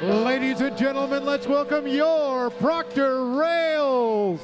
Ladies and gentlemen, let's welcome your Proctor Rails.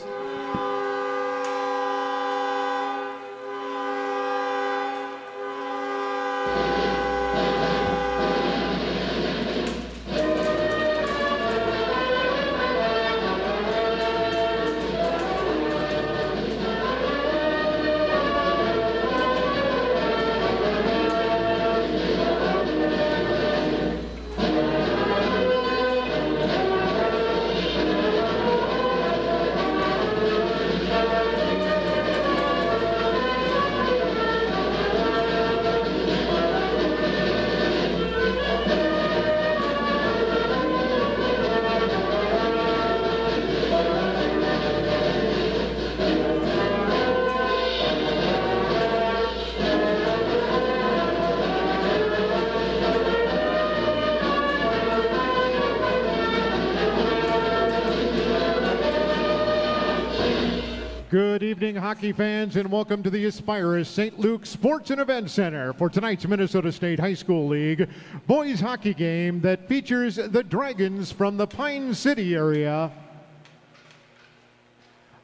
Good evening, hockey fans, and welcome to the Aspirus St. Luke Sports and Event Center for tonight's Minnesota State High School League boys hockey game that features the Dragons from the Pine City area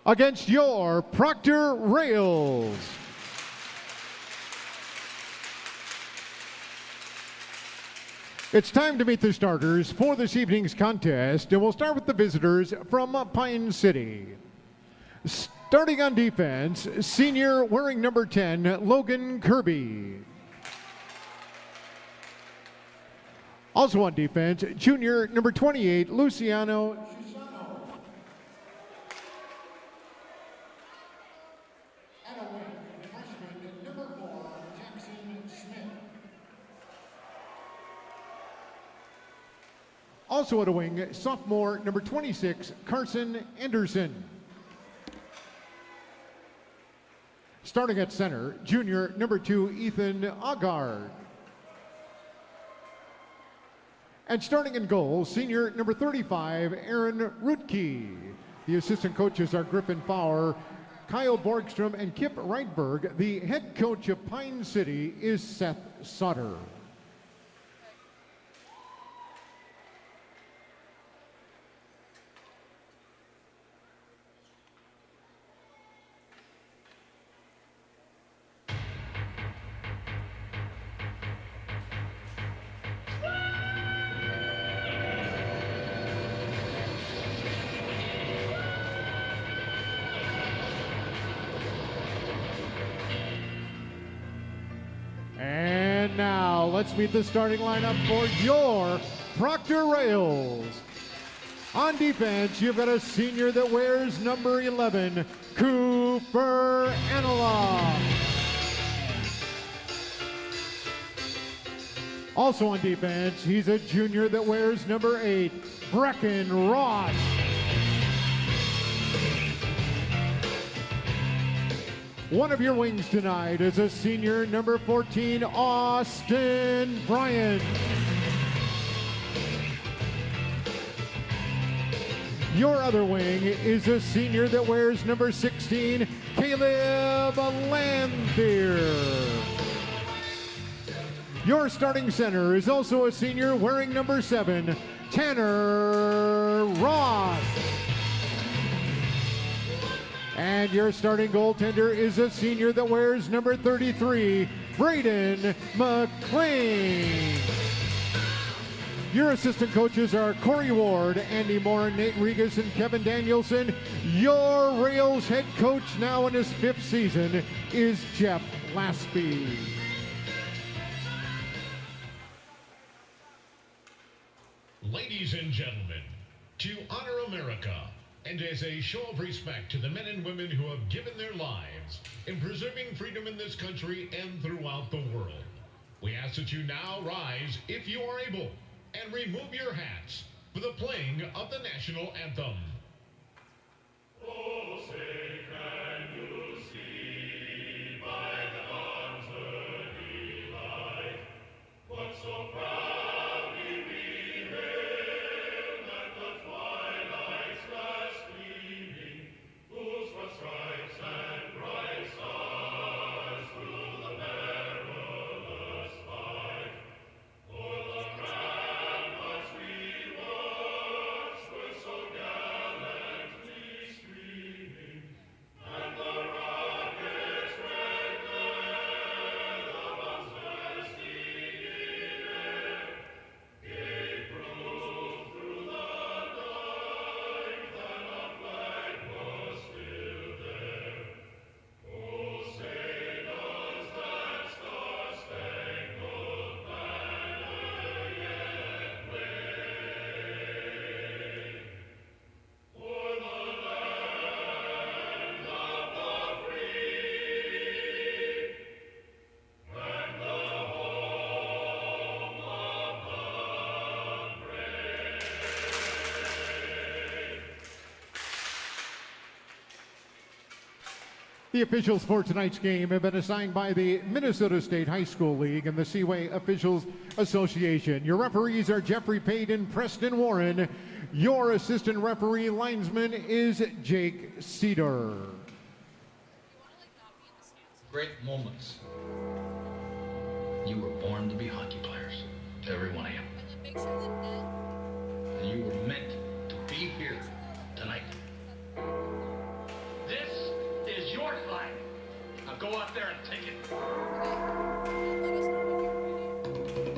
against your Proctor Rails. It's time to meet the starters for this evening's contest, and we'll start with the visitors from Pine City. Starting on defense, senior wearing number 10, Logan Kirby. Also on defense, junior number 28, Luciano Shishano. And a wing, freshman number 4, Jackson Schmidt. Also at a wing, sophomore number 26, Carson Anderson. Starting at center, junior number 2, Ethan Augard. And starting in goal, senior number 35, Aaron Rutke. The assistant coaches are Griffin Fowler, Kyle Borgstrom, and Kip Reitberg. The head coach of Pine City is Seth Sutter. And now, let's meet the starting lineup for your Proctor Rails. On defense, you've got a senior that wears number 11, Cooper Anala. Also on defense, he's a junior that wears number 8, Brecken Ross. One of your wings tonight is a senior number 14, Austin Bryant. Your other wing is a senior that wears number 16, Caleb Lanthier. Your starting center is also a senior wearing number 7, Tanner Ross. And your starting goaltender is a senior that wears number 33, Braden McLean. Your assistant coaches are Corey Ward, Andy Moore, Nate Regas, and Kevin Danielson. Your Rails head coach, now in his 5th season, is Jeff Laspy. Ladies and gentlemen, to honor America, and as a show of respect to the men and women who have given their lives in preserving freedom in this country and throughout the world, we ask that you now rise, if you are able, and remove your hats for the playing of the national anthem. Oh, say can you see by the dawn's early light what so proudly we hailed at the twilight's last gleaming, whose rough stripes and bright stars through the perilous fight o'er the ramparts we were The officials for tonight's game have been assigned by the Minnesota State High School League and the Seaway Officials Association. Your referees are Jeffrey Pate and Preston Warren. Your assistant referee linesman is Jake Cedar. Great moments. You were born to be hockey players, every one of you. And you were meant to be here tonight. This is your flag. Now go out there and take it.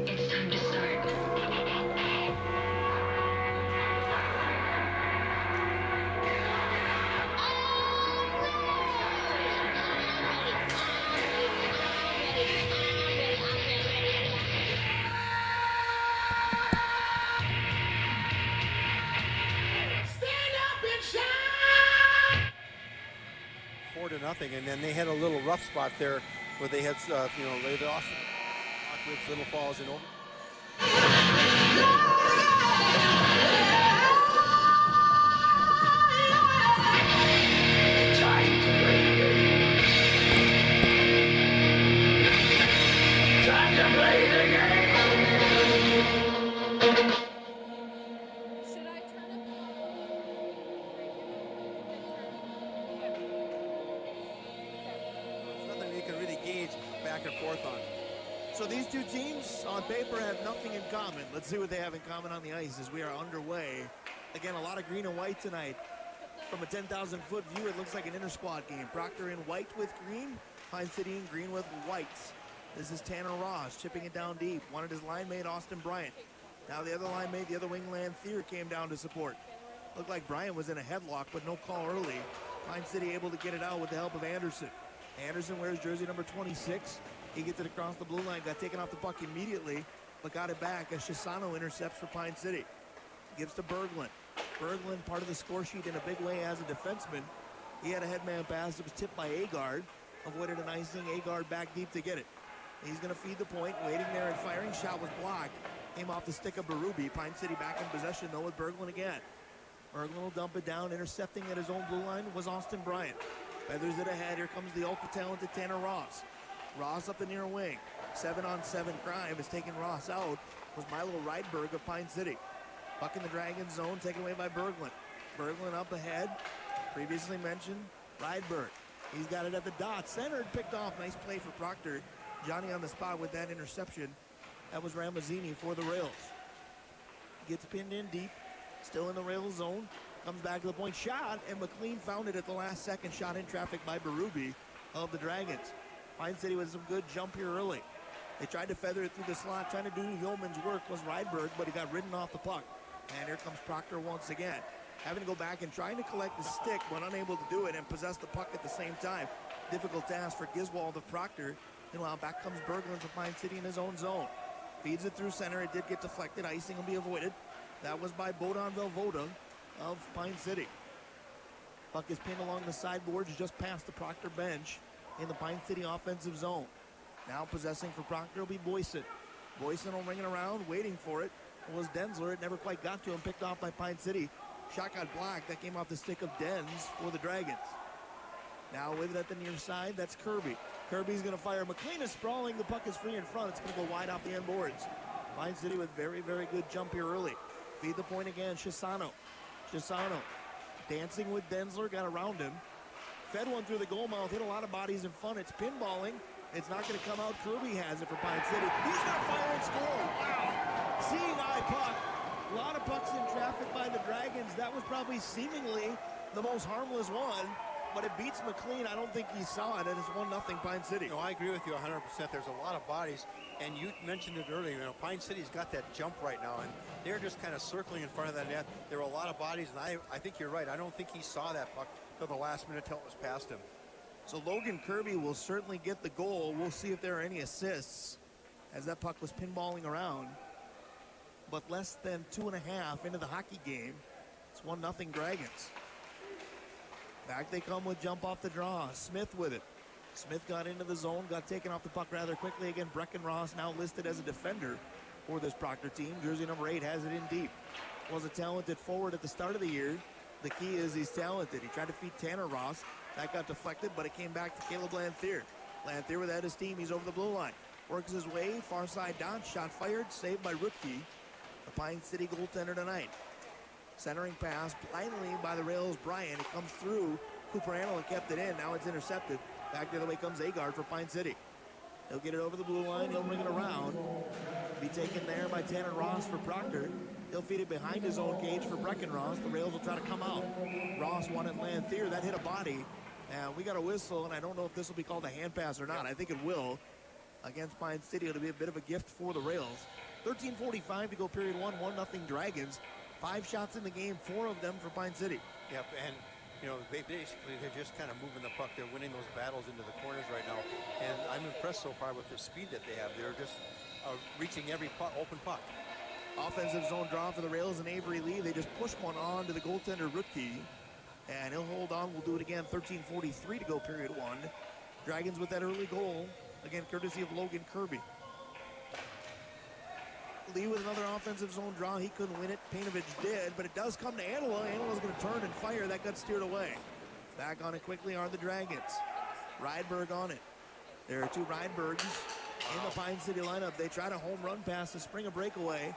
It's time to start. Nothing, and then they had a little rough spot there where they had, they lost with little falls and over. Time to play the game. Time to play the game. Should I turn up? Nothing you can really gauge back and forth on. So these two teams on paper have nothing in common. Let's see what they have in common on the ice as we are underway. Again, a lot of green and white tonight. From a 10,000-foot view, it looks like an inter-squad game. Proctor in white with green, Pine City in green with whites. This is Tanner Ross chipping it down deep. Wanted his line mate, Austin Bryant. Now the other line mate, the other wing, Lanthier, came down to support. Looked like Bryant was in a headlock, but no call early. Pine City able to get it out with the help of Anderson. Anderson wears jersey number 26. He gets it across the blue line, got taken off the puck immediately, but got it back as Chisano intercepts for Pine City. Gives to Berglund. Berglund, part of the score sheet in a big way as a defenseman. He had a headman pass that was tipped by Agard. Avoided an icing, Agard back deep to get it. He's going to feed the point, waiting there and firing. Shot was blocked. Came off the stick of Berube. Pine City back in possession though with Berglund again. Berglund will dump it down. Intercepting at his own blue line was Austin Bryant. Feathers it ahead. Here comes the ultra-talented Tanner Ross. Ross up the near wing. 7-on-7 crime has taken Ross out. Was Milo Rydberg of Pine City. Puck in the Dragon zone, taken away by Berglund. Berglund up ahead. Previously mentioned, Rydberg. He's got it at the dot. Centered, picked off. Nice play for Proctor. Johnny on the spot with that interception. That was Ramazzini for the Rails. Gets pinned in deep. Still in the Rails zone. Comes back to the point. Shot, and McLean found it at the last second. Shot in traffic by Berube of the Dragons. Pine City with some good jump here early. They tried to feather it through the slot. Trying to do yeoman's work was Rydberg, but he got ridden off the puck. And here comes Proctor once again. Having to go back and trying to collect the stick, but unable to do it and possess the puck at the same time. Difficult task for Giswald of Proctor. Meanwhile, back comes Berglund for Pine City in his own zone. Feeds it through center. It did get deflected. Icing will be avoided. That was by Bodan Velvoda of Pine City. Puck is pinned along the sideboards just past the Proctor bench in the Pine City offensive zone. Now possessing for Proctor will be Boyson. Boyson will ring it around, waiting for it. Was Densler. It never quite got to him. Picked off by Pine City. Shot got blocked. That came off the stick of Dens for the Dragons. Now with it at the near side, that's Kirby. Kirby's going to fire. McLean is sprawling. The puck is free in front. It's going to go wide off the end boards. Pine City with very, very good jump here early. Feed the point again. Chisano dancing with Densler. Got around him. Fed one through the goal mouth. Hit a lot of bodies in front. It's pinballing. It's not going to come out. Kirby has it for Pine City. He's going to fire and score. Wow. Seeing eye puck. A lot of pucks in traffic by the Dragons. That was probably seemingly the most harmless one, but it beats McLean. I don't think he saw it, and it's 1-0 Pine City. No, I agree with you 100%. There's a lot of bodies, and you mentioned it earlier. Pine City's got that jump right now, and they're just kind of circling in front of that net. There were a lot of bodies, and I think you're right. I don't think he saw that puck till the last minute till it was past him. So Logan Kirby will certainly get the goal. We'll see if there are any assists as that puck was pinballing around. But less than 2.5 into the hockey game. It's 1-0 Dragons. Back they come with jump off the draw. Smith with it. Smith got into the zone, got taken off the puck rather quickly. Again, Breckenross now listed as a defender for this Proctor team. Jersey number 8 has it in deep. Was a talented forward at the start of the year. The key is he's talented. He tried to feed Tanner Ross. That got deflected, but it came back to Caleb Lanthier. Lanthier with that his team. He's over the blue line. Works his way, far side down, shot fired, saved by Rutke, the Pine City goaltender tonight. Centering pass blindly by the Rails, Bryant. It comes through. Cooper Anila kept it in. Now it's intercepted. Back the other way comes Agard for Pine City. He'll get it over the blue line. He'll bring it around. Be taken there by Tanner Ross for Proctor. He'll feed it behind his own cage for Breckenross. The Rails will try to come out. Ross wanted Lanthier. That hit a body. And we got a whistle, and I don't know if this will be called a hand pass or not. I think it will. Against Pine City, it'll be a bit of a gift for the Rails. 13:45 to go period one. 1-0 Dragons. 5 shots in the game, 4 of them for Pine City. Yep, and you know, basically they're just kind of moving the puck. They're winning those battles into the corners right now. And I'm impressed so far with the speed that they have. They're just reaching every open puck. Offensive zone draw for the Rails and Avery Lee. They just push one on to the goaltender Rutke. And he'll hold on. We'll do it again. 13:43 to go period one. Dragons with that early goal. Again, courtesy of Logan Kirby. Lee with another offensive zone draw. He couldn't win it. Painovich did, but it does come to Anila. Anila's going to turn and fire. That got steered away. Back on it quickly are the Dragons. Rydberg on it. There are 2 Rydbergs in the Pine City lineup. They try to home run pass to spring a breakaway.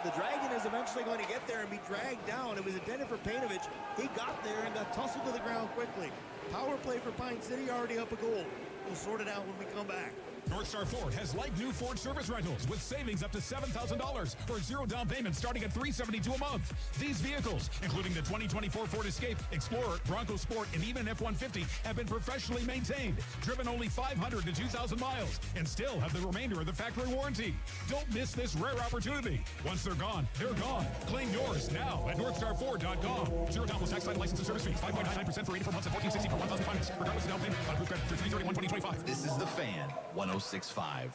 The Dragon is eventually going to get there and be dragged down. It was intended for Painovich. He got there and got tussled to the ground quickly. Power play for Pine City, already up a goal. We'll sort it out when we come back. North Star Ford has like-new Ford service rentals with savings up to $7,000 or 0 down payment starting at $372 a month. These vehicles, including the 2024 Ford Escape, Explorer, Bronco Sport, and even F-150, have been professionally maintained, driven only 500 to 2,000 miles, and still have the remainder of the factory warranty. Don't miss this rare opportunity. Once they're gone, they're gone. Claim yours now at NorthstarFord.com. 0 down plus tax, title, license, and service fees. 5.99% for 84 months and $14.60 per 1,000 finance, regardless of down payment. On approved credit through 3/31/2025. This is The Fan, 106.5.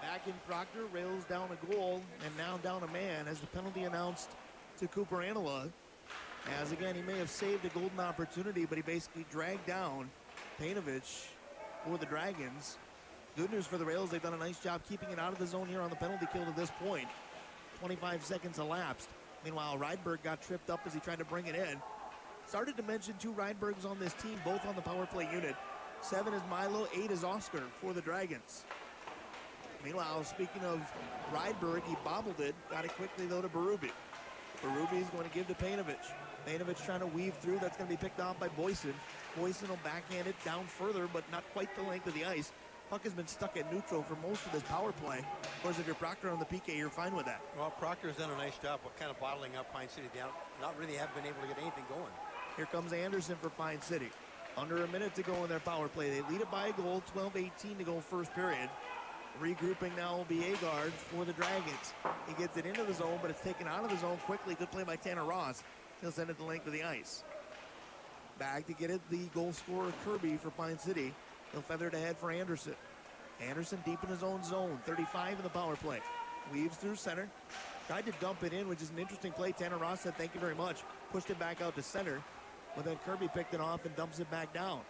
Back in Proctor, Rails down a goal and now down a man as the penalty announced to Cooper Anila. As again, he may have saved a golden opportunity, but he basically dragged down Painovich for the Dragons. Good news for the Rails, they've done a nice job keeping it out of the zone here on the penalty kill to this point. 25 seconds elapsed. Meanwhile, Rydberg got tripped up as he tried to bring it in. Started to mention 2 Rydbergs on this team, both on the power play unit. 7 is Milo, 8 is Oscar for the Dragons. Meanwhile, speaking of Rydberg, he bobbled it, got it quickly though to Berube. Berube is going to give to Painovich. Painovich trying to weave through, that's going to be picked off by Boyson. Boyson will backhand it down further, but not quite the length of the ice. Puck has been stuck at neutral for most of this power play. Of course, if you're Proctor on the PK, you're fine with that. Well, Proctor's done a nice job of kind of bottling up Pine City down. Not really have been able to get anything going. Here comes Anderson for Pine City. Under a minute to go in their power play. They lead it by a goal, 12:18 to go first period. Regrouping now will be Agard for the Dragons. He gets it into the zone, but it's taken out of the zone quickly. Good play by Tanner Ross. He'll send it the length of the ice. Back to get it, the goal scorer Kirby for Pine City. He'll feather it ahead for Anderson. Anderson deep in his own zone, 35 in the power play. Weaves through center. Tried to dump it in, which is an interesting play. Tanner Ross said, thank you very much. Pushed it back out to center. But then Kirby picked it off and dumps it back down.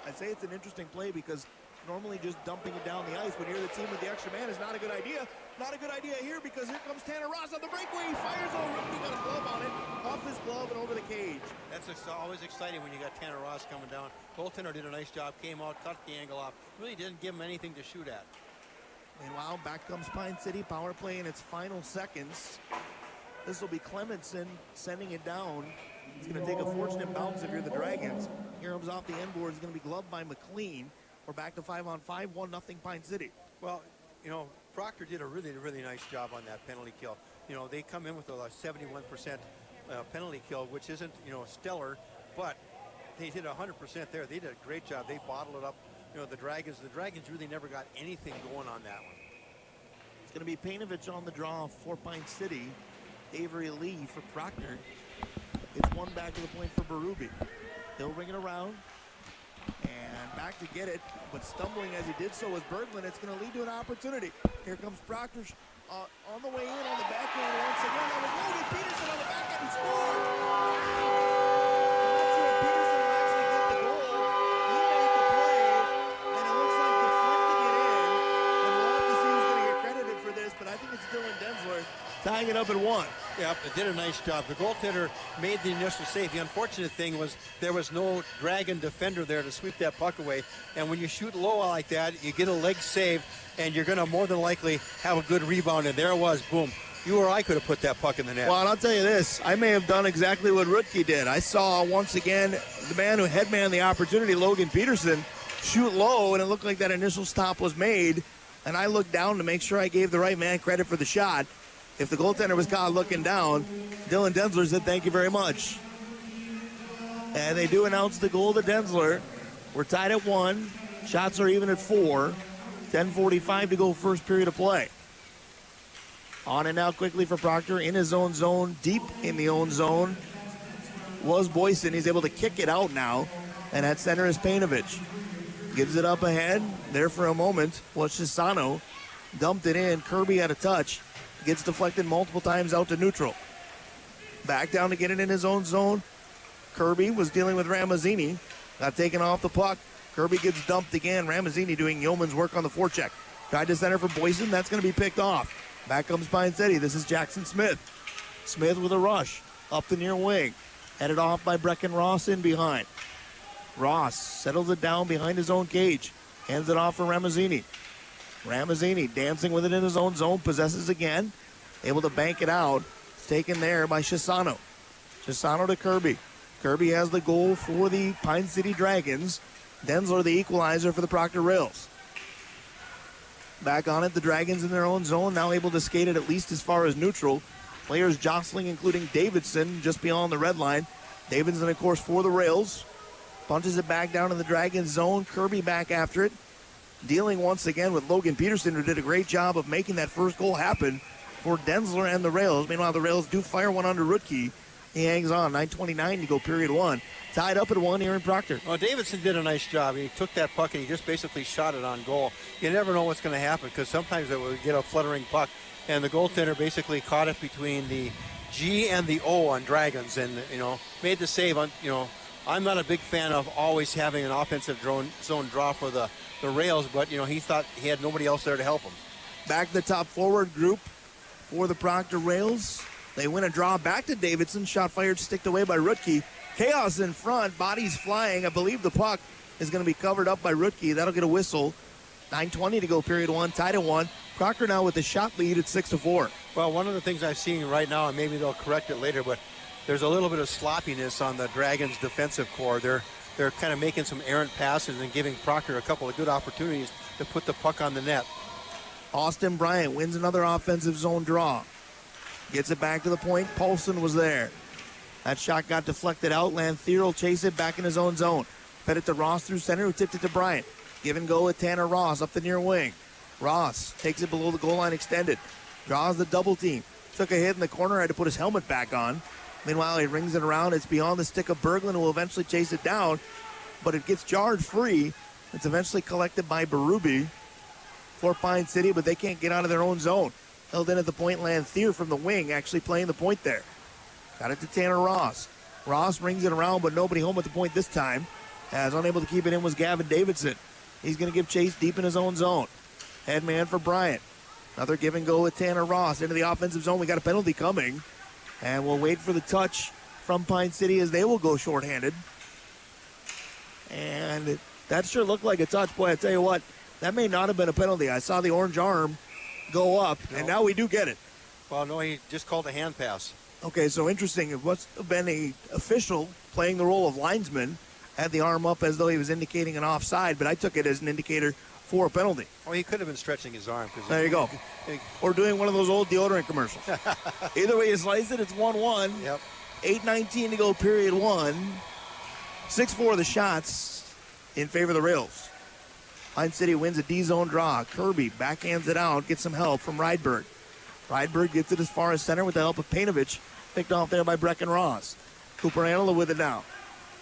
I'd say it's an interesting play because normally just dumping it down the ice when you're the team with the extra man is not a good idea. Not a good idea here because here comes Tanner Ross on the breakaway. He fires over. He got a glove on it. Off his glove and over the cage. That's always exciting when you got Tanner Ross coming down. Goaltender did a nice job. Came out, cut the angle off. Really didn't give him anything to shoot at. Meanwhile, back comes Pine City. Power play in its final seconds. This will be Clemenson sending it down. It's going to take a fortunate bounce if you're the Dragons. Here comes off the end board. It's going to be gloved by McLean. We're back to 5-on-5, 1-0 Pine City. Well, you know, Proctor did a really, really nice job on that penalty kill. You know, they come in with a 71% penalty kill, which isn't, you know, stellar, but they did 100% there. They did a great job. They bottled it up. You know, the Dragons really never got anything going on that one. It's going to be Painovich on the draw for Pine City. Avery Lee for Proctor. It's one back to the point for Berube. He'll bring it around. And back to get it, but stumbling as he did so was Berglund. It's going to lead to an opportunity. Here comes Proctor on the way in on the backhand once again. That was Logan Peterson on the backhand who scored. I'm not sure if Peterson will actually get the goal. He made the play, and it looks like deflecting it in. And we'll have to see who's going to get credited for this, but I think it's Dylan Densler tying it up at 1. Yep, it did a nice job. The goaltender made the initial save. The unfortunate thing was there was no Dragon defender there to sweep that puck away. And when you shoot low like that, you get a leg save, and you're going to more than likely have a good rebound. And there it was, boom. You or I could have put that puck in the net. Well, and I'll tell you this, I may have done exactly what Rutke did. I saw once again the man who headmanned the opportunity, Logan Peterson, shoot low, and it looked like that initial stop was made. And I looked down to make sure I gave the right man credit for the shot. If the goaltender was caught looking down, Dylan Densler said thank you very much. And they do announce the goal to Densler. We're tied at 1. Shots are even at 4. 10:45 to go, first period of play. On and out quickly for Proctor in his own zone, deep in the own zone was Boyson. He's able to kick it out now, and at center is Painovich. Gives it up ahead. There for a moment was Chisano. Dumped it in. Kirby had a touch. Gets deflected multiple times out to neutral. Back down to get it in his own zone. Kirby was dealing with Ramazzini. Got taken off the puck. Kirby gets dumped again. Ramazzini doing yeoman's work on the forecheck. Tried to center for Boyson. That's going to be picked off. Back comes Pine City. This is Jackson Smith. Smith with a rush. Up the near wing. Headed off by Brecken Ross in behind. Ross settles it down behind his own cage. Hands it off for Ramazzini. Ramazzini dancing with it in his own zone. Possesses again. Able to bank it out. It's taken there by Chisano. Chisano to Kirby. Kirby has the goal for the Pine City Dragons. Densler the equalizer for the Proctor Rails. Back on it, the Dragons in their own zone. Now able to skate it at least as far as neutral. Players jostling, including Davidson, just beyond the red line. Davidson, of course, for the Rails. Punches it back down in the Dragons zone. Kirby back after it. Dealing once again with Logan Peterson, who did a great job of making that first goal happen for Densler and the Rails. Meanwhile, the Rails do fire one under Rutke. He hangs on. 9:29 to go, period 1. Tied up at 1 here in Proctor. Well, Davidson did a nice job. He took that puck and he just basically shot it on goal. You never know what's going to happen because sometimes it will get a fluttering puck. And the goaltender basically caught it between the G and the O on Dragons and, made the save. I'm not a big fan of always having an offensive zone draw for the Rails, but, he thought he had nobody else there to help him. Back to the top forward group for the Proctor Rails. They win a draw back to Davidson. Shot fired, sticked away by Rutke. Chaos in front, bodies flying. I believe the puck is going to be covered up by Rutke. That'll get a whistle. 9:20 to go, period 1, tied at 1. Proctor now with the shot lead at 6-4. Well, one of the things I've seen right now, and maybe they'll correct it later, but there's a little bit of sloppiness on the Dragons' defensive core. They're kind of making some errant passes and giving Proctor a couple of good opportunities to put the puck on the net. Austin Bryant wins another offensive zone draw. Gets it back to the point. Paulson was there. That shot got deflected out. Lanthier will chase it back in his own zone. Fed it to Ross through center, who tipped it to Bryant. Give and go with Tanner Ross up the near wing. Ross takes it below the goal line extended. Draws the double team. Took a hit in the corner, had to put his helmet back on. Meanwhile, he rings it around. It's beyond the stick of Berglund, who will eventually chase it down. But it gets jarred free. It's eventually collected by Berube for Pine City, but they can't get out of their own zone. Held in at the point, Lanthier from the wing, actually playing the point there. Got it to Tanner Ross. Ross rings it around, but nobody home at the point this time. As unable to keep it in was Gavin Davidson. He's going to give chase deep in his own zone. Head man for Bryant. Another give and go with Tanner Ross into the offensive zone. We got a penalty coming. And we'll wait for the touch from Pine City as they will go shorthanded. And that sure looked like a touch. Boy, I tell you what, that may not have been a penalty. I saw the orange arm go up, and now we do get it. Well, no, he just called a hand pass. Okay, so interesting. It must have been an official playing the role of linesman. Had the arm up as though he was indicating an offside, but I took it as an indicator for a penalty. Well, he could have been stretching his arm. There you go. Or doing one of those old deodorant commercials. Either way you slice it, it's 1-1. Yep. 8:19 to go, period 1. 6-4 the shots in favor of the Rails. Pine City wins a D-zone draw. Kirby backhands it out, gets some help from Rydberg. Rydberg gets it as far as center with the help of Painovich. Picked off there by Brecken Ross. Cooper Anila with it now.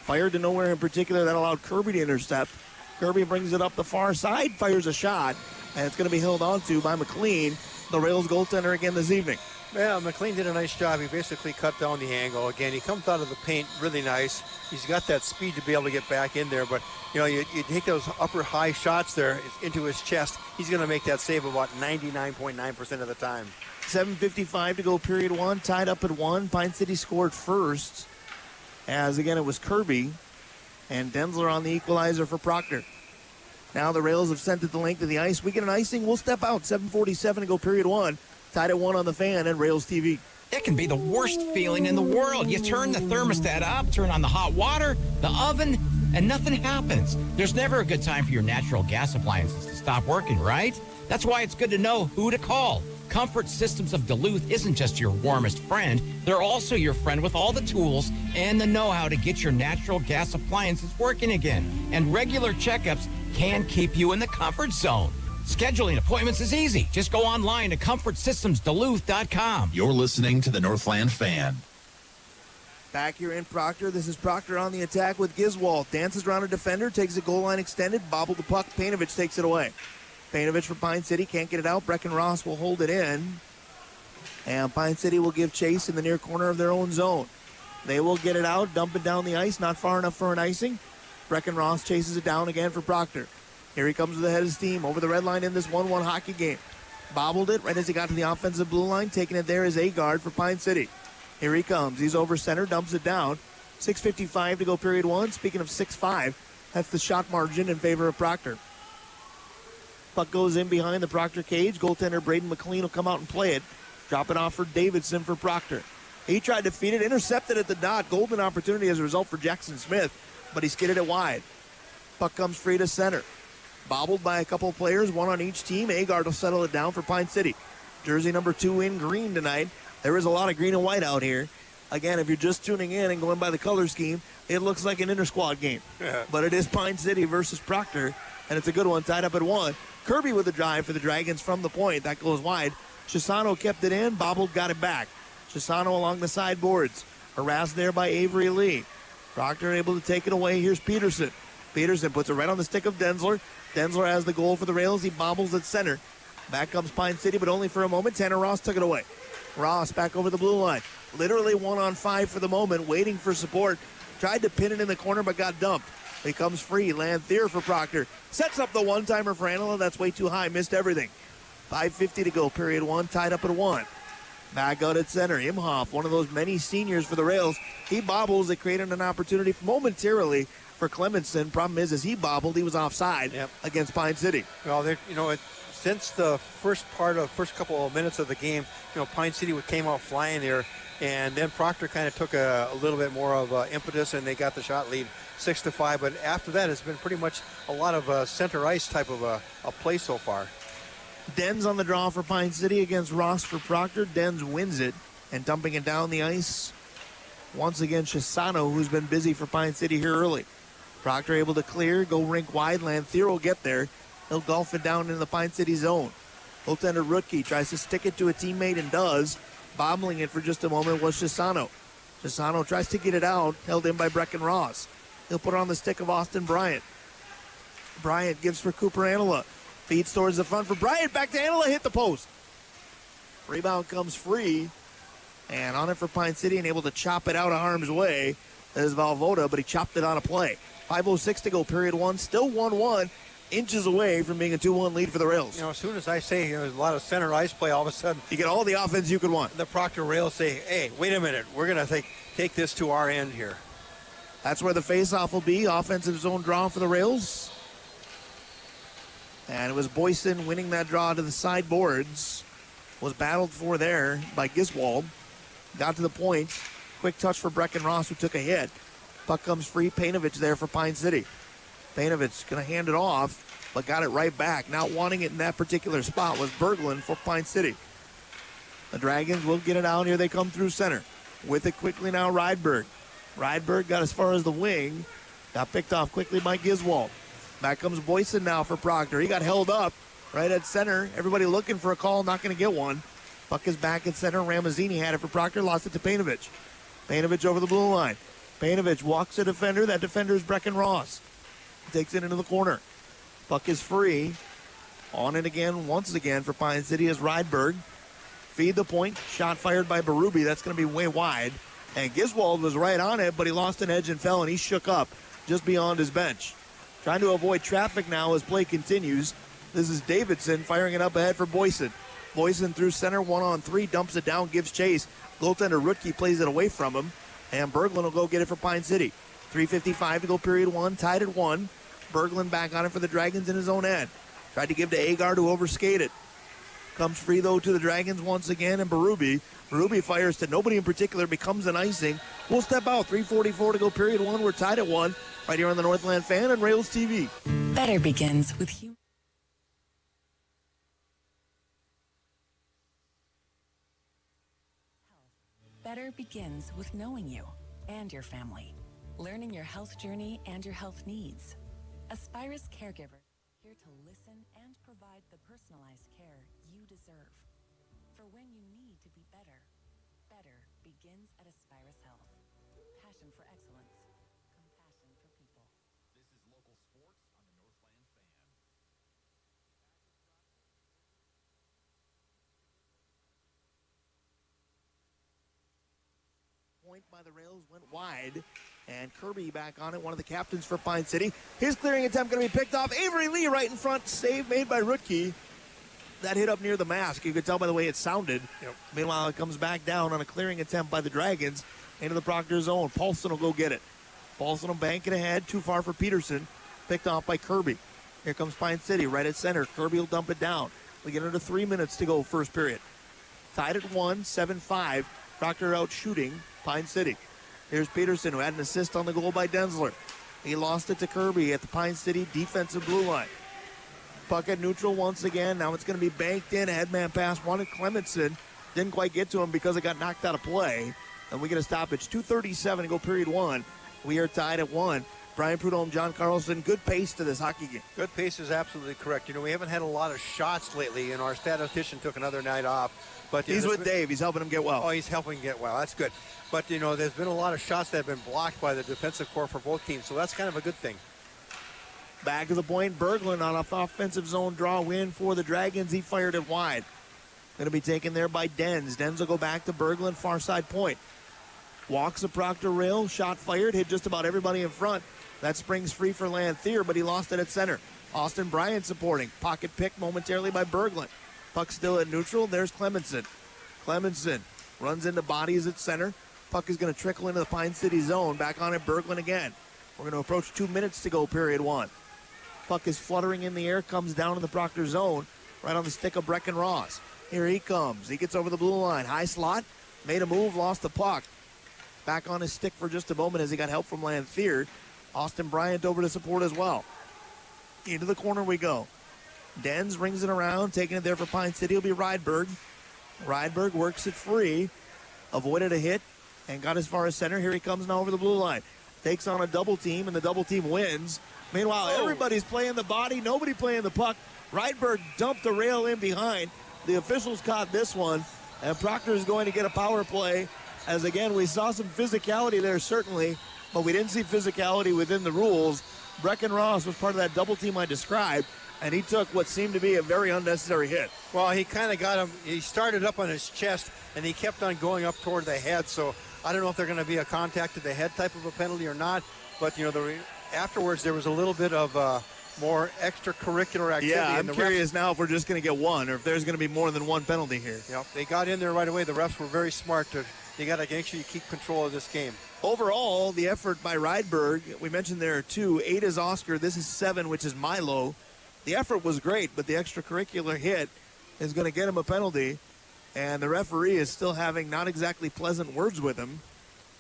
Fired to nowhere in particular. That allowed Kirby to intercept. Kirby brings it up the far side, fires a shot, and it's going to be held onto by McLean, the Rails goaltender again this evening. Yeah, McLean did a nice job. He basically cut down the angle. Again, he comes out of the paint really nice. He's got that speed to be able to get back in there, but you take those upper high shots there into his chest, he's going to make that save about 99.9% of the time. 7:55 to go, period one. Tied up at 1. Pine City scored first, as again it was Kirby and Denzler on the equalizer for Proctor. Now the Rails have sent it the length of the ice. We get an icing, we'll step out. 7:47 to go, period one. Tied at 1 on the Fan and Rails TV. It can be the worst feeling in the world. You turn the thermostat up, turn on the hot water, the oven, and nothing happens. There's never a good time for your natural gas appliances to stop working, right? That's why it's good to know who to call. Comfort Systems of Duluth isn't just your warmest friend. They're also your friend with all the tools and the know-how to get your natural gas appliances working again. And regular checkups can keep you in the comfort zone. Scheduling appointments is easy. Just go online to ComfortSystemsDuluth.com. You're listening to the Northland Fan. Back here in Proctor, this is Proctor on the attack with Giswald. Dances around a defender, takes the goal line extended, bobbled the puck. Painovich takes it away. Painovich for Pine City, can't get it out. Brecken Ross will hold it in. And Pine City will give chase in the near corner of their own zone. They will get it out, dump it down the ice, not far enough for an icing. Brecken Ross chases it down again for Proctor. Here he comes with the head of steam over the red line in this 1-1 hockey game. Bobbled it right as he got to the offensive blue line. Taking it there is Agard for Pine City. Here he comes. He's over center, dumps it down. 6:55 to go, period one. Speaking of 6-5, that's the shot margin in favor of Proctor. Puck goes in behind the Proctor cage. Goaltender Braden McLean will come out and play it. Drop it off for Davidson for Proctor. He tried to feed it, intercepted at the dot. Golden opportunity as a result for Jackson Smith, but he skidded it wide. Puck comes free to center. Bobbled by a couple players, one on each team. Agard will settle it down for Pine City. Jersey number 2 in green tonight. There is a lot of green and white out here. Again, if you're just tuning in and going by the color scheme, it looks like an inter-squad game. Yeah. But it is Pine City versus Proctor, and it's a good one, tied up at 1. Kirby with the drive for the Dragons from the point. That goes wide. Chisano kept it in. Bobbled got it back. Chisano along the sideboards. Harassed there by Avery Lee. Proctor able to take it away. Here's Peterson. Peterson puts it right on the stick of Denzler. Denzler has the goal for the Rails. He bobbles at center. Back comes Pine City, but only for a moment. Tanner Ross took it away. Ross back over the blue line. Literally 1-on-5 for the moment, waiting for support. Tried to pin it in the corner, but got dumped. He comes free. Lanthier for Proctor. Sets up the one-timer for Anila. That's way too high. Missed everything. 5:50 to go, period one. Tied up at 1. Back out at center. Imhoff, one of those many seniors for the Rails. He bobbles. It created an opportunity momentarily for Clemenson. Problem is he bobbled. He was offside against Pine City. Well, since the first couple of minutes of the game, Pine City came out flying there, and then Proctor kind of took a little bit more of impetus, and they got the shot lead 6-5. But after that, it's been pretty much a lot of center ice type of a play so far. Dens on the draw for Pine City against Ross for Proctor. Dens wins it, and dumping it down the ice once again, Chisano, who's been busy for Pine City here early. Proctor able to clear, go rink wide. Lanthier will get there. He'll golf it down into the Pine City zone. Goaltender Rutke tries to stick it to a teammate and does. Bobbling it for just a moment was Chisano. Chisano tries to get it out, held in by Brecken Ross. He'll put it on the stick of Austin Bryant. Bryant gives for Cooper Anila. Feeds towards the front for Bryant. Back to Anila, hit the post. Rebound comes free. And on it for Pine City and able to chop it out of harm's way is Valvoda, but he chopped it on a play. 5:06 to go, period one. Still 1-1, inches away from being a 2-1 lead for the Rails. As soon as I say there's a lot of center ice play, all of a sudden you get all the offense you could want. The Proctor Rails say, hey, wait a minute, we're going to take this to our end here. That's where the faceoff will be. Offensive zone draw for the Rails. And it was Boyson winning that draw to the sideboards. Was battled for there by Giswald. Got to the point. Quick touch for Brecken Ross, who took a hit. Puck comes free. Painovich there for Pine City. Painovich going to hand it off, but got it right back. Not wanting it in that particular spot was Berglund for Pine City. The Dragons will get it out. Here they come through center. With it quickly now, Rydberg. Rydberg got as far as the wing. Got picked off quickly by Giswald. Back comes Boyson now for Proctor. He got held up right at center. Everybody looking for a call, not going to get one. Puck is back at center. Ramazzini had it for Proctor, lost it to Painovich. Painovich over the blue line. Painovich walks a defender. That defender is Brecken Ross. Takes it into the corner. Puck is free. On it again, once again for Pine City is Rydberg. Feed the point. Shot fired by Berube. That's going to be way wide. And Giswald was right on it, but he lost an edge and fell, and he shook up just beyond his bench. Trying to avoid traffic now as play continues. This is Davidson firing it up ahead for Boyson. Voisin through center, 1-on-3, dumps it down, gives chase. Goaltender Rutke plays it away from him, and Berglund will go get it for Pine City. 3:55 to go period one, tied at 1. Berglund back on it for the Dragons in his own end. Tried to give to Agar to overskate it. Comes free, though, to the Dragons once again, and Berube. Berube fires to nobody in particular, becomes an icing. We'll step out. 3:44 to go period one. We're tied at 1 right here on the Northland Fan and Rails TV. Better begins with you. Better begins with knowing you and your family, learning your health journey and your health needs. Aspirus Caregiver, here to listen and provide the personalized care you deserve. For when you need to be better, better begins at Aspirus Health. Passion for excellence, compassion for people. This is local sports on the Northland Fan. Point by the rails went wide, and Kirby back on it, one of the captains for Pine City. His clearing attempt going to be picked off. Avery Lee right in front, save made by Rutke. That hit up near the mask. You could tell by the way it sounded. Yep. Meanwhile, it comes back down on a clearing attempt by the Dragons into the Proctor zone. Paulson will go get it. Paulson will bank it ahead, too far for Peterson. Picked off by Kirby. Here comes Pine City right at center. Kirby will dump it down. We get under 3 minutes to go first period. Tied at 1, 7-5. Proctor out shooting Pine City. Here's Peterson, who had an assist on the goal by Densler. He lost it to Kirby at the Pine City defensive blue line. Puck at neutral once again. Now it's going to be banked in. A headman pass wanted Clemenson. Didn't quite get to him because it got knocked out of play. And we get a stoppage. 2:37 to go period one. We are tied at 1. Brian Prudhomme, John Carlson, good pace to this hockey game. Good pace is absolutely correct. You know, we haven't had a lot of shots lately, and our statistician took another night off. But he's with Dave. He's helping him get well. Oh, he's helping get well. That's good. But, you know, there's been a lot of shots that have been blocked by the defensive core for both teams, so that's kind of a good thing. Back to the point, Berglund on an offensive zone draw win for the Dragons. He fired it wide. Going to be taken there by Dens. Dens will go back to Berglund, far side point. Walks the Proctor rail, shot fired, hit just about everybody in front. That springs free for Lanthier, but he lost it at center. Austin Bryant supporting. Pocket pick momentarily by Berglund. Puck still at neutral. There's Clemenson. Clemenson runs into bodies at center. Puck is going to trickle into the Pine City zone. Back on it, Berglund again. We're going to approach 2 minutes to go, period one. Puck is fluttering in the air, comes down in the Proctor zone, right on the stick of Brecken Ross. Here he comes. He gets over the blue line. High slot, made a move, lost the puck. Back on his stick for just a moment as he got help from Lanthier. Austin Bryant over to support as well. Into the corner we go. Dens rings it around, taking it there for Pine City. It'll be Rydberg. Rydberg works it free, avoided a hit, and got as far as center. Here he comes now over the blue line. Takes on a double team, and the double team wins. Meanwhile, everybody's playing the body, nobody playing the puck. Rydberg dumped the rail in behind. The officials caught this one, and Proctor is going to get a power play. As again, we saw some physicality there, certainly, but we didn't see physicality within the rules. Brecken Ross was part of that double team I described, and he took what seemed to be a very unnecessary hit. Well, he kind of got him. He started up on his chest, and he kept on going up toward the head. So I don't know if they're going to be a contact to the head type of a penalty or not. But, you know, afterwards there was a little bit of more extracurricular activity. Yeah, I'm and curious now if we're just going to get one or if there's going to be more than one penalty here. Yep, they got in there right away. The refs were very smart. You got to make sure you keep control of this game. Overall, the effort by Rydberg, we mentioned there are 2. 8 is Oscar. This is 7, which is Milo. The effort was great, but the extracurricular hit is going to get him a penalty. And the referee is still having not exactly pleasant words with him.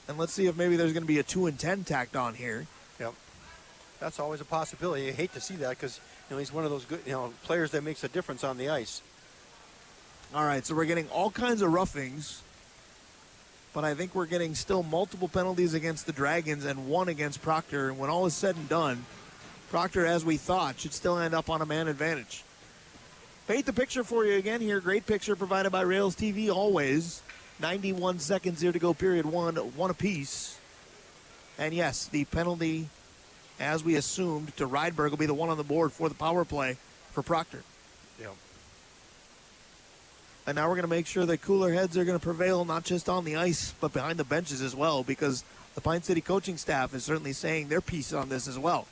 And let's see if maybe there's going to be a 2 and 10 tacked on here. Yep. That's always a possibility. You hate to see that because, you know, he's one of those good, players that makes a difference on the ice. All right, so we're getting all kinds of roughings. But I think we're getting still multiple penalties against the Dragons and 1 against Proctor. And when all is said and done, Proctor, as we thought, should still end up on a man advantage. Paint the picture for you again here. Great picture provided by Rails TV always. 91 seconds here to go, period one. 1 apiece. And yes, the penalty, as we assumed, to Rydberg will be the one on the board for the power play for Proctor. Yep. And now we're going to make sure that cooler heads are going to prevail, not just on the ice, but behind the benches as well, because the Pine City coaching staff is certainly saying their piece on this as well.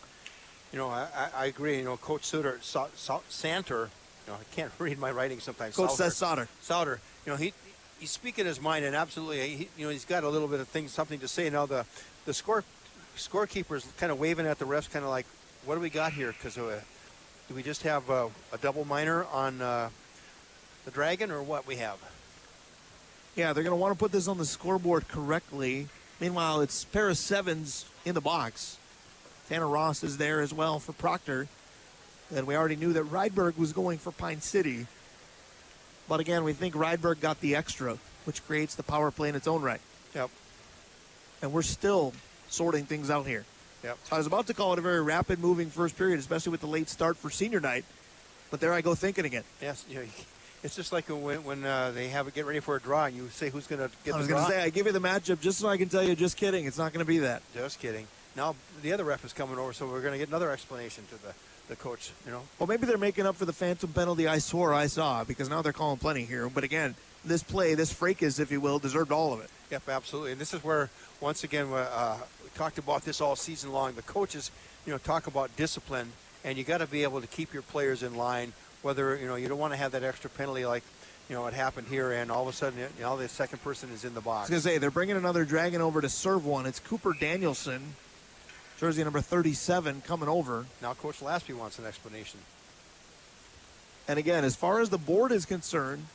You know, I agree. You know, Coach Santer I can't read my writing sometimes. Coach says Sauter. Sauter, he's speaking his mind, and absolutely, he's got a little bit of something to say. Now the scorekeeper's kind of waving at the refs, kind of like, what do we got here? Because do we just have a double minor on the Dragon, or what we have? Yeah, they're going to want to put this on the scoreboard correctly. Meanwhile, it's pair of sevens in the box. Tanner Ross is there as well for Proctor. And we already knew that Rydberg was going for Pine City. But again, we think Rydberg got the extra, which creates the power play in its own right. Yep. And we're still sorting things out here. Yep. So I was about to call it a very rapid moving first period, especially with the late start for senior night. But there I go thinking again. Yes, it's just like when they have it get ready for a draw, and you say who's going to get the draw. I was going to say, I give you the matchup just so I can tell you, just kidding. It's not going to be that. Just kidding. Now the other ref is coming over, so we're going to get another explanation to the coach, Well, maybe they're making up for the phantom penalty I swore I saw, because now they're calling plenty here. But again, this play, this fracas, if you will, deserved all of it. Yep, absolutely. And this is where, once again, we talked about this all season long. The coaches, talk about discipline, and you got to be able to keep your players in line. Whether you don't want to have that extra penalty like what happened here, and all of a sudden the second person is in the box. I was going to say, they're bringing another Dragon over to serve one. It's Cooper Danielson, jersey number 37, coming over. Now Coach Laspy wants an explanation. And again, as far as the board is concerned,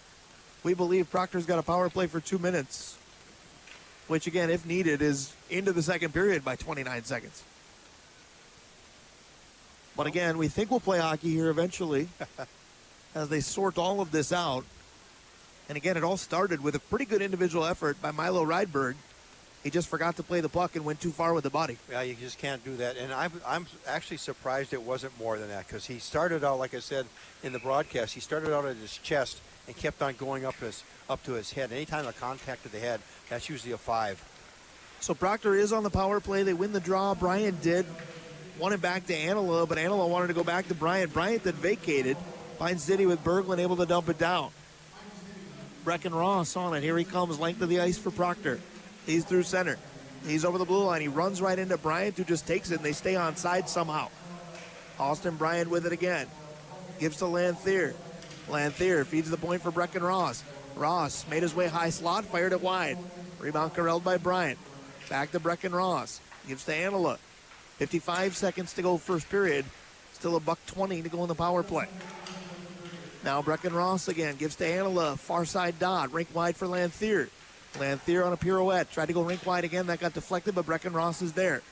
we believe Proctor's got a power play for 2 minutes, which again, if needed, is into the second period by 29 seconds. But again, we think we'll play hockey here eventually as they sort all of this out. And again, it all started with a pretty good individual effort by Milo Rydberg. He just forgot to play the puck and went too far with the body. Yeah, you just can't do that. And I'm actually surprised it wasn't more than that, because he started out, like I said in the broadcast, he started out at his chest and kept on going up to his head. Anytime a contact to the head, that's usually a 5. So Proctor is on the power play. They win the draw. Bryant did. Won it back to Anila, but Anila wanted to go back to Bryant. Bryant then vacated. Pine City with Berglund able to dump it down. Brecken Ross on it. Here he comes, length of the ice for Proctor. He's through center. He's over the blue line. He runs right into Bryant, who just takes it, and they stay on side somehow. Austin Bryant with it again. Gives to Lanthier. Lanthier feeds the point for Brecken Ross. Ross made his way high slot, fired it wide. Rebound corralled by Bryant. Back to Brecken Ross. Gives to Anila. 55 seconds to go first period. Still $1:20 to go in the power play. Now Brecken Ross again. Gives to Anila. Far side dot. Rink wide for Lanthier. Lanthier on a pirouette. Tried to go rink wide again. That got deflected, but Brecken Ross is there.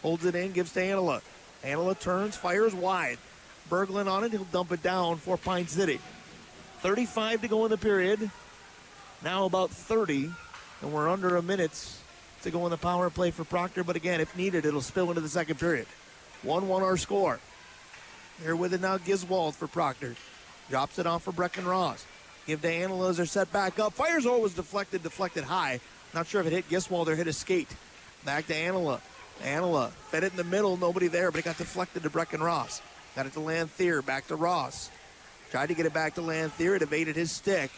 Holds it in. Gives to Anila. Anila turns. Fires wide. Berglund on it. He'll dump it down for Pine City. 35 to go in the period. Now about 30. And we're under a minute to go in the power play for Proctor. But again, if needed, it'll spill into the second period. 1-1 our score. Here with it now, Giswald for Proctor. Drops it off for Brecken Ross. Give to Anila as they're set back up. Fires always deflected high. Not sure if it hit Giswald or hit his skate. Back to Anila. Anila fed it in the middle, nobody there, but it got deflected to Brecken Ross. Got it to Lanthier, back to Ross. Tried to get it back to Lanthier, it evaded his stick.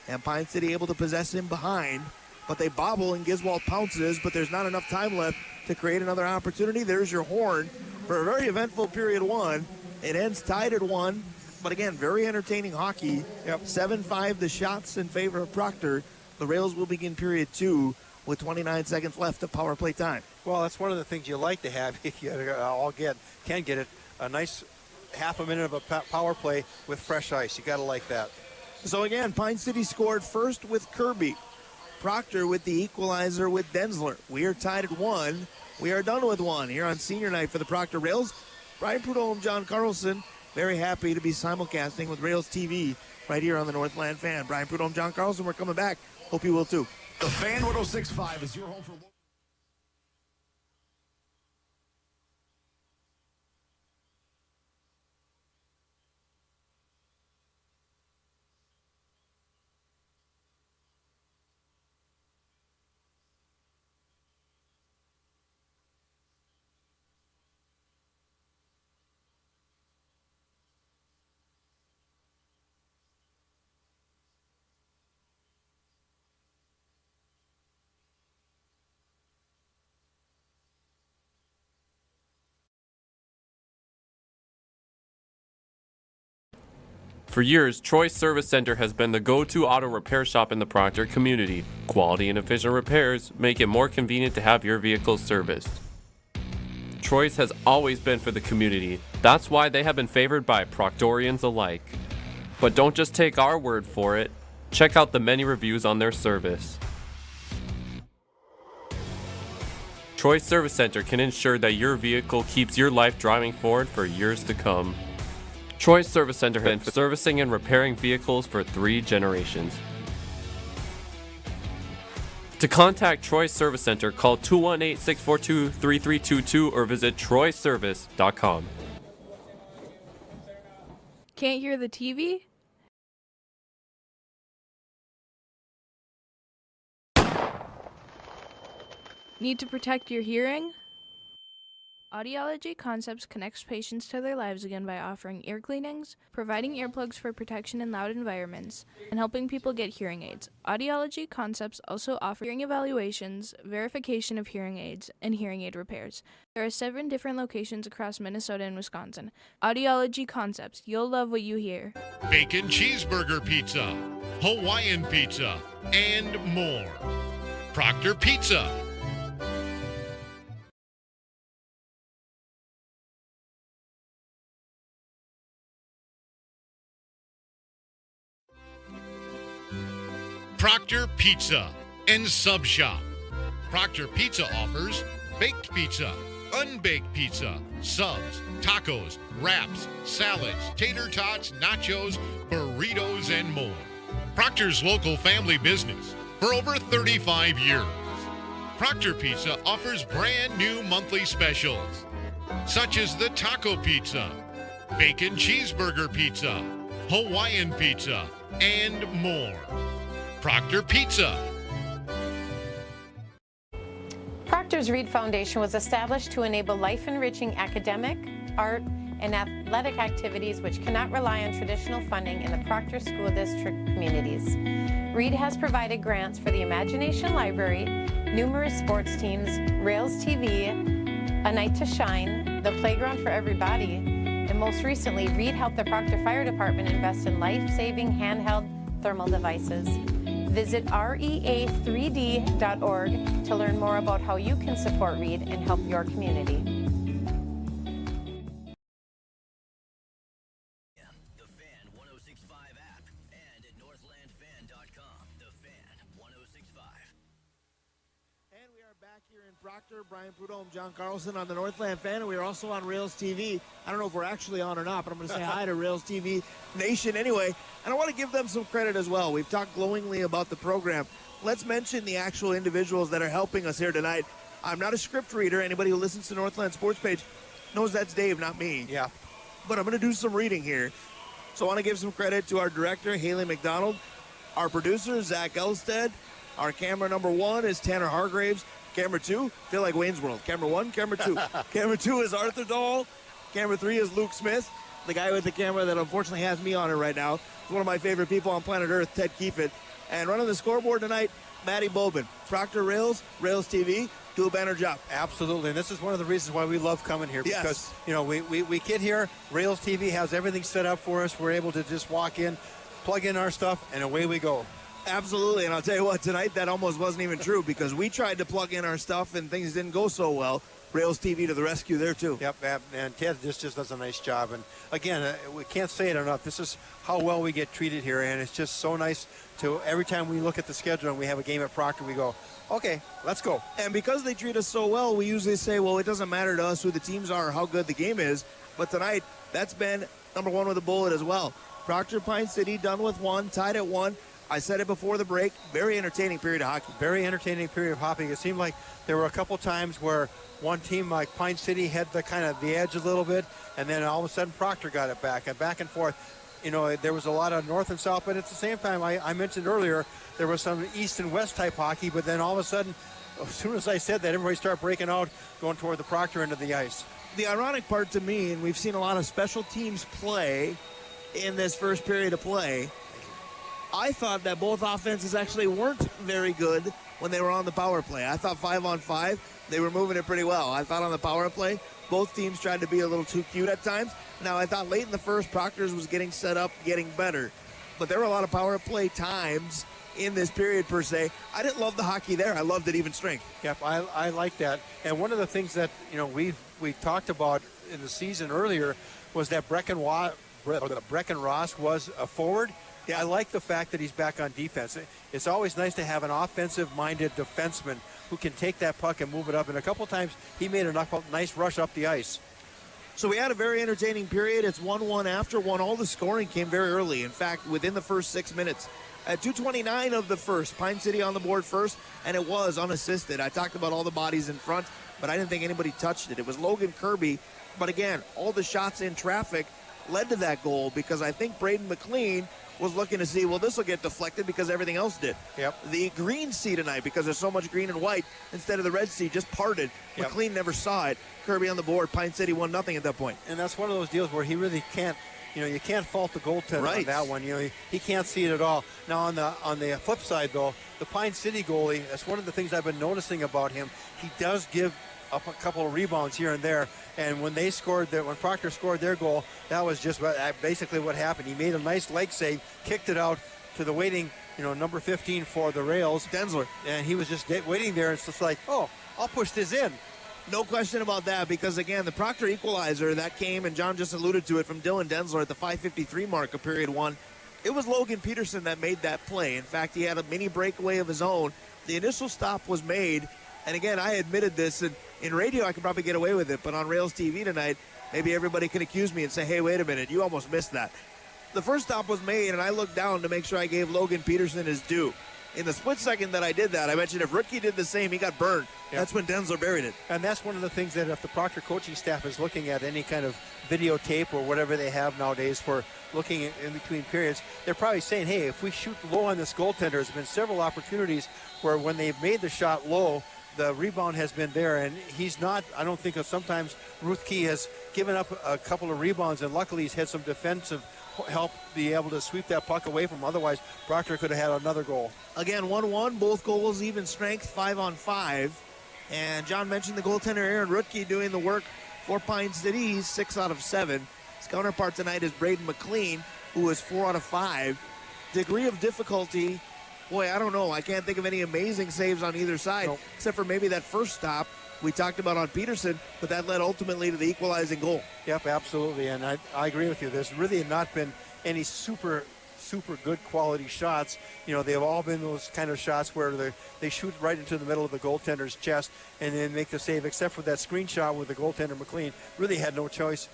And Pine City able to possess him behind. But they bobble and Giswald pounces, but there's not enough time left to create another opportunity. There's your horn for a very eventful period 1. It ends tied at 1. But again, very entertaining hockey. 7-5 the shots in favor of Proctor. The Rails will begin period 2 with 29 seconds left of power play time. Well, that's one of the things you like to have if you can get it. A nice half a minute of a power play with fresh ice. You got to like that. So again, Pine City scored first with Kirby. Proctor with the equalizer with Densler. We are tied at 1. We are done with 1 here on senior night for the Proctor Rails. Brian Prudhomme, John Carlson, very happy to be simulcasting with Rails TV right here on the Northland Fan. Brian Prudhomme, John Carlson, we're coming back. Hope you will too. The Fan 106.5 is your home for... For years, Troy Service Center has been the go-to auto repair shop in the Proctor community. Quality and efficient repairs make it more convenient to have your vehicle serviced. Troy's has always been for the community. That's why they have been favored by Proctorians alike. But don't just take our word for it. Check out the many reviews on their service. Troy Service Center can ensure that your vehicle keeps your life driving forward for years to come. Troy Service Center has been servicing and repairing vehicles for 3 generations. To contact Troy Service Center, call 218-642-3322 or visit troyservice.com. Can't hear the TV? Need to protect your hearing? Audiology Concepts connects patients to their lives again by offering ear cleanings, providing earplugs for protection in loud environments, and helping people get hearing aids. Audiology Concepts also offer hearing evaluations, verification of hearing aids, and hearing aid repairs. There are 7 different locations across Minnesota and Wisconsin. Audiology Concepts, you'll love what you hear. Bacon cheeseburger pizza, Hawaiian pizza, and more. Proctor Pizza. Proctor Pizza and Sub Shop. Proctor Pizza offers baked pizza, unbaked pizza, subs, tacos, wraps, salads, tater tots, nachos, burritos, and more. Proctor's local family business for over 35 years. Proctor Pizza offers brand new monthly specials, such as the taco pizza, bacon cheeseburger pizza, Hawaiian pizza, and more. Proctor Pizza. Proctor's Reed Foundation was established to enable life-enriching academic, art, and athletic activities which cannot rely on traditional funding in the Proctor School District communities. Reed has provided grants for the Imagination Library, numerous sports teams, Rails TV, A Night to Shine, the Playground for Everybody, and most recently, Reed helped the Proctor Fire Department invest in life-saving handheld thermal devices. Visit rea3d.org to learn more about how you can support Reed and help your community. The Fan 106.5 app and at northlandfan.com. The Fan 106.5. And we are back here in Proctor. Brian Prudhomme, John Carlson on the Northland Fan, and we are also on Rails TV. I don't know if we're actually on or not, but I'm going to say hi to Rails TV Nation anyway. And I want to give them some credit as well. We've talked glowingly about the program. Let's mention the actual individuals that are helping us here tonight. I'm not a script reader. Anybody who listens to Northland Sports Page knows that's Dave, not me. Yeah. But I'm going to do some reading here. So I want to give some credit to our director, Haley McDonald, our producer, Zach Elstead. Our camera number 1 is Tanner Hargraves. Camera 2, feel like Wayne's World. Camera 1, camera 2. Camera 2 is Arthur Dahl. Camera 3 is Luke Smith, the guy with the camera that unfortunately has me on it right now. He's one of my favorite people on planet Earth, Ted Keefe. And running the scoreboard tonight, Matty Bobin. Proctor Rails, Rails TV, do a banner job. Absolutely, and this is one of the reasons why we love coming here, because Yes. you know we get here, Rails TV has everything set up for us. We're able to just walk in, plug in our stuff, and away we go. Absolutely, and I'll tell you what, tonight that almost wasn't even true because we tried to plug in our stuff and things didn't go so well. Rails TV to the rescue there too. Yep, and Ted just does a nice job. And again, we can't say it enough. This is how well we get treated here, and it's just so nice to every time we look at the schedule and we have a game at Proctor, we go, okay, let's go. And because they treat us so well, we usually say, well, it doesn't matter to us who the teams are or how good the game is. But tonight, that's been number 1 with a bullet as well. Proctor Pine City done with 1, tied at 1. I said it before the break, very entertaining period of hockey. Very entertaining period of hockey. It seemed like there were a couple times where one team like Pine City had the kind of the edge a little bit, and then all of a sudden Proctor got it back and forth. You know, there was a lot of north and south, but at the same time, I mentioned earlier, there was some east and west type hockey, but then all of a sudden, as soon as I said that, everybody started breaking out, going toward the Proctor end of the ice. The ironic part to me, and we've seen a lot of special teams play in this first period of play, I thought that both offenses actually weren't very good when they were on the power play. I thought 5-on-5, they were moving it pretty well. I thought on the power play, both teams tried to be a little too cute at times. Now, I thought late in the first, Proctor's was getting set up, getting better. But there were a lot of power play times in this period, per se. I didn't love the hockey there. I loved it even strength. Yep, I like that. And one of the things that, we talked about in the season earlier was that Brecken Ross was a forward. Yeah, I like the fact that he's back on defense. It's always nice to have an offensive-minded defenseman who can take that puck and move it up. And a couple times he made a nice rush up the ice. So we had a very entertaining period. It's 1-1 after one. All the scoring came very early. In fact, within the first 6 minutes. At 2:29 of the first, Pine City on the board first, and it was unassisted. I talked about all the bodies in front, but I didn't think anybody touched it. It was Logan Kirby. But again, all the shots in traffic led to that goal because I think Braden McLean was looking to see, well, this will get deflected because everything else did. Yep. The green sea tonight, because there's so much green and white, instead of the red sea, just parted. Yep. McLean never saw it. Kirby on the board. Pine City 1-0 at that point. And that's one of those deals where he really can't, you can't fault the goaltender on that one. He can't see it at all. Now, on the flip side, though, the Pine City goalie, that's one of the things I've been noticing about him. He does give up a couple of rebounds here and there. And when when Proctor scored their goal, that was just basically what happened. He made a nice leg save, kicked it out to the waiting, number 15 for the Rails, Densler. And he was just waiting there. It's just like, oh, I'll push this in. No question about that, because, again, the Proctor equalizer that came, and John just alluded to it, from Dylan Densler at the 5:53 mark of period one. It was Logan Peterson that made that play. In fact, he had a mini breakaway of his own. The initial stop was made, and, again, I admitted this, and in radio I could probably get away with it, but on Rails TV tonight, maybe everybody can accuse me and say, hey, wait a minute, you almost missed that. The first stop was made, and I looked down to make sure I gave Logan Peterson his due. In the split second that I did that, I mentioned if Ricky did the same, he got burned. Yep. That's when Densler buried it. And that's one of the things that if the Proctor coaching staff is looking at any kind of videotape or whatever they have nowadays for looking in between periods, they're probably saying, hey, if we shoot low on this goaltender, there's been several opportunities where when they've made the shot low, the rebound has been there, and he's not, I don't think, sometimes Ruth Key has given up a couple of rebounds, and luckily he's had some defensive help be able to sweep that puck away from. Otherwise, Proctor could have had another goal. Again, 1-1, both goals even strength, 5-on-5. And John mentioned the goaltender Aaron Rutke doing the work for Pine City. He's 6 out of 7. His counterpart tonight is Braden McLean, who is 4 out of 5. Degree of difficulty, boy, I don't know. I can't think of any amazing saves on either side, except for maybe that first stop we talked about on Peterson, but that led ultimately to the equalizing goal. Yep, absolutely, and I agree with you. There's really not been any super good quality shots. They've all been those kind of shots where they shoot right into the middle of the goaltender's chest and then make the save, except for that screenshot with the goaltender McLean. Really had no chance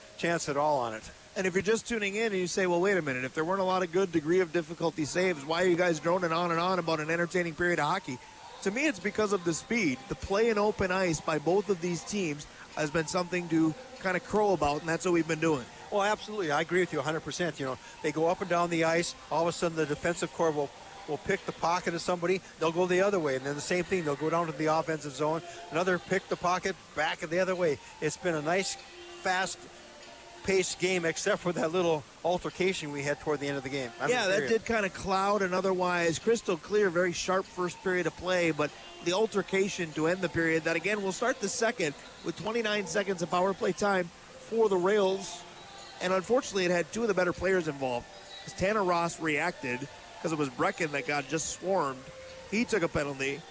at all on it. And if you're just tuning in and you say, well, wait a minute, if there weren't a lot of good degree of difficulty saves, why are you guys droning on and on about an entertaining period of hockey? To me, it's because of the speed. The play in open ice by both of these teams has been something to kind of crow about, and that's what we've been doing. Well, absolutely. I agree with you 100%. They go up and down the ice. All of a sudden, the defensive core will pick the pocket of somebody. They'll go the other way. And then the same thing. They'll go down to the offensive zone. Another pick the pocket, back the other way. It's been a nice, fast-paced game, except for that little altercation we had toward the end of the game. That did kind of cloud an otherwise crystal clear, very sharp first period of play, but the altercation to end the period, that again will start the second with 29 seconds of power play time for the Rails, and unfortunately it had two of the better players involved. As Tanner Ross reacted, because it was Brecken that got just swarmed, he took a penalty,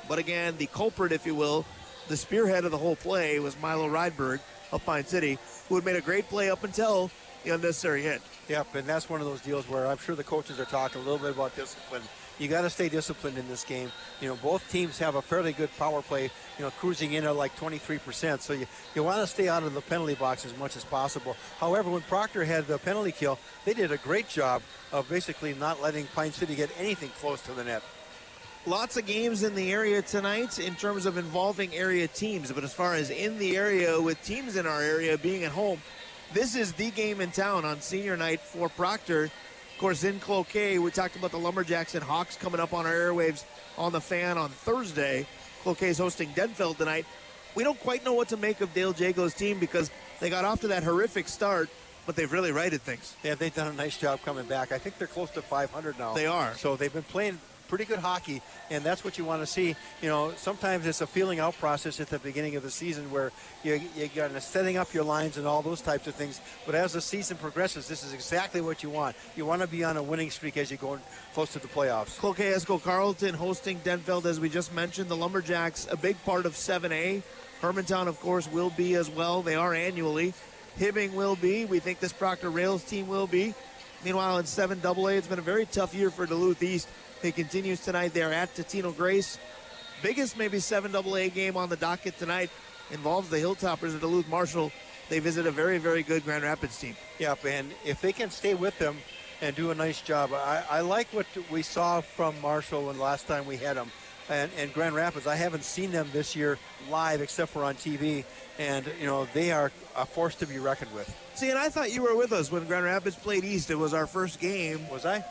but again, the culprit, if you will, the spearhead of the whole play was Milo Rydberg of Pine City, who had made a great play up until the unnecessary hit. Yep, and that's one of those deals where I'm sure the coaches are talking a little bit about discipline. You got to stay disciplined in this game. Both teams have a fairly good power play, cruising in at like 23%. So you want to stay out of the penalty box as much as possible. However, when Proctor had the penalty kill, they did a great job of basically not letting Pine City get anything close to the net. Lots of games in the area tonight in terms of involving area teams, but as far as in the area with teams in our area being at home, this is the game in town on senior night for Proctor. Of course, in Cloquet, we talked about the Lumberjacks and Hawks coming up on our airwaves on the Fan on Thursday. Cloquet is hosting Denfeld tonight. We don't quite know what to make of Dale Jago's team because they got off to that horrific start, but they've really righted things. Yeah, they've done a nice job coming back. I think they're close to 500 now. They are. So they've been playing pretty good hockey, and that's what you want to see. You know, sometimes it's a feeling out process at the beginning of the season where you're kind of setting up your lines and all those types of things. But as the season progresses, this is exactly what you want. You want to be on a winning streak as you go close to the playoffs. Cloquet Esco Carleton hosting Denfeld, as we just mentioned. The Lumberjacks, a big part of 7A. Hermantown, of course, will be as well. They are annually. Hibbing will be. We think this Proctor Rails team will be. Meanwhile, in 7AA, it's been a very tough year for Duluth East. It continues tonight. They are at Totino Grace. Biggest maybe 7AA game on the docket tonight involves the Hilltoppers of Duluth Marshall. They visit a very, very good Grand Rapids team. Yep, and if they can stay with them and do a nice job, I like what we saw from Marshall when last time we had them. And Grand Rapids, I haven't seen them this year live except for on TV. And, you know, they are a force to be reckoned with. See, and I thought you were with us when Grand Rapids played East. It was our first game. Was I?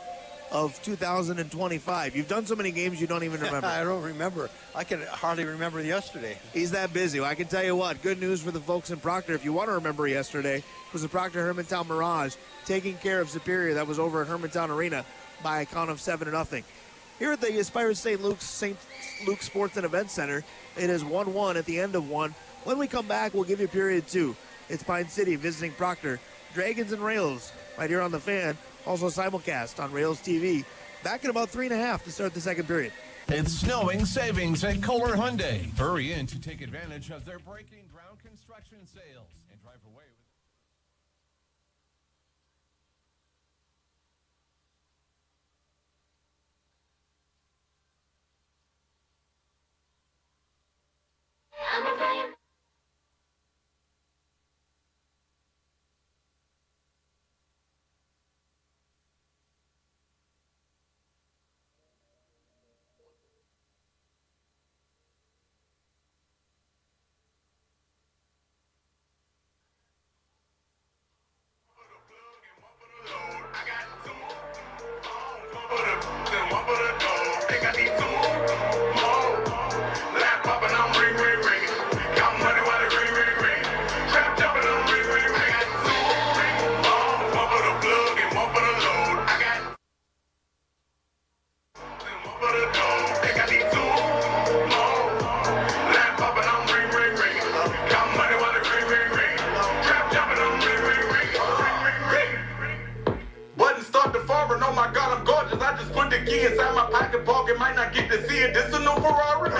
Of 2025. You've done so many games you don't even remember. I don't remember. I can hardly remember yesterday. He's that busy. Well, I can tell you what, good news for the folks in Proctor. If you want to remember yesterday, was the Proctor Hermantown Mirage taking care of Superior. That was over at Hermantown Arena by a count of 7-0. Here at the Aspire St. Luke's Sports and Event Center, it is 1-1 at the end of one. When we come back, we'll give you period 2. It's Pine City visiting Proctor. Dragons and Rails right here on the Fan. Also simulcast on Rails TV. Back in about 3.5 to start the second period. It's snowing savings at Kohler Hyundai. Hurry in to take advantage of their breaking ground construction sales and drive away with.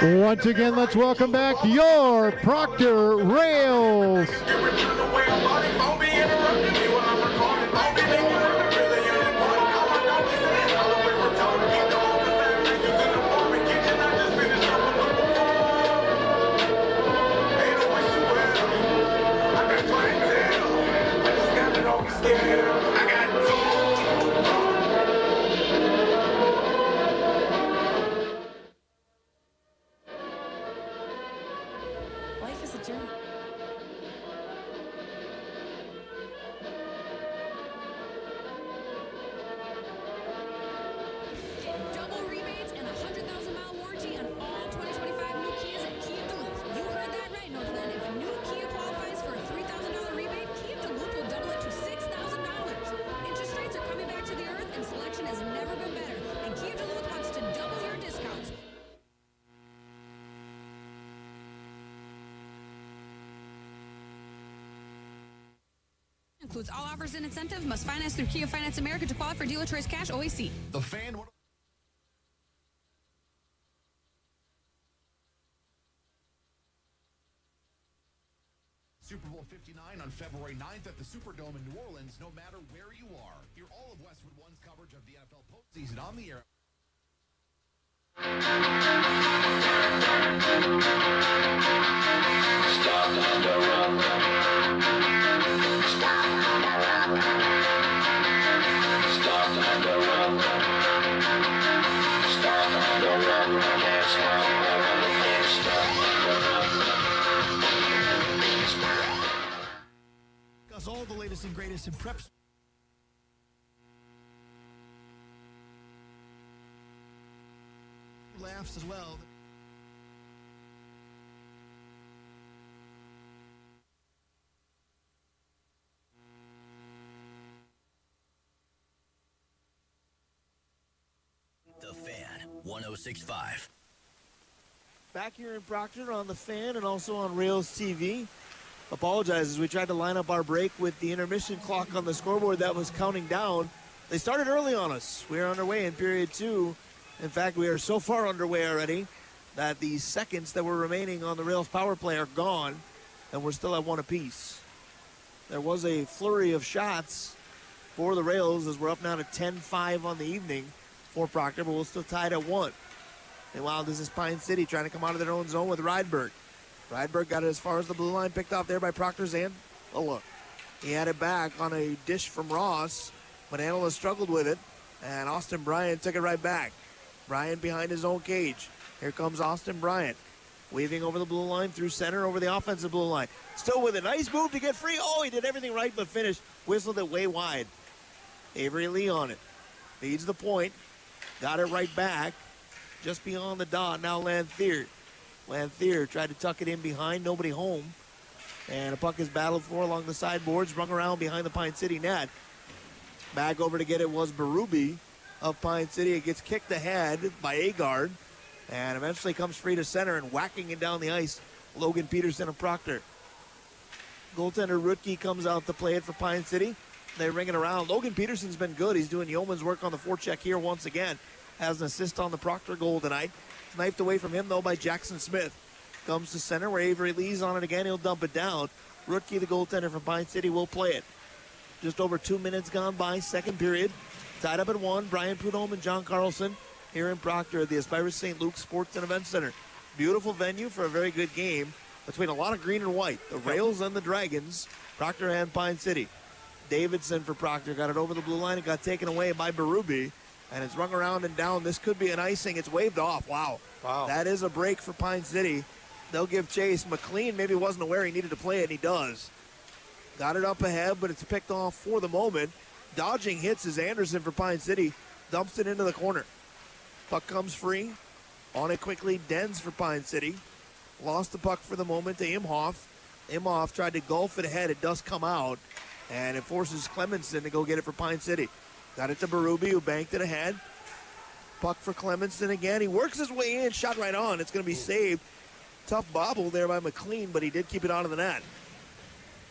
Once again, let's welcome back your Proctor Rails. Life is a journey. Get double rebates and a 100,000-mile warranty on all 2025 new Kias at Kia Duluth. You heard that right, Northland. If a new Kia qualifies for a $3,000 rebate, Kia Duluth will double it to $6,000. Interest rates are coming back to the earth, and selection has never been better. And Kia Duluth wants to double your discounts. Includes all offers and incentives. Must finance through Kia Finance America to qualify for Dealer Choice Cash OAC. The Fan. Super Bowl 59 on February 9th at the Superdome in New Orleans. No matter where you are, hear all of Westwood One's coverage of the NFL postseason on the air. Stop on the run. Stop on the run. Stop on the run. Stop on the run. Can't stop the run. Can't stop the run. Discuss all the latest and greatest in prep. Laughs as well. The Fan, 106.5 106.5. Back here in Proctor on the Fan and also on Rails TV. Apologize as we tried to line up our break with the intermission clock on the scoreboard that was counting down. They started early on us. We are underway in period 2. In fact, we are so far underway already that the seconds that were remaining on the Rails power play are gone, and we're still at 1 apiece. There was a flurry of shots for the Rails as we're up now to 10-5 on the evening for Proctor, but we're still tied at 1. Meanwhile, this is Pine City trying to come out of their own zone with Rydberg. Rydberg got it as far as the blue line, picked off there by Proctor's and a look. He had it back on a dish from Ross, but Anila struggled with it, and Austin Bryant took it right back. Bryant behind his own cage. Here comes Austin Bryant, weaving over the blue line through center over the offensive blue line. Still with a nice move to get free. Oh, he did everything right but finished. Whistled it way wide. Avery Lee on it. Leads the point. Got it right back. Just beyond the dot, now Lanthier. Lanthier tried to tuck it in behind, nobody home. And a puck is battled for along the sideboards, rung around behind the Pine City net. Back over to get it was Berube of Pine City. It gets kicked ahead by Agard and eventually comes free to center and whacking it down the ice, Logan Peterson of Proctor. Goaltender Rutke comes out to play it for Pine City. They ring it around. Logan Peterson's been good. He's doing yeoman's work on the forecheck here once again. Has an assist on the Proctor goal tonight. Knifed away from him, though, by Jackson Smith. Comes to center where Avery Lee's on it again. He'll dump it down. Rutke, the goaltender from Pine City, will play it. Just over 2 minutes gone by, second period. Tied up at 1. Brian Prudhomme and John Carlson here in Proctor at the Aspirus St. Luke Sports and Event Center. Beautiful venue for a very good game between a lot of green and white. The Rails and the Dragons, Proctor and Pine City. Davidson for Proctor got it over the blue line. It got taken away by Berube. And it's rung around and down. This could be an icing. It's waved off. Wow. That is a break for Pine City. They'll give chase. McLean maybe wasn't aware he needed to play it, and he does. Got it up ahead, but it's picked off for the moment. Dodging hits is Anderson for Pine City. Dumps it into the corner. Puck comes free. On it quickly, Dens for Pine City. Lost the puck for the moment to Imhoff. Imhoff tried to golf it ahead. It does come out, and it forces Clemenson to go get it for Pine City. Got it to Berube, who banked it ahead. Puck for Clemenson again. He works his way in, shot right on. It's going to be saved. Tough bobble there by McLean, but he did keep it out of the net.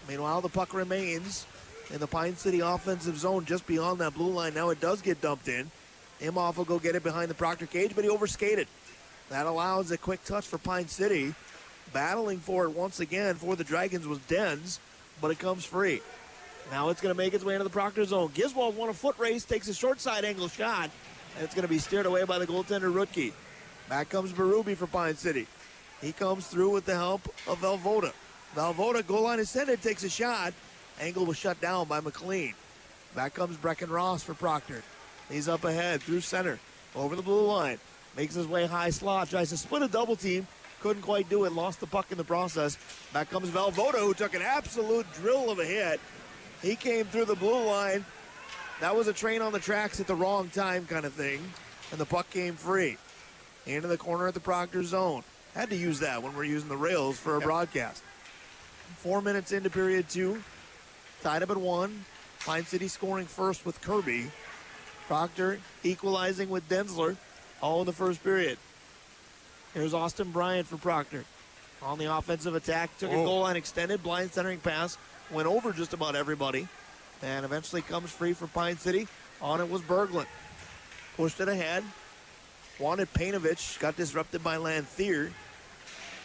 Meanwhile, the puck remains in the Pine City offensive zone just beyond that blue line. Now it does get dumped in. Imhoff will go get it behind the Proctor cage, but he overskated. That allows a quick touch for Pine City. Battling for it once again for the Dragons was Dens, but it comes free. Now it's going to make its way into the Proctor zone. Giswold won a foot race, takes a short side angle shot, and it's going to be steered away by the goaltender Rutke. Back comes Berube for Pine City. He comes through with the help of Velvoda. Velvoda, goal line ascended, takes a shot. Angle was shut down by McLean. Back comes Brecken Ross for Proctor. He's up ahead through center, over the blue line. Makes his way high slot, tries to split a double team. Couldn't quite do it, lost the puck in the process. Back comes Velvoda, who took an absolute drill of a hit. He came through the blue line. That was a train on the tracks at the wrong time kind of thing. And the puck came free. Into the corner at the Proctor zone. Had to use that when we're using the Rails for a broadcast. 4 minutes into period 2. Tied up at 1. Pine City scoring first with Kirby. Proctor equalizing with Densler. All in the first period. Here's Austin Bryant for Proctor. On the offensive attack. Took a goal line extended. Blind centering pass. Went over just about everybody and eventually comes free for Pine City. On it was Berglund. Pushed it ahead. Wanted Painovich. Got disrupted by Lanthier.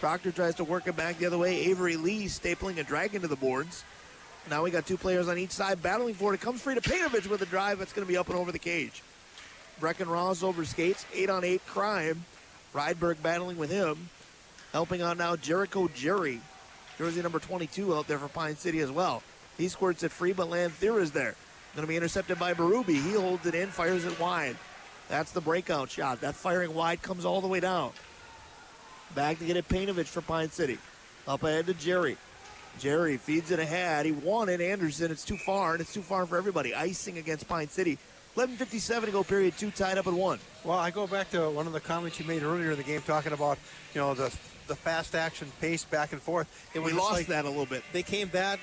Proctor tries to work it back the other way. Avery Lee stapling a drag into the boards. Now we got 2 players on each side battling for it. It comes free to Painovich with a drive. That's going to be up and over the cage. Brecken Ross over skates. 8-on-8 crime. Rydberg battling with him. Helping out now Jericho Jerry. Jersey number 22 out there for Pine City as well. He squirts it free, but Lanthier is there. Going to be intercepted by Berube. He holds it in, fires it wide. That's the breakout shot. That firing wide comes all the way down. Back to get it Painovich for Pine City. Up ahead to Jerry. Jerry feeds it ahead. He wanted Anderson. It's too far, and it's too far for everybody. Icing against Pine City. 11:57 to go, period 2, tied up at 1. Well, I go back to one of the comments you made earlier in the game talking about, the fast action pace back and forth. And we lost that a little bit. They came back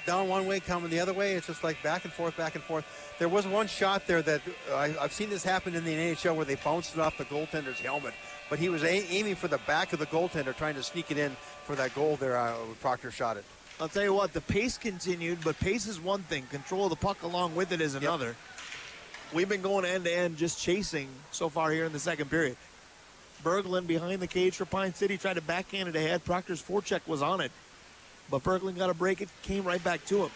down one way, coming the other way. It's just like back and forth, back and forth. There was one shot there that I've seen this happen in the NHL where they bounced it off the goaltender's helmet, but he was aiming for the back of the goaltender, trying to sneak it in for that goal there when Proctor shot it. I'll tell you what, the pace continued, but pace is one thing. Control of the puck along with it is another. We've been going end-to-end just chasing so far here in the second period. Berglund behind the cage for Pine City, tried to backhand it ahead. Proctor's forecheck was on it, but Berglund got a break. It came right back to him.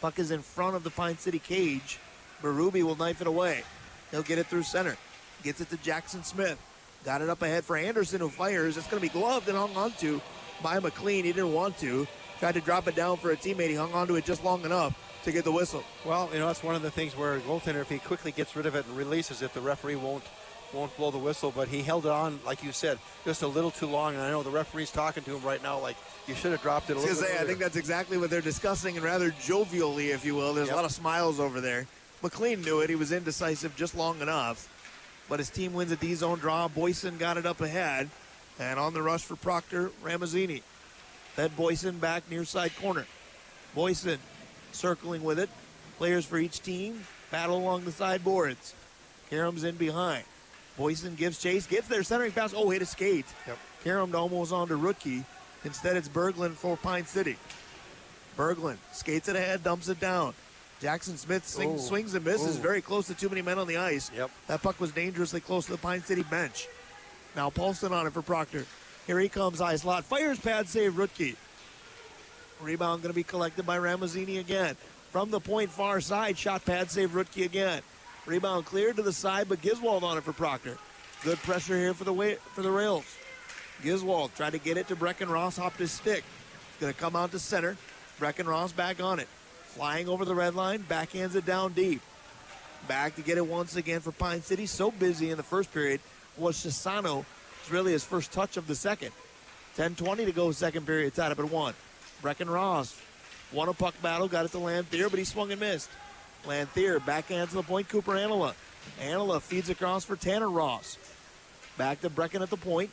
Puck is in front of the Pine City cage. Berube will knife it away. He'll get it through center. Gets it to Jackson Smith. Got it up ahead for Anderson, who fires. It's going to be gloved and hung onto by McLean. He didn't want to. Tried to drop it down for a teammate. He hung onto it just long enough to get the whistle. Well, that's one of the things where a goaltender, if he quickly gets rid of it and releases it, the referee won't blow the whistle. But he held it on, like you said, just a little too long. And I know the referee's talking to him right now, like, you should have dropped it a little bit earlier. I think that's exactly what they're discussing, and rather jovially, if you will. There's a lot of smiles over there. McLean knew it. He was indecisive just long enough. But his team wins a D-zone draw. Boyson got it up ahead. And on the rush for Proctor, Ramazzini. Fed Boyson back near side corner. Boyson circling with it. Players for each team battle along the sideboards. Karum's in behind. Boyson gives chase, gets their centering pass. Oh, hit a skate. Karum almost on to Rookie. Instead, it's Berglund for Pine City. Berglund skates it ahead, dumps it down. Jackson Smith swings and misses, very close to too many men on the ice. That puck was dangerously close to the Pine City bench. Now Paulson on it for Proctor. Here he comes, high slot. Fires, pad save, Rutke. Rebound going to be collected by Ramazzini again. From the point far side, shot pad save, Rutke again. Rebound cleared to the side, but Giswald on it for Proctor. Good pressure here for the Rails. Giswald tried to get it to Breckenross, hopped his stick. Going to come out to center. Breckenross back on it. Flying over the red line, backhands it down deep. Back to get it once again for Pine City. So busy in the first period was Chisano. It's really his first touch of the second. 10:20 to go, second period. Tied up at 1. Breckenross won a puck battle, got it to Lanthier, but he swung and missed. Lanthier backhands to the point, Cooper Anila. Anila feeds across for Tanner Ross. Back to Brecken at the point.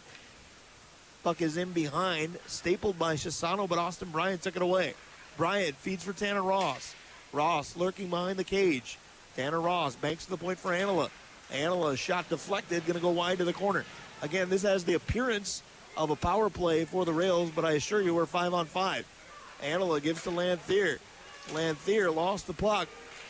Puck is in behind, stapled by Chisano, but Austin Bryant took it away. Bryant feeds for Tanner Ross. Ross lurking behind the cage. Tanner Ross banks to the point for Anila. Anila shot deflected, going to go wide to the corner. Again, this has the appearance of a power play for the Rails, but I assure you we're 5-on-5. Anila gives to Lanthier. Lanthier lost the puck,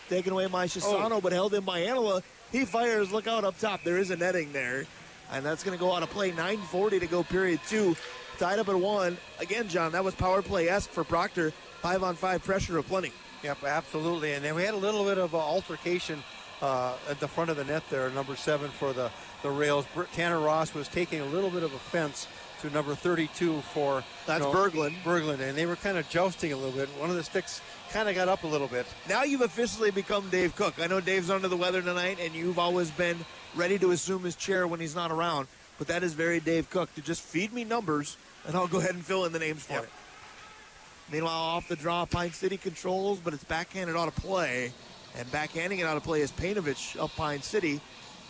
taken away by Chisano, but held in by Anila. He fires, look out up top. There is a netting there, and that's going to go out of play. 9:40 to go, period 2. Tied up at 1. Again, John, that was power play-esque for Proctor. 5-on-5 pressure aplenty. Yep, absolutely. And then we had a little bit of altercation at the front of the net there, number 7 for the Rails. Tanner Ross was taking a little bit of offense to number 32 for Berglund. Berglund, and they were kind of jousting a little bit. One of the sticks kind of got up a little bit. Now you've officially become Dave Cook. I know Dave's under the weather tonight, and you've always been ready to assume his chair when he's not around. But that is very Dave Cook, to just feed me numbers, and I'll go ahead and fill in the names for it. Meanwhile, off the draw, Pine City controls, but it's backhanded out of play. And backhanding it out of play is Painovich of Pine City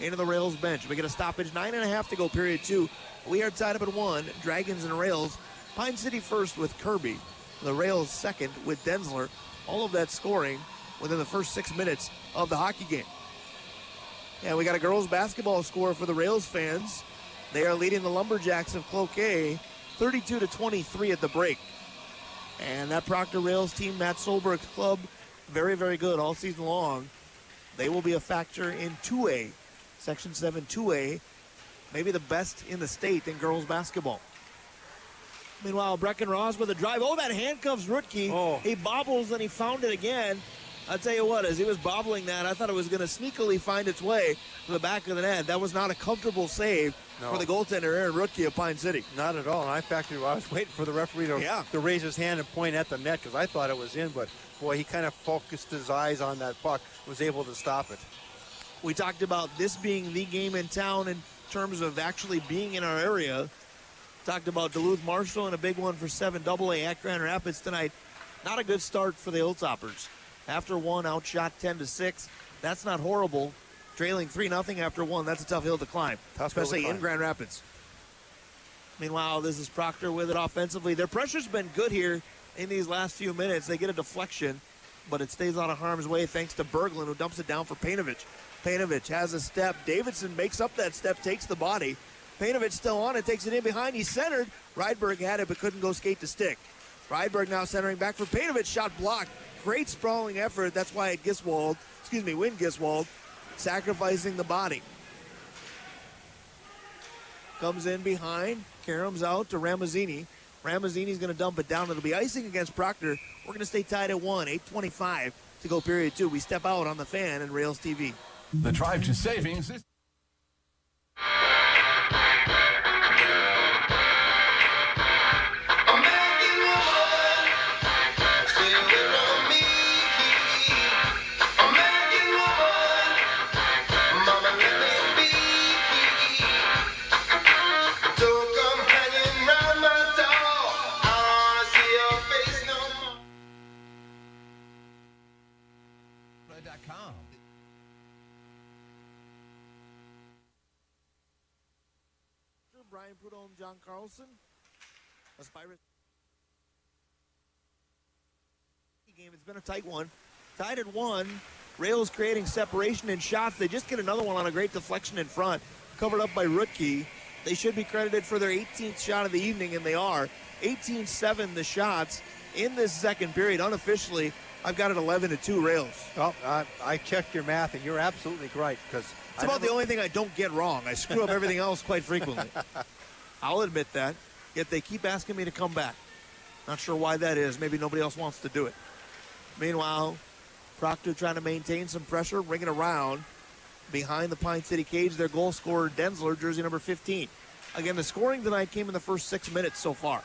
into the Rails bench. We get a stoppage, 9.5 to go, period 2. We are tied up at 1. Dragons and Rails. Pine City first with Kirby. The Rails second with Densler. All of that scoring within the first 6 minutes of the hockey game. And we got a girls basketball score for the Rails fans. They are leading the Lumberjacks of Cloquet 32-23 at the break. And that Proctor Rails team, Matt Solberg's club, very, very good all season long. They will be a factor in 2A, Section 7 2A, maybe the best in the state in girls basketball. Meanwhile, Breckenross with a drive. Oh, that handcuffs Rutke. He bobbles and he found it again. I'll tell you what, as he was bobbling that, I thought it was going to sneakily find its way to the back of the net. That was not a comfortable save for the goaltender, Aaron Rutke of Pine City. Not at all. And I was waiting for the referee to raise his hand and point at the net because I thought it was in, but boy, he kind of focused his eyes on that puck, was able to stop it. We talked about this being the game in town in terms of actually being in our area. Talked about Duluth Marshall and a big one for 7AA at Grand Rapids tonight. Not a good start for the Hilltoppers. After 1, outshot 10-6. That's not horrible. Trailing 3-0 after 1, that's a tough hill to climb, especially in Grand Rapids. Meanwhile, this is Proctor with it offensively. Their pressure's been good here in these last few minutes. They get a deflection, but it stays out of harm's way thanks to Berglund, who dumps it down for Painovich. Painovich has a step. Davidson makes up that step, takes the body. Painovich still on it, takes it in behind. He's centered. Rydberg had it, but couldn't go skate to stick. Rydberg now centering back for Painovich. Shot blocked. Great sprawling effort. That's why Win Giswold sacrificing the body. Comes in behind. Karams out to Ramazzini. Ramazzini's going to dump it down. It'll be icing against Proctor. We're going to stay tied at 1. 8:25 to go period 2. We step out on the Fan and Rails TV. The drive to savings is... Brian Prudhomme, John Carlson. Aspirant game. It's been a tight one. Tied at 1. Rails creating separation in shots. They just get another one on a great deflection in front. Covered up by Rutke. They should be credited for their 18th shot of the evening, and they are. 18-7 the shots in this second period. Unofficially, I've got it 11-2 Rails. Well, I checked your math, and you're absolutely right, because it's about the only thing I don't get wrong. I screw up everything else quite frequently. I'll admit that. Yet they keep asking me to come back. Not sure why that is. Maybe nobody else wants to do it. Meanwhile, Proctor trying to maintain some pressure, ringing around behind the Pine City cage. Their goal scorer, Denzler, jersey number 15. Again, the scoring tonight came in the first 6 minutes so far.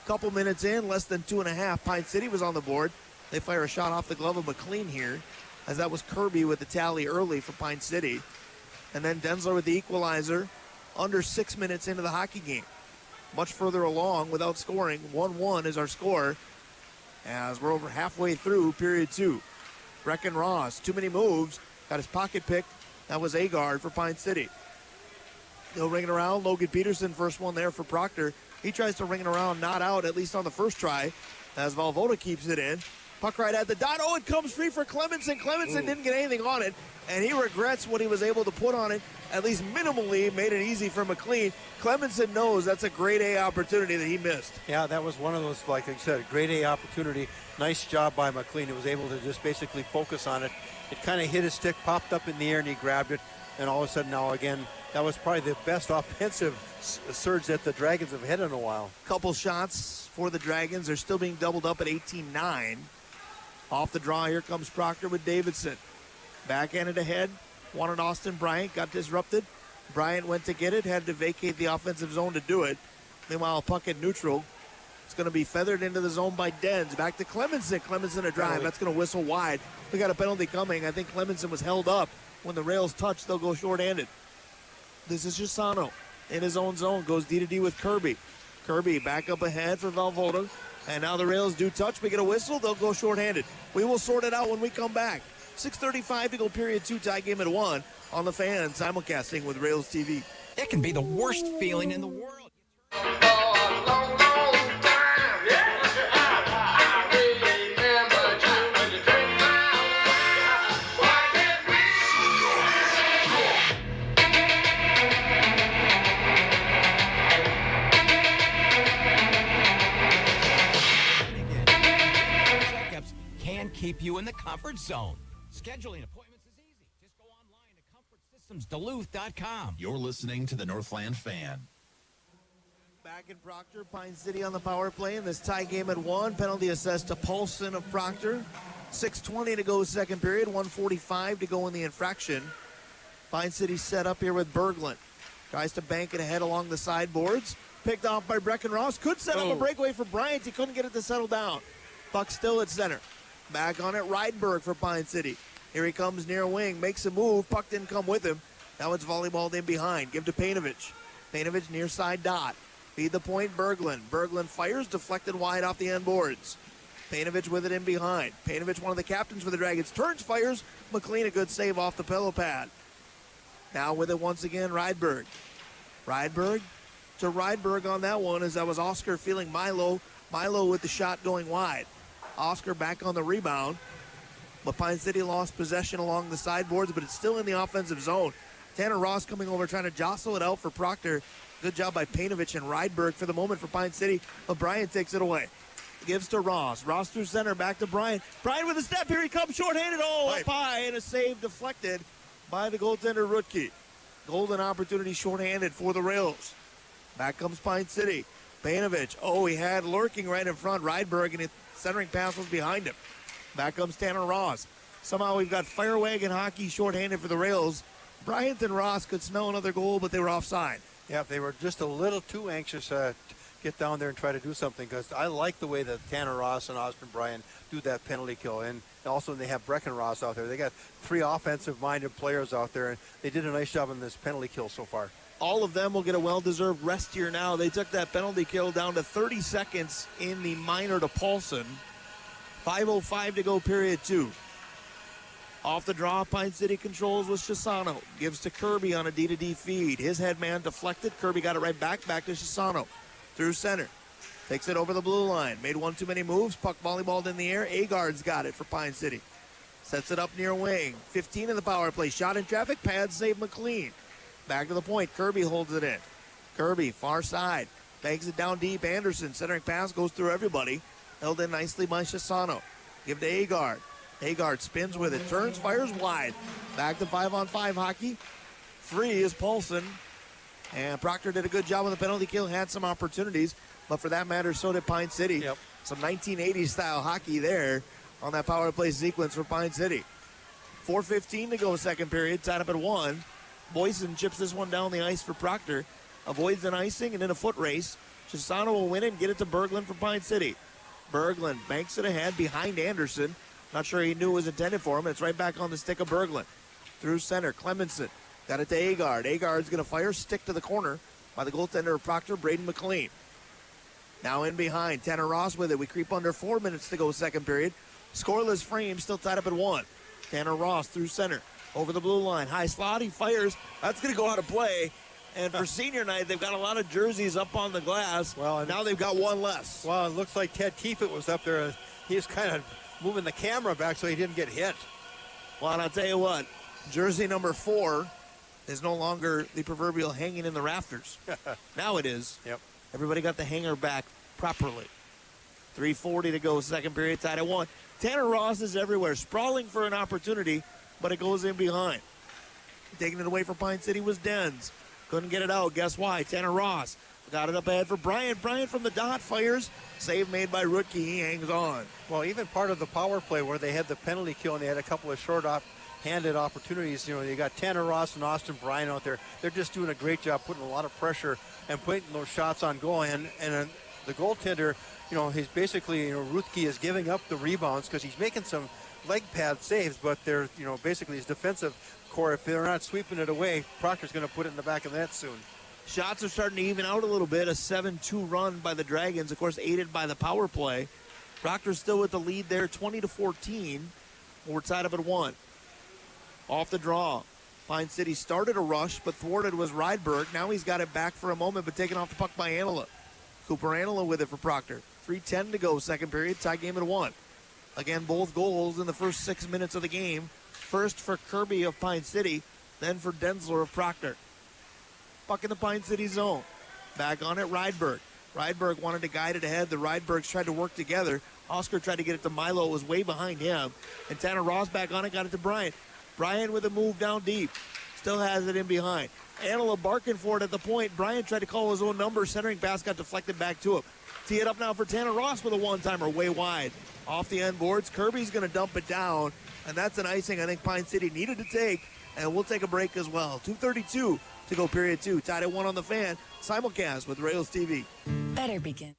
Couple minutes in, less than 2.5, Pine City was on the board. They fire a shot off the glove of McLean here, as that was Kirby with the tally early for Pine City. And then Denzler with the equalizer under 6 minutes into the hockey game. Much further along without scoring. 1-1 is our score as we're over halfway through period 2. Brecken Ross, too many moves, got his pocket picked. That was Agard for Pine City. He'll ring it around. Logan Peterson, first one there for Proctor. He tries to ring it around, not out, at least on the first try, as Valvoda keeps it in. Puck right at the dot. Oh, it comes free for Clemenson. Clemenson didn't get anything on it, and he regrets what he was able to put on it. At least minimally made it easy for McLean. Clemenson knows that's a grade A opportunity that he missed. Yeah, that was one of those, like I said, grade A opportunity. Nice job by McLean. He was able to just basically focus on it. It kind of hit his stick, popped up in the air, and he grabbed it. And all of a sudden now, again, that was probably the best offensive surge that the Dragons have had in a while. Couple shots for the Dragons. They're still being doubled up at 18-9. Off the draw, here comes Proctor with Davidson. Backhanded ahead. Wanted Austin Bryant, got disrupted. Bryant went to get it, had to vacate the offensive zone to do it. Meanwhile, puck at neutral. It's going to be feathered into the zone by Dens. Back to Clemenson. Clemenson a drive. That's going to whistle wide. We got a penalty coming. I think Clemenson was held up. When the rails touch, they'll go short-handed. This is Chisano in his own zone. Goes D-to-D with Kirby. Kirby back up ahead for Valvoda. And now the rails do touch. We get a whistle. They'll go short-handed. We will sort it out when we come back. 6:35 to go period 2, tie game at 1 on the Fan, simulcasting with Rails TV. It can be the worst feeling in the world. Checkups can keep you in the comfort zone. Scheduling appointments is easy. Just go online to ComfortSystemsDuluth.com. You're listening to the Northland Fan. Back in Proctor, Pine City on the power play in this tie game at 1. Penalty assessed to Paulson of Proctor. 6:20 to go second period. 1:45 to go in the infraction. Pine City set up here with Berglund. Tries to bank it ahead along the sideboards. Picked off by Brecken Ross. Could set up a breakaway for Bryant. He couldn't get it to settle down. Puck still at center. Back on it, Rydberg for Pine City. Here he comes near wing, makes a move. Puck didn't come with him. Now it's volleyballed in behind. Give to Painovich. Painovich near side dot. Feed the point, Berglund. Berglund fires, deflected wide off the end boards. Painovich with it in behind. Painovich, one of the captains for the Dragons, turns, fires. McLean, a good save off the pillow pad. Now with it once again, Rydberg. Rydberg to Rydberg on that one, as that was Oscar feeling Milo. Milo with the shot going wide. Oscar back on the rebound. But Pine City lost possession along the sideboards, but it's still in the offensive zone. Tanner Ross coming over trying to jostle it out for Proctor. Good job by Painovich and Rydberg for the moment for Pine City, but Bryant takes it away. Gives to Ross. Ross through center, back to Bryant. Bryant with a step, here he comes, shorthanded, up high, and a save deflected by the goaltender Rutke. Golden opportunity shorthanded for the Rails. Back comes Pine City. Painovich, he had lurking right in front, Rydberg, and his centering pass was behind him. Back comes Tanner Ross. Somehow we've got fire wagon hockey shorthanded for the Rails. Bryant and Ross could smell another goal, but they were offside. Yeah, they were just a little too anxious to get down there and try to do something, because I like the way that Tanner Ross and Austin Bryant do that penalty kill. And also they have Brecken Ross out there. They got 3 offensive-minded players out there, and they did a nice job on this penalty kill so far. All of them will get a well-deserved rest here now. They took that penalty kill down to 30 seconds in the minor to Paulson. 5:05 to go, period 2. Off the draw, Pine City controls with Chisano. Gives to Kirby on a D-to-D feed. His head man deflected. Kirby got it right back to Chisano. Through center. Takes it over the blue line. Made one too many moves. Puck volleyballed in the air. Agard's got it for Pine City. Sets it up near wing. 15 in the power play. Shot in traffic. Pad save McLean. Back to the point. Kirby holds it in. Kirby, far side. Bangs it down deep. Anderson, centering pass, goes through everybody. Held in nicely by Chisano. Give to Agard. Agard spins with it. Turns, fires wide. Back to 5-on-5 hockey. Free is Paulson. And Proctor did a good job on the penalty kill. Had some opportunities. But for that matter, so did Pine City. Yep. Some 1980s style hockey there on that power play sequence for Pine City. 4:15 to go, second period. Tied up at 1. Boyson chips this one down the ice for Proctor. Avoids an icing and in a foot race. Chisano will win it and get it to Berglund for Pine City. Berglund banks it ahead behind Anderson. Not sure he knew it was intended for him. It's right back on the stick of Berglund. Through center, Clemenson. Got it to Agard. Agard's going to fire, stick to the corner by the goaltender of Proctor, Braden McLean. Now in behind, Tanner Ross with it. We creep under 4 minutes to go, second period. Scoreless frame, still tied up at 1. Tanner Ross through center, over the blue line. High slot, he fires. That's going to go out of play. And for senior night, they've got a lot of jerseys up on the glass. Well, now they've got one less. Well, it looks like Ted Keefe was up there. He was kind of moving the camera back so he didn't get hit. Well, and I'll tell you what, jersey number 4 is no longer the proverbial hanging in the rafters. Now it is. Yep. Everybody got the hanger back properly. 3:40 to go, second period, tied at 1. Tanner Ross is everywhere, sprawling for an opportunity, but it goes in behind. Taking it away from Pine City was Dens. Couldn't get it out. Guess why? Tanner Ross got it up ahead for Bryant. Bryant from the dot fires. Save made by Rutke. He hangs on. Well, even part of the power play where they had the penalty kill and they had a couple of short-handed opportunities. You know, you got Tanner Ross and Austin Bryant out there. They're just doing a great job putting a lot of pressure and putting those shots on goal. And the goaltender, you know, he's basically, you know, Rutke is giving up the rebounds because he's making some leg pad saves, but they're, you know, basically his defensive core, if they're not sweeping it away, Proctor's going to put it in the back of the net soon. Shots are starting to even out a little bit. A 7-2 run by the Dragons, of course, aided by the power play. Proctor's still with the lead there, 20-14. We're tied up at 1. Off the draw. Pine City started a rush, but thwarted was Rydberg. Now he's got it back for a moment, but taken off the puck by Anila. Cooper Anila with it for Proctor. 3:10 to go, second period. Tie game at 1. Again, both goals in the first 6 minutes of the game. First for Kirby of Pine City, then for Densler of Proctor. Puck in the Pine City zone. Back on it, Rydberg. Rydberg wanted to guide it ahead. The Rydbergs tried to work together. Oscar tried to get it to Milo. It was way behind him. And Tanner Ross back on it, got it to Bryant. Bryant with a move down deep. Still has it in behind. Anila barking for it at the point. Bryant tried to call his own number. Centering pass got deflected back to him. Tee it up now for Tanner Ross with a one-timer way wide. Off the end boards. Kirby's going to dump it down. And that's an icing I think Pine City needed to take. And we'll take a break as well. 2:32 to go, period 2. Tied at 1 on the Fan. Simulcast with Rails TV. Better begin.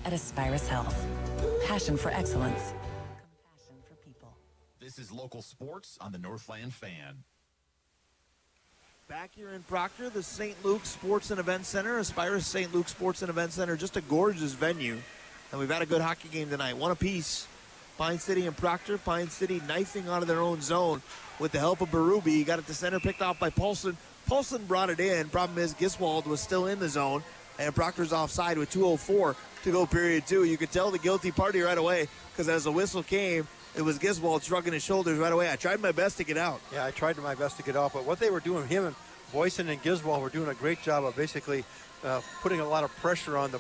At Aspirus Health. Passion for excellence. Compassion for people. This is local sports on the Northland Fan. Back here in Proctor, the St. Luke Sports and Event Center, Aspirus St. Luke Sports and Event Center, just a gorgeous venue. And we've had a good hockey game tonight, one apiece. Pine City and Proctor. Pine City knifing out of their own zone with the help of Berube. He got it to center, picked off by Paulson. Paulson brought it in. Problem is Giswald was still in the zone, and Proctor's offside with 2:04 to go period 2. You could tell the guilty party right away because as the whistle came, it was Giswald shrugging his shoulders right away. I tried my best to get out. Yeah, I tried my best to get out, but what they were doing, him and Boyson and Giswald were doing a great job of basically putting a lot of pressure on the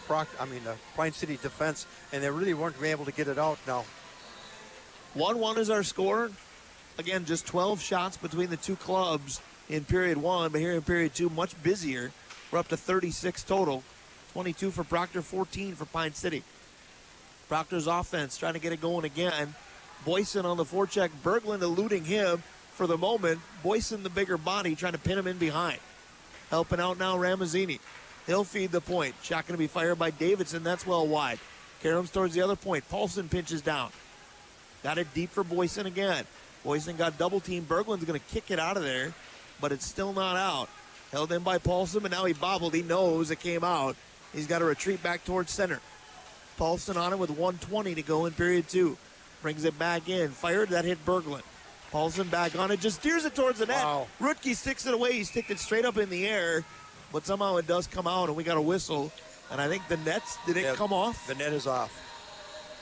Pine City defense, and they really weren't able to get it out now. 1-1 is our score. Again, just 12 shots between the two clubs in period 1, but here in period 2, much busier. We're up to 36 total. 22 for Proctor, 14 for Pine City. Proctor's offense trying to get it going again. Boyson on the forecheck, Berglund eluding him for the moment. Boyson, the bigger body, trying to pin him in behind. Helping out now Ramazzini. He'll feed the point. Shot going to be fired by Davidson. That's well wide. Karams towards the other point. Paulson pinches down. Got it deep for Boyson again. Boyson got double teamed. Berglund's going to kick it out of there, but it's still not out. Held in by Paulson, but now he bobbled. He knows it came out. He's got to retreat back towards center. Paulson on it with 1:20 to go in period 2. Brings it back in. Fired. That hit Berglund. Paulson back on it. Just steers it towards the net. Wow. Rutke sticks it away. He sticked it straight up in the air, but somehow it does come out, and we got a whistle. And I think the net's, did it come off? The net is off.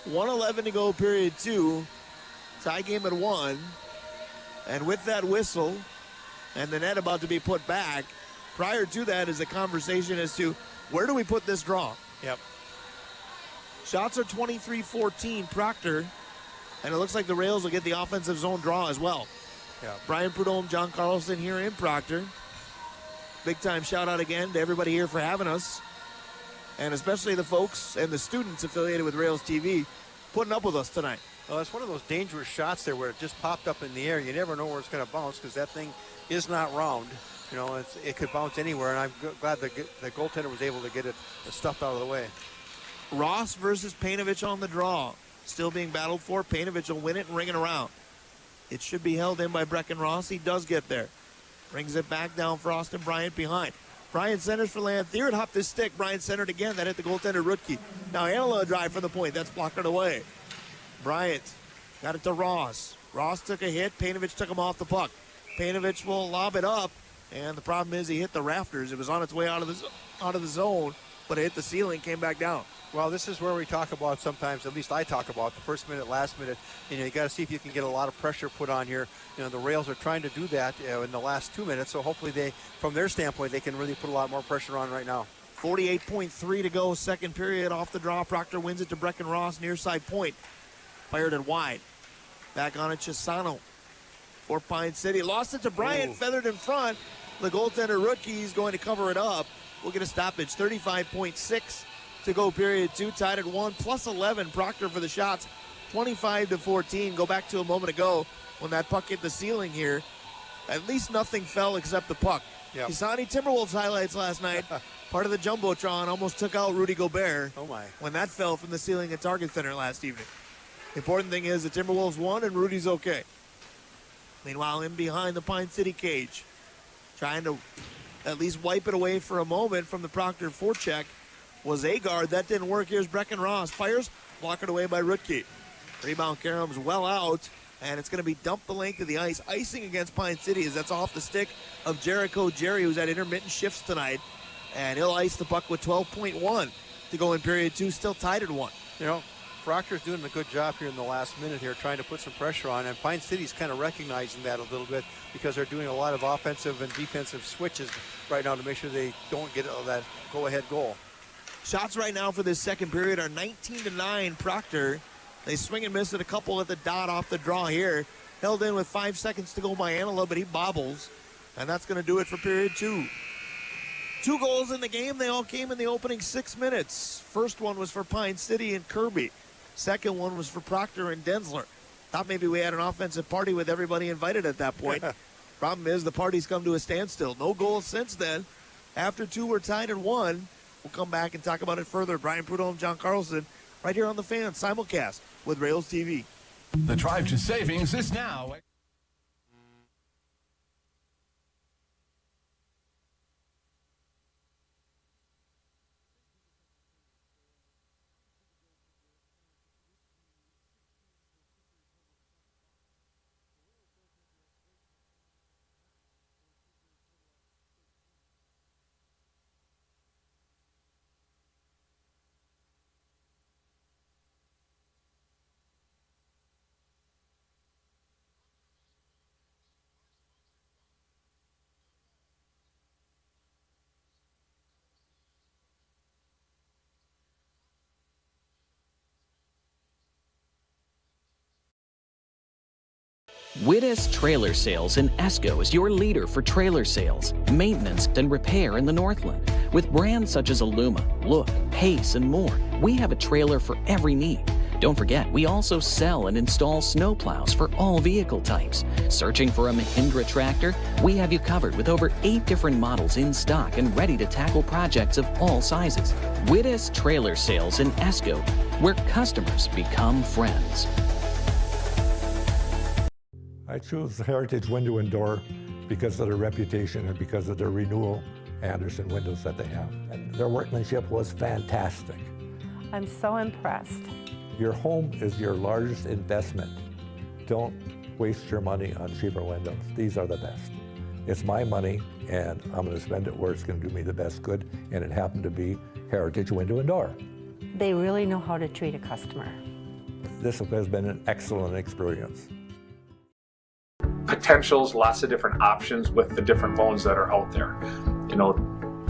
1:11 to go period 2. Tie game at 1. And with that whistle and the net about to be put back, prior to that is a conversation as to where do we put this draw? Yep. Shots are 23-14 Proctor, and it looks like the Rails will get the offensive zone draw as well. Yeah. Brian Prudhomme, John Carlson here in Proctor. Big time shout out again to everybody here for having us, and especially the folks and the students affiliated with Rails TV putting up with us tonight. Well, it's one of those dangerous shots there where it just popped up in the air. You never know where it's going to bounce because that thing is not round. You know, it could bounce anywhere, and I'm glad the goaltender was able to get it stuffed out of the way. Ross versus Painovich on the draw. Still being battled for. Painovich will win it and ring it around. It should be held in by Brecken Ross. He does get there. Brings it back down for Austin Bryant behind. Bryant centers for Lanthier. It hopped his stick. Bryant centered again. That hit the goaltender Rutke. Now Anila drive from the point. That's blocked away. Bryant got it to Ross. Ross took a hit. Painovich took him off the puck. Painovich will lob it up, and the problem is he hit the rafters. It was on its way out of the zone, but it hit the ceiling, came back down. Well, this is where we talk about sometimes, at least I talk about, the first minute, last minute. You know, you got to see if you can get a lot of pressure put on here. You know, the Rails are trying to do that in the last 2 minutes, so hopefully they, from their standpoint, they can really put a lot more pressure on right now. 48.3 to go, second period. Off the draw, Proctor wins it to Brecken Ross, near side point. Fired it wide. Back on it, Chisano for Pine City. Lost it to Bryant, feathered in front. The goaltender Rutke is going to cover it up. We'll get a stoppage. 35.6 to go period 2. Tied at 1, plus 11. Proctor for the shots. 25-14. Go back to a moment ago when that puck hit the ceiling here. At least nothing fell except the puck. Yep. Kisani Timberwolves highlights last night. Part of the Jumbotron almost took out Rudy Gobert. Oh, my. When that fell from the ceiling at Target Center last evening. The important thing is the Timberwolves won and Rudy's okay. Meanwhile, in behind the Pine City cage, trying to at least wipe it away for a moment from the Proctor forecheck was Agard. That didn't work. Here's Brecken Ross. Fires, blocked it away by Rutke. Rebound Karams well out, and it's going to be dumped the length of the ice. Icing against Pine City as that's off the stick of Jericho Jerry, who's at intermittent shifts tonight, and he'll ice the puck with 12.1 to go in period 2, still tied at 1. You know, Proctor's doing a good job here in the last minute here, trying to put some pressure on, and Pine City's kind of recognizing that a little bit because they're doing a lot of offensive and defensive switches right now to make sure they don't get that go-ahead goal. Shots right now for this second period are 19-9 Proctor. They swing and miss at a couple at the dot off the draw here. Held in with 5 seconds to go by Anila, but he bobbles, and that's going to do it for period 2. 2 goals in the game. They all came in the opening 6 minutes. First one was for Pine City and Kirby. Second one was for Proctor and Densler. Thought maybe we had an offensive party with everybody invited at that point. Problem is the party's come to a standstill. No goals since then. After 2, we're tied at 1. We'll come back and talk about it further. Brian Prudhomme, John Carlson, right here on the Fan simulcast with Rails TV. The drive to savings is now. Wittes Trailer Sales in Esko is your leader for trailer sales, maintenance, and repair in the Northland. With brands such as Aluma, Look, Pace, and more, we have a trailer for every need. Don't forget, we also sell and install snowplows for all vehicle types. Searching for a Mahindra tractor? We have you covered with over 8 different models in stock and ready to tackle projects of all sizes. Wittes Trailer Sales in Esko, where customers become friends. I choose Heritage Window and Door because of their reputation and because of their renewal Andersen windows that they have. And their workmanship was fantastic. I'm so impressed. Your home is your largest investment. Don't waste your money on cheaper windows. These are the best. It's my money, and I'm going to spend it where it's going to do me the best good, and it happened to be Heritage Window and Door. They really know how to treat a customer. This has been an excellent experience. Potentials, lots of different options with the different loans that are out there. You know,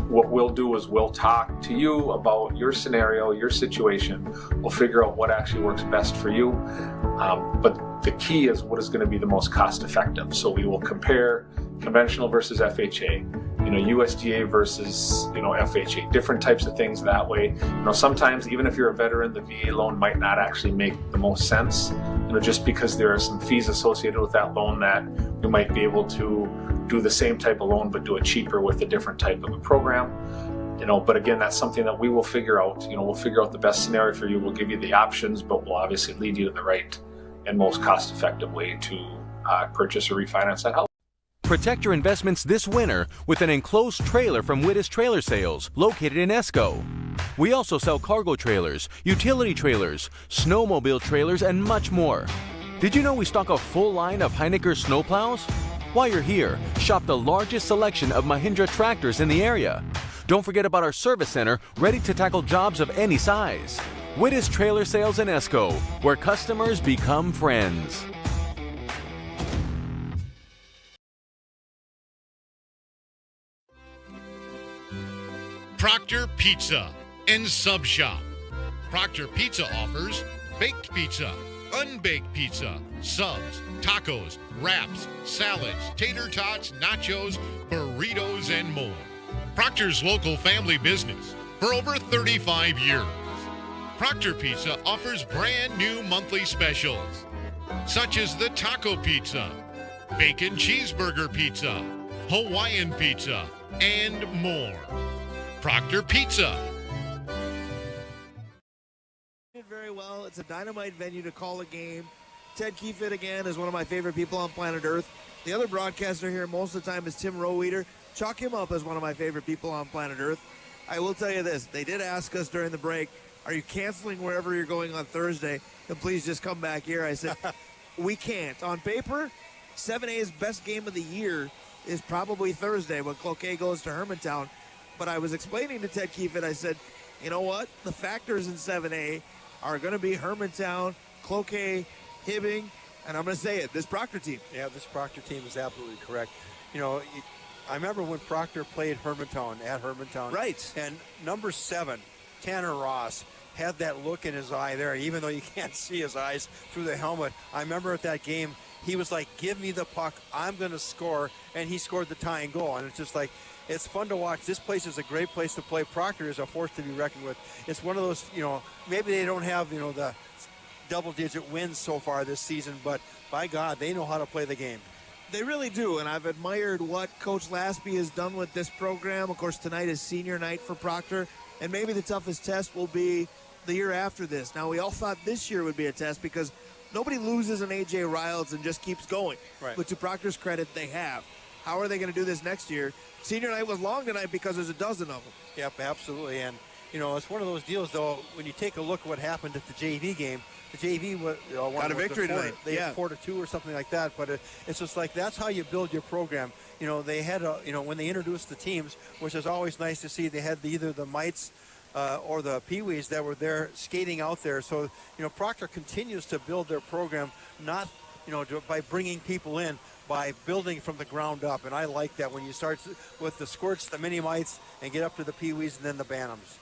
what we'll do is we'll talk to you about your scenario, your situation. We'll figure out what actually works best for you. But the key is what is going to be the most cost effective. So we will compare conventional versus FHA, you know, USDA versus, you know, FHA, different types of things that way. You know, sometimes even if you're a veteran, the VA loan might not actually make the most sense, you know, just because there are some fees associated with that loan that we might be able to do the same type of loan but do it cheaper with a different type of a program. You know, but again, that's something that we will figure out. You know, we'll figure out the best scenario for you. We'll give you the options, but we'll obviously lead you to the right and most cost-effective way to purchase or refinance that house. Protect your investments this winter with an enclosed trailer from Wittes Trailer Sales, located in Esko. We also sell cargo trailers, utility trailers, snowmobile trailers, and much more. Did you know we stock a full line of Heinecker snowplows? While you're here, shop the largest selection of Mahindra tractors in the area. Don't forget about our service center, ready to tackle jobs of any size. Wittes Trailer Sales in Esko, where customers become friends. Proctor Pizza and Sub Shop. Proctor Pizza offers baked pizza, unbaked pizza, subs, tacos, wraps, salads, tater tots, nachos, burritos, and more. Proctor's local family business for over 35 years. Proctor Pizza offers brand new monthly specials, such as the taco pizza, bacon cheeseburger pizza, Hawaiian pizza, and more. Proctor Pizza. Did very well. It's a dynamite venue to call a game. Ted Keefitt, again, is one of my favorite people on planet Earth. The other broadcaster here most of the time is Tim Roweeder. Chalk him up as one of my favorite people on planet Earth. I will tell you this. They did ask us during the break, are you canceling wherever you're going on Thursday? And please just come back here. I said, we can't. On paper, 7A's best game of the year is probably Thursday when Cloquet goes to Hermantown. But I was explaining to Ted Keefitt, I said, you know what? The factors in 7A are going to be Hermantown, Cloquet, Hibbing, and I'm going to say it, this Proctor team. Yeah, this Proctor team is absolutely correct. You know, I remember when Proctor played Hermantown at Hermantown. Right. And number 7, Tanner Ross, had that look in his eye there, even though you can't see his eyes through the helmet. I remember at that game, he was like, give me the puck, I'm going to score, and he scored the tying goal. And it's just like, it's fun to watch. This place is a great place to play. Proctor is a force to be reckoned with. It's one of those, you know, maybe they don't have, you know, the double-digit wins so far this season, but by God, they know how to play the game. They really do, and I've admired what Coach Lasby has done with this program. Of course, tonight is senior night for Proctor, and maybe the toughest test will be the year after this. Now, we all thought this year would be a test because Nobody loses an A.J. Riles and just keeps going. Right. But to Proctor's credit, they have. How are they going to do this next year? Senior night was long tonight because there's a dozen of them. Yep, absolutely. And, you know, it's one of those deals, though, when you take a look at what happened at the JV game, the JV got a victory tonight. They had 4-2 or something like that. But it's just like that's how you build your program. You know, they had when they introduced the teams, which is always nice to see. They had either the mites or the Pee-wees that were there skating out there. So, you know, Proctor continues to build their program, not, you know, by bringing people in, by building from the ground up. And I like that when you start with the squirts, the mini mites, and get up to the Pee-wees and then the Bantams.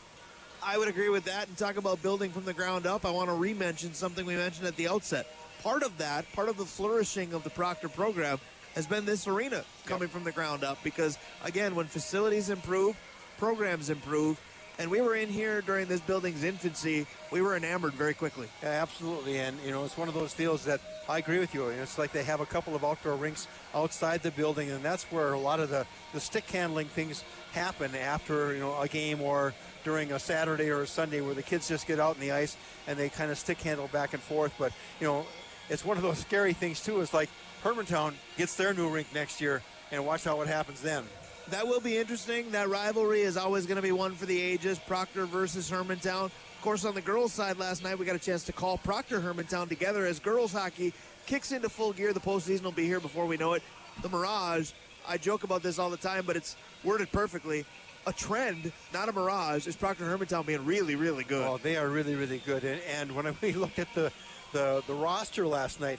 I would agree with that. And talk about building from the ground up, I want to re-mention something we mentioned at the outset. Part of the flourishing of the Proctor program has been this arena coming from the ground up, because, again, when facilities improve, programs improve. And we were in here during this building's infancy. We were enamored very quickly. Yeah, absolutely. And, you know, it's one of those deals that I agree with you. It's like they have a couple of outdoor rinks outside the building, and that's where a lot of the stick handling things happen after, you know, a game or during a Saturday or a Sunday, where the kids just get out in the ice and they kind of stick handle back and forth. But, you know, it's one of those scary things, too. It's like Hermantown gets their new rink next year, and watch how it happens then. That will be interesting. That rivalry is always going to be one for the ages, Proctor versus Hermantown. Of course, on the girls' side last night, we got a chance to call Proctor Hermantown together as girls hockey kicks into full gear. The postseason will be here before we know it. The Mirage, I joke about this all the time, but it's worded perfectly. A trend, not a mirage, is Proctor Hermantown being really, really good. Oh, they are really, really good. And when we looked at the roster last night,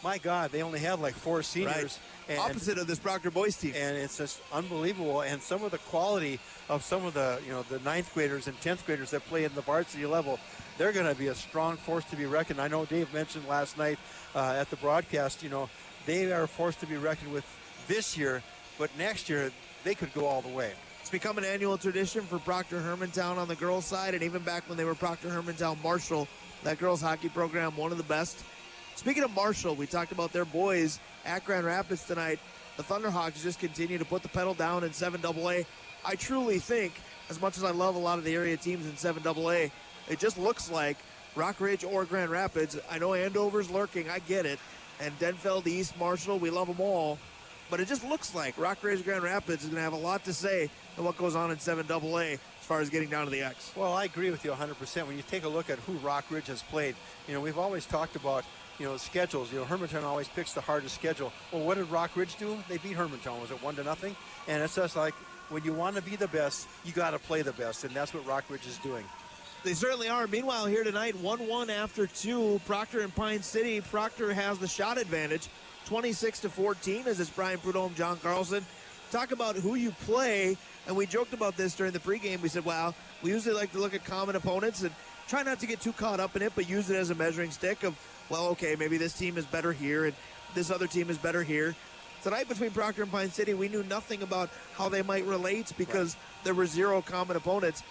my God, they only had like 4 seniors. Right. And, opposite of this Proctor boys team. And it's just unbelievable. And some of the quality of some of the, you know, the 9th graders and 10th graders that play in the varsity level, they're going to be a strong force to be reckoned. I know Dave mentioned last night at the broadcast, you know, they are a force to be reckoned with this year, but next year they could go all the way. It's become an annual tradition for Proctor Hermantown on the girls' side, and even back when they were Proctor Hermantown Marshall, that girls' hockey program, one of the best. Speaking of Marshall, we talked about their boys at Grand Rapids tonight. The Thunderhawks just continue to put the pedal down in 7AA. I truly think, as much as I love a lot of the area teams in 7AA, it just looks like Rock Ridge or Grand Rapids. I know Andover's lurking, I get it. And Denfeld, East, Marshall, we love them all. But it just looks like Rock Ridge Grand Rapids is going to have a lot to say on what goes on in 7AA as far as getting down to the X. Well, I agree with you 100%. When you take a look at who Rock Ridge has played, you know, we've always talked about, you know, schedules. You know, Hermantown always picks the hardest schedule. Well, what did Rock Ridge do? They beat Hermantown. Was it 1-0? And it's just like, when you want to be the best, you got to play the best, and that's what Rock Ridge is doing. They certainly are. Meanwhile, here tonight, 1-1 after 2, Proctor and Pine City. Proctor has the shot advantage, 26-14, as it's Brian Prudhomme, John Carlson. Talk about who you play, and we joked about this during the pregame. We said, wow, we usually like to look at common opponents and try not to get too caught up in it, but use it as a measuring stick of, well, okay, maybe this team is better here and this other team is better here. Tonight between Proctor and Pine City, we knew nothing about how they might relate because there were 0 common opponents.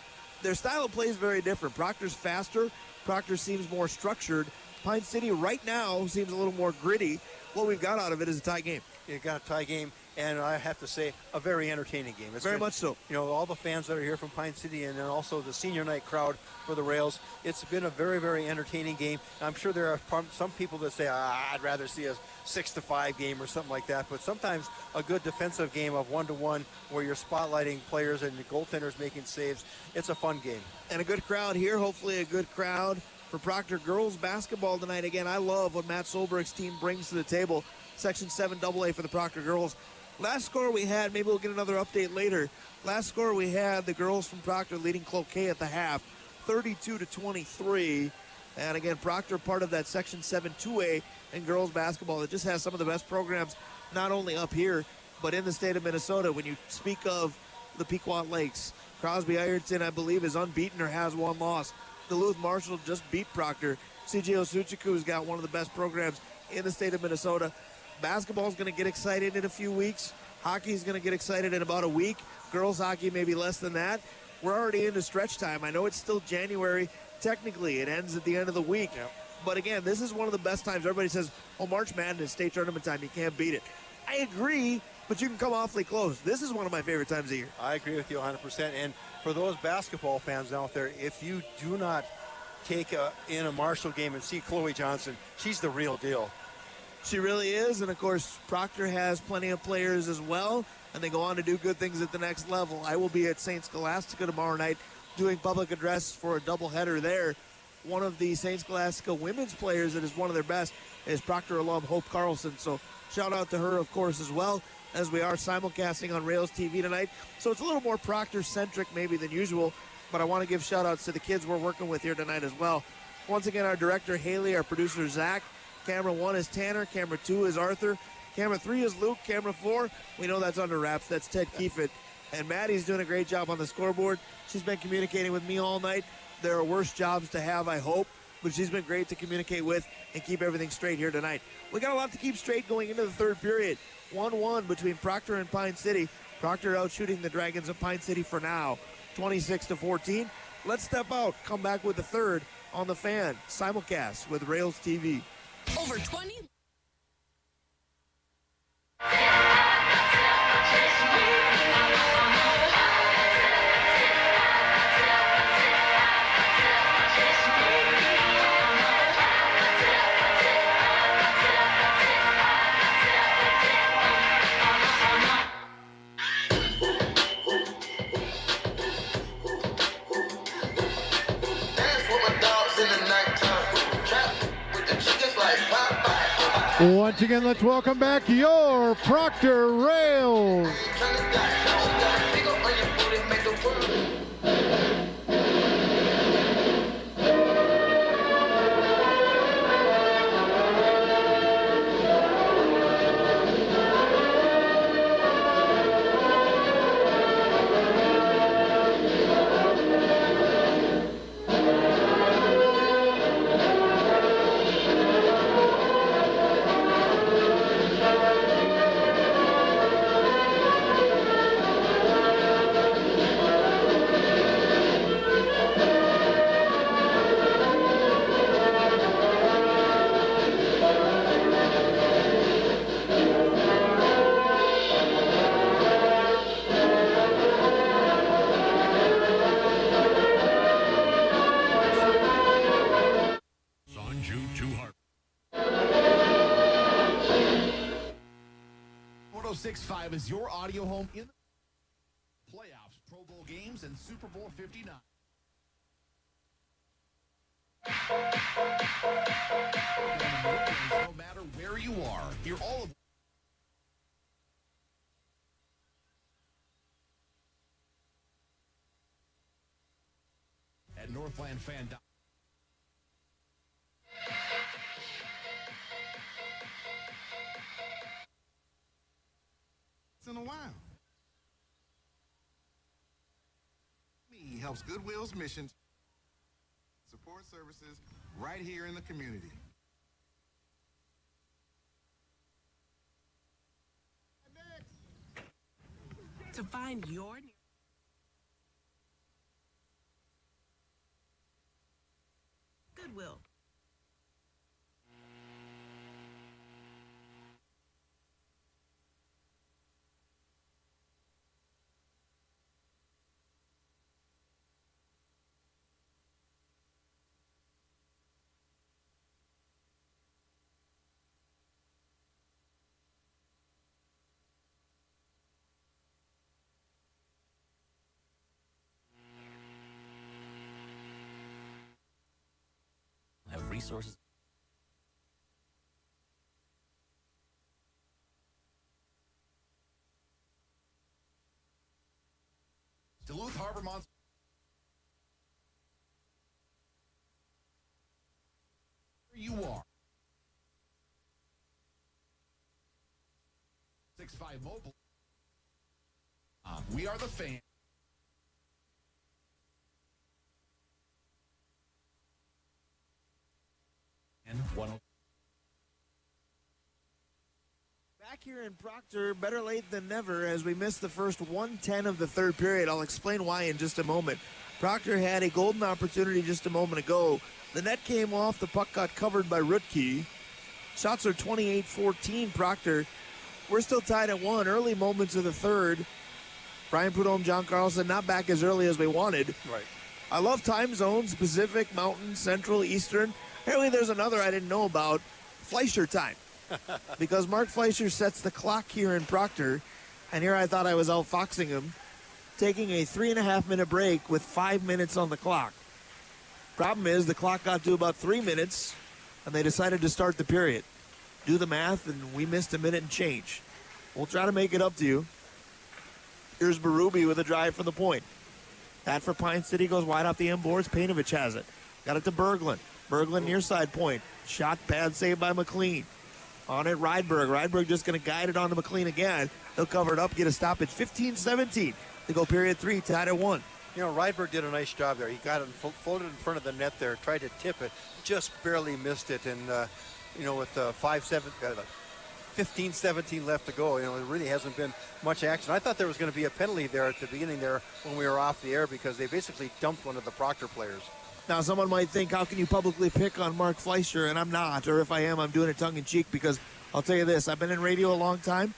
Their style of play is very different. Proctor's faster. Proctor seems more structured. Pine City right now seems a little more gritty. What we've got out of it is a tie game. You got a tie game, and I have to say, a very entertaining game. It's very much so. You know, all the fans that are here from Pine City, and then also the senior night crowd for the Rails. It's been a very, very entertaining game. I'm sure there are some people that say, I'd rather see a 6-5 game or something like that. But sometimes a good defensive game of 1-1 where you're spotlighting players and the goaltenders making saves, it's a fun game. And a good crowd here, hopefully a good crowd for Proctor girls basketball tonight. Again, I love what Matt Solberg's team brings to the table. Section 7AA for the Proctor girls. Last score we had, maybe we'll get another update later. Last score we had, the girls from Proctor leading Cloquet at the half, 32-23. And again, Proctor part of that Section 7 2A in girls basketball that just has some of the best programs, not only up here, but in the state of Minnesota. When you speak of the Pequot Lakes, Crosby Ironton, I believe, is unbeaten or has 1 loss. Duluth Marshall just beat Proctor. CJ Osuchiku's got one of the best programs in the state of Minnesota. Basketball's going to get excited in a few weeks. Hockey's going to get excited in about a week. Girls hockey maybe less than that. We're already into stretch time. I know it's still January. Technically, it ends at the end of the week. Yep. But again, this is one of the best times. Everybody says, oh, March Madness, state tournament time, you can't beat it. I agree, but you can come awfully close. This is one of my favorite times of year. I agree with you 100%. And for those basketball fans out there, if you do not take in a Marshall game and see Chloe Johnson. She's the real deal. She really is, and of course, Proctor has plenty of players as well, and they go on to do good things at the next level. I will be at St. Scholastica tomorrow night doing public address for a doubleheader there. One of the St. Scholastica women's players that is one of their best is Proctor alum Hope Carlson, so shout out to her, of course, as well, as we are simulcasting on Rails TV tonight. So it's a little more Proctor-centric maybe than usual, but I want to give shout-outs to the kids we're working with here tonight as well. Once again, our director, Haley, our producer, Zach. Camera 1 is Tanner. Camera 2 is Arthur. Camera 3 is Luke. Camera 4, we know that's under wraps. That's Ted Keefit. And Maddie's doing a great job on the scoreboard. She's been communicating with me all night. There are worse jobs to have, I hope, but she's been great to communicate with and keep everything straight here tonight. We got a lot to keep straight going into the third period. 1-1 between Proctor and Pine City. Proctor out shooting the Dragons of Pine City for now, 26-14. Let's step out, come back with the third on the Fan, simulcast with Rails TV. Over 20. Once again, let's welcome back your Proctor Rails. Is your audio home in the playoffs, Pro Bowl games, and Super Bowl 59. No matter where you are, hear all of at NorthlandFan.com. In a while. Me helps Goodwill's mission support services right here in the community. To find your Goodwill. Resources. Duluth Harbor Monster. Where you are. 6-5 Mobile. We are the Fan. And 1. Back here in Proctor, better late than never as we missed the first 1:10 of the third period. I'll explain why in just a moment. Proctor had a golden opportunity just a moment ago. The net came off. The puck got covered by Rutke. Shots are 28-14 Proctor. We're still tied at 1. Early moments of the third. Brian Prudhomme, John Carlson not back as early as we wanted. Right. I love time zones, Pacific, Mountain, Central, Eastern. Apparently there's another I didn't know about, Fleischer time. Because Mark Fleischer sets the clock here in Proctor, and here I thought I was outfoxing him, taking a 3.5-minute break with 5 minutes on the clock. Problem is, the clock got to about 3 minutes, and they decided to start the period. Do the math, and we missed a minute and change. We'll try to make it up to you. Here's Berube with a drive from the point. That for Pine City goes wide off the end boards. Painovich has it. Got it to Berglund. Berglund near side point. Shot pad saved by McLean. On it, Rydberg. Rydberg just going to guide it on to McLean again. He'll cover it up, get a stoppage. 15-17 to go period 3, tied at 1. You know, Rydberg did a nice job there. He got it floated in front of the net there, tried to tip it, just barely missed it. And, you know, with 15-17 left to go, you know, it really hasn't been much action. I thought there was going to be a penalty there at the beginning there when we were off the air because they basically dumped one of the Proctor players. Now, someone might think, how can you publicly pick on Mark Fleischer? And I'm not, or if I am, I'm doing it tongue-in-cheek because I'll tell you this, I've been in radio a long time.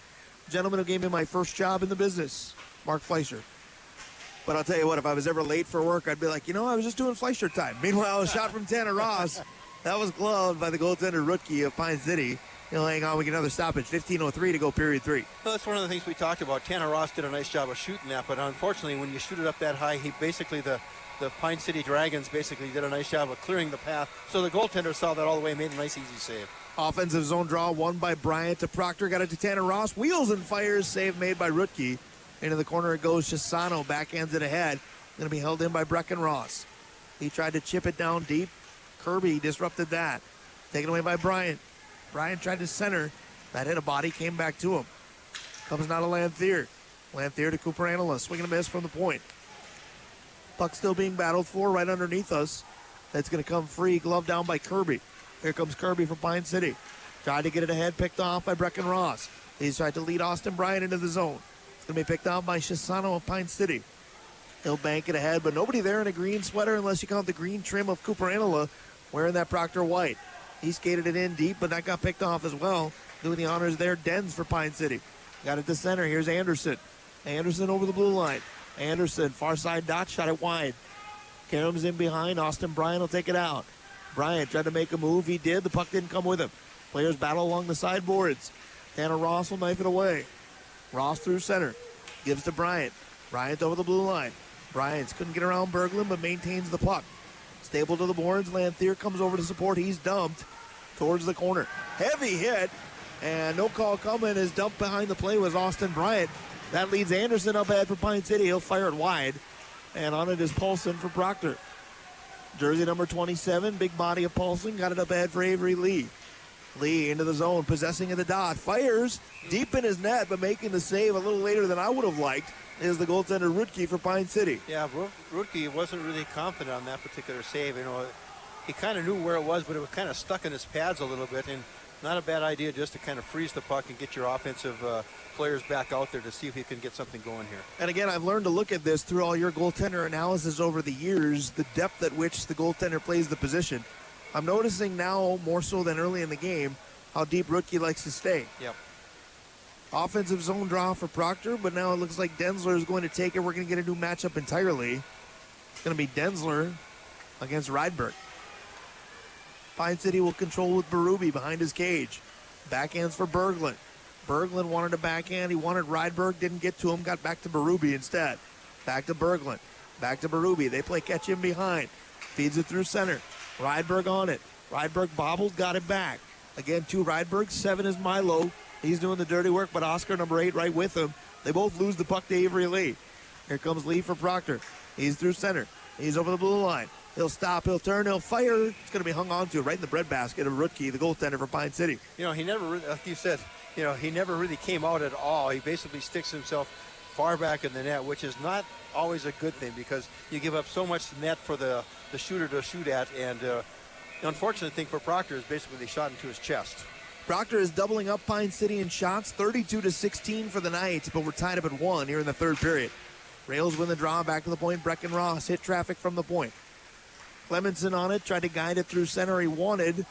Gentleman who gave me my first job in the business, Mark Fleischer. But I'll tell you what, if I was ever late for work, I'd be like, you know, I was just doing Fleischer time. Meanwhile, a shot from Tanner Ross, that was gloved by the goaltender Rutke of Pine City. He'll hang on, we get another stoppage, 15:03 to go period 3. Well, that's one of the things we talked about. Tanner Ross did a nice job of shooting that, but unfortunately, when you shoot it up that high, he basically, the Pine City Dragons basically did a nice job of clearing the path. So the goaltender saw that all the way, made a nice, easy save. Offensive zone draw, won by Bryant to Proctor, got it to Tanner Ross. Wheels and fires, save made by Rutke. Into the corner it goes, Chisano backhands it ahead. Going to be held in by Breckenross. He tried to chip it down deep. Kirby disrupted that. Taken away by Bryant. Bryant tried to center. That hit a body, came back to him. Comes now to Lanthier. Lanthier to Cooper Anila. Swing and a miss from the point. Puck still being battled for right underneath us. That's going to come free. Glove down by Kirby. Here comes Kirby from Pine City. Tried to get it ahead, picked off by Breckenross. He's tried to lead Austin Bryant into the zone. It's going to be picked off by Chisano of Pine City. He'll bank it ahead, but nobody there in a green sweater unless you count the green trim of Cooper Anila wearing that Proctor white. He skated it in deep, but that got picked off as well. Doing the honors there, Dens for Pine City. Got it to center. Here's Anderson. Anderson over the blue line. Anderson, far side dot, shot it wide. Karem's in behind. Austin Bryant will take it out. Bryant tried to make a move. He did. The puck didn't come with him. Players battle along the sideboards. Tanner Ross will knife it away. Ross through center. Gives to Bryant. Bryant over the blue line. Bryant couldn't get around Berglund, but maintains the puck. Stable to the boards. Lanthier comes over to support. He's dumped towards the corner. Heavy hit, and no call coming. As dumped behind the play was Austin Bryant. That leads Anderson up ahead for Pine City. He'll fire it wide, and on it is Paulson for Proctor. Jersey number 27, big body of Paulson. Got it up ahead for Avery Lee. Lee into the zone, possessing of the dot. Fires deep in his net, but making the save a little later than I would have liked is the goaltender Rutke for Pine City. Yeah, Rutke wasn't really confident on that particular save. You know, he kind of knew where it was, but it was kind of stuck in his pads a little bit, and not a bad idea just to kind of freeze the puck and get your offensive players back out there to see if you can get something going here. And again, I've learned to look at this through all your goaltender analysis over the years, the depth at which the goaltender plays the position. I'm noticing now, more so than early in the game, how deep Rutke likes to stay. Yep. Offensive zone draw for Proctor, but now it looks like Densler is going to take it. We're going to get a new matchup entirely. It's going to be Densler against Rydberg. Pine City will control with Berube behind his cage. Backhands for Berglund. Berglund wanted a backhand. He wanted Rydberg, didn't get to him, got back to Berube instead. Back to Berglund. Back to Berube. They play catch in behind. Feeds it through center. Rydberg on it. Rydberg bobbled, got it back. Again, 2 Rydberg, 7 is Milo. He's doing the dirty work, but Oscar, number 8, right with him. They both lose the puck to Avery Lee. Here comes Lee for Proctor. He's through center. He's over the blue line. He'll stop, he'll turn, he'll fire. It's going to be hung on to right in the breadbasket of Rutke, the goaltender for Pine City. You know, he never, like you said, you know, he never really came out at all. He basically sticks himself far back in the net, which is not always a good thing because you give up so much net for the shooter to shoot at. And the unfortunate thing for Proctor is basically they shot into his chest. Proctor is doubling up Pine City in shots, 32-16 for the night, but we're tied up at 1 here in the third period. Rails win the draw, back to the point. Breckenross hit traffic from the point. Clemenson on it, tried to guide it through center. He wanted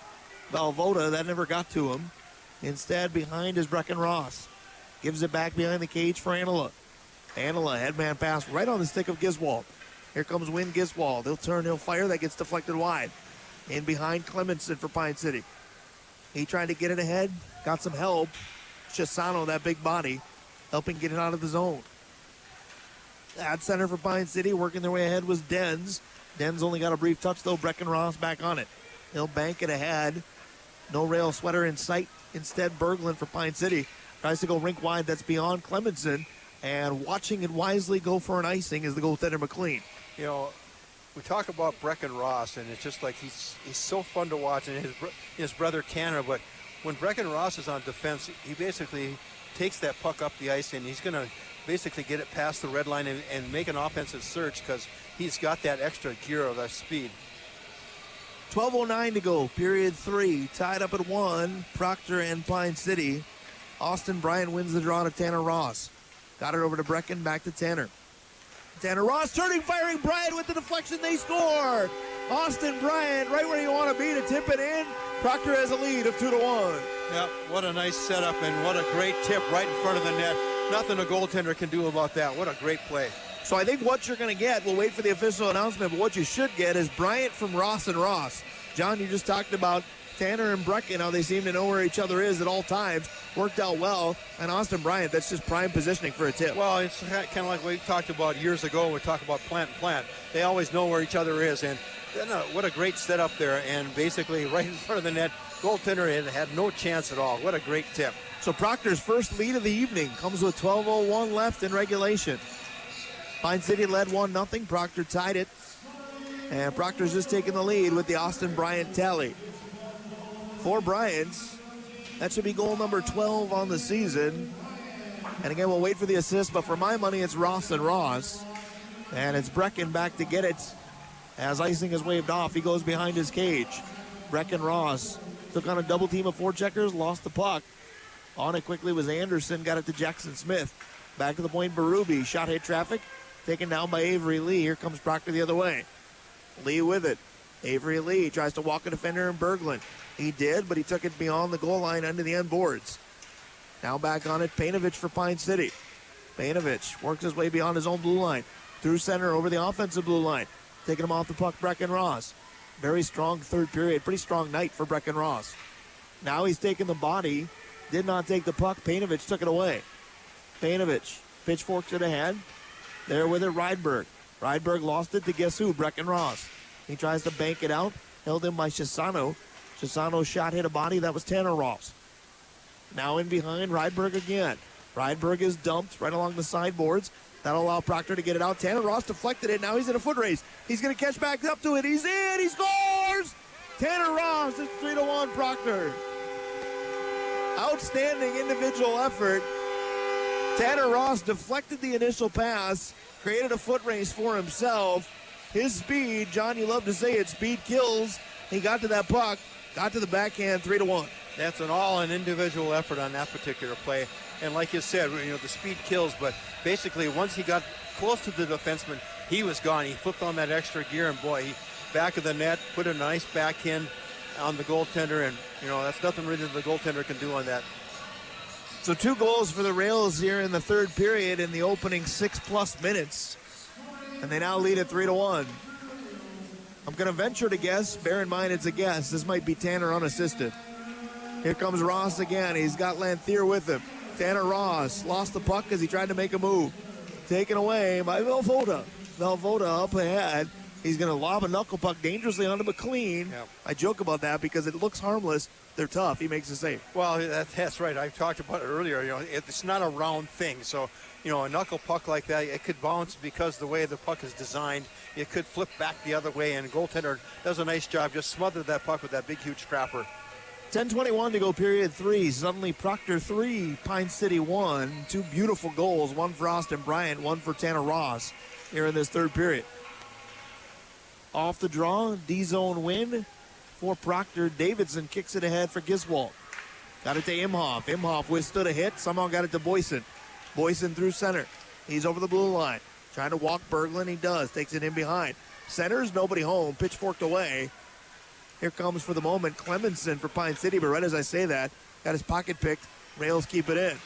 Valvoda. That never got to him. Instead, behind is Breckenross. Gives it back behind the cage for Anila. Anila, headman pass right on the stick of Giswald. Here comes Wynn Giswald. He'll turn, he'll fire. That gets deflected wide. In behind Clemenson for Pine City. He tried to get it ahead. Got some help. Chisano, that big body, helping get it out of the zone. At center for Pine City, working their way ahead was Dens. Dens only got a brief touch, though. Brecken Ross back on it. He'll bank it ahead. No rail sweater in sight. Instead, Berglund for Pine City. Tries to go rink wide. That's beyond Clemenson. And watching it wisely go for an icing is the goaltender McLean. You know, we talk about Brecken Ross, and it's just like he's so fun to watch, and his brother Canada. But when Brecken Ross is on defense, he basically takes that puck up the ice, and he's going to basically get it past the red line and make an offensive surge because he's got that extra gear of that speed. 12:09 to go, period 3. Tied up at 1, Proctor and Pine City. Austin Bryant wins the draw to Tanner Ross. Got it over to Brecken, back to Tanner. Tanner Ross turning, firing Bryant with the deflection. They score. Austin Bryant right where you want to be to tip it in. Proctor has a lead of 2-1. Yeah, what a nice setup and what a great tip right in front of the net. Nothing a goaltender can do about that. What a great play. So I think what you're going to get, we'll wait for the official announcement, but what you should get is Bryant from Ross and Ross. John, you just talked about Tanner and Brecken, how they seem to know where each other is at all times. Worked out well. And Austin Bryant, that's just prime positioning for a tip. Well, it's kind of like we talked about years ago when we talked about plant and plant. They always know where each other is. And what a great setup there. And basically right in front of the net, goaltender had no chance at all. What a great tip. So Proctor's first lead of the evening comes with 12:01 left in regulation. Pine City led 1-0. Proctor tied it. And Proctor's just taking the lead with the Austin Bryant tally. For Bryant's, that should be goal number 12 on the season. And again, we'll wait for the assist, but for my money, it's Ross and Ross. And it's Brecken back to get it. As icing is waved off, he goes behind his cage. Brecken Ross took on a double team of forecheckers, lost the puck. On it quickly was Anderson, got it to Jackson Smith. Back to the point, Berube. Shot hit traffic, taken down by Avery Lee. Here comes Proctor the other way. Lee with it. Avery Lee tries to walk a defender in Berglund. He did, but he took it beyond the goal line under the end boards. Now back on it, Painovich for Pine City. Painovich works his way beyond his own blue line. Through center over the offensive blue line. Taking him off the puck, Brecken Ross. Very strong third period. Pretty strong night for Brecken Ross. Now he's taking the body. Did not take the puck. Painovich took it away. Painovich pitchforks it ahead. There with it, Rydberg. Rydberg lost it to guess who? Brecken Ross. He tries to bank it out. Held in by Chisano. Chisano's shot hit a body. That was Tanner Ross. Now in behind, Rydberg again. Rydberg is dumped right along the sideboards. That'll allow Proctor to get it out. Tanner Ross deflected it. Now he's in a foot race. He's going to catch back up to it. He's in. He scores! Tanner Ross. It's 3-1 Proctor. Outstanding individual effort. Tanner Ross deflected the initial pass, created a foot race for himself. His speed, John, you love to say it, speed kills. He got to that puck, got to the backhand, 3-1. That's an individual effort on that particular play. And like you said, the speed kills, but basically once he got close to the defenseman, he was gone. He flipped on that extra gear, and boy, he back of the net, put a nice backhand on the goaltender, and that's nothing really the goaltender can do on that. So 2 goals for the Rails here in the third period in the opening 6+ minutes. And they now lead at 3-1. I'm going to venture to guess, bear in mind it's a guess, this might be Tanner unassisted. Here comes Ross again. He's got Lanthier with him. Tanner Ross lost the puck as he tried to make a move. Taken away by Velvoda. Velvoda up ahead. He's going to lob a knuckle puck dangerously onto McLean. Yep. I joke about that because it looks harmless. They're tough. He makes a save. Well, that's right. I talked about it earlier. It's not a round thing. So, a knuckle puck like that, it could bounce because the way the puck is designed. It could flip back the other way, and goaltender does a nice job. Just smothered that puck with that big, huge scrapper. 10:21 to go, period 3. Suddenly Proctor 3, Pine City 1. 2 beautiful goals, one for Austin Bryant, one for Tanner Ross here in this third period. Off the draw, D-zone win for Proctor. Davidson kicks it ahead for Giswald. Got it to Imhoff. Imhoff withstood a hit, somehow got it to Boyson. Boyson through center. He's over the blue line. Trying to walk Berglund, he does. Takes it in behind. Centers, nobody home. Pitchforked away. Here comes for the moment Clemenson for Pine City, but right as I say that, got his pocket picked. Rails keep it in.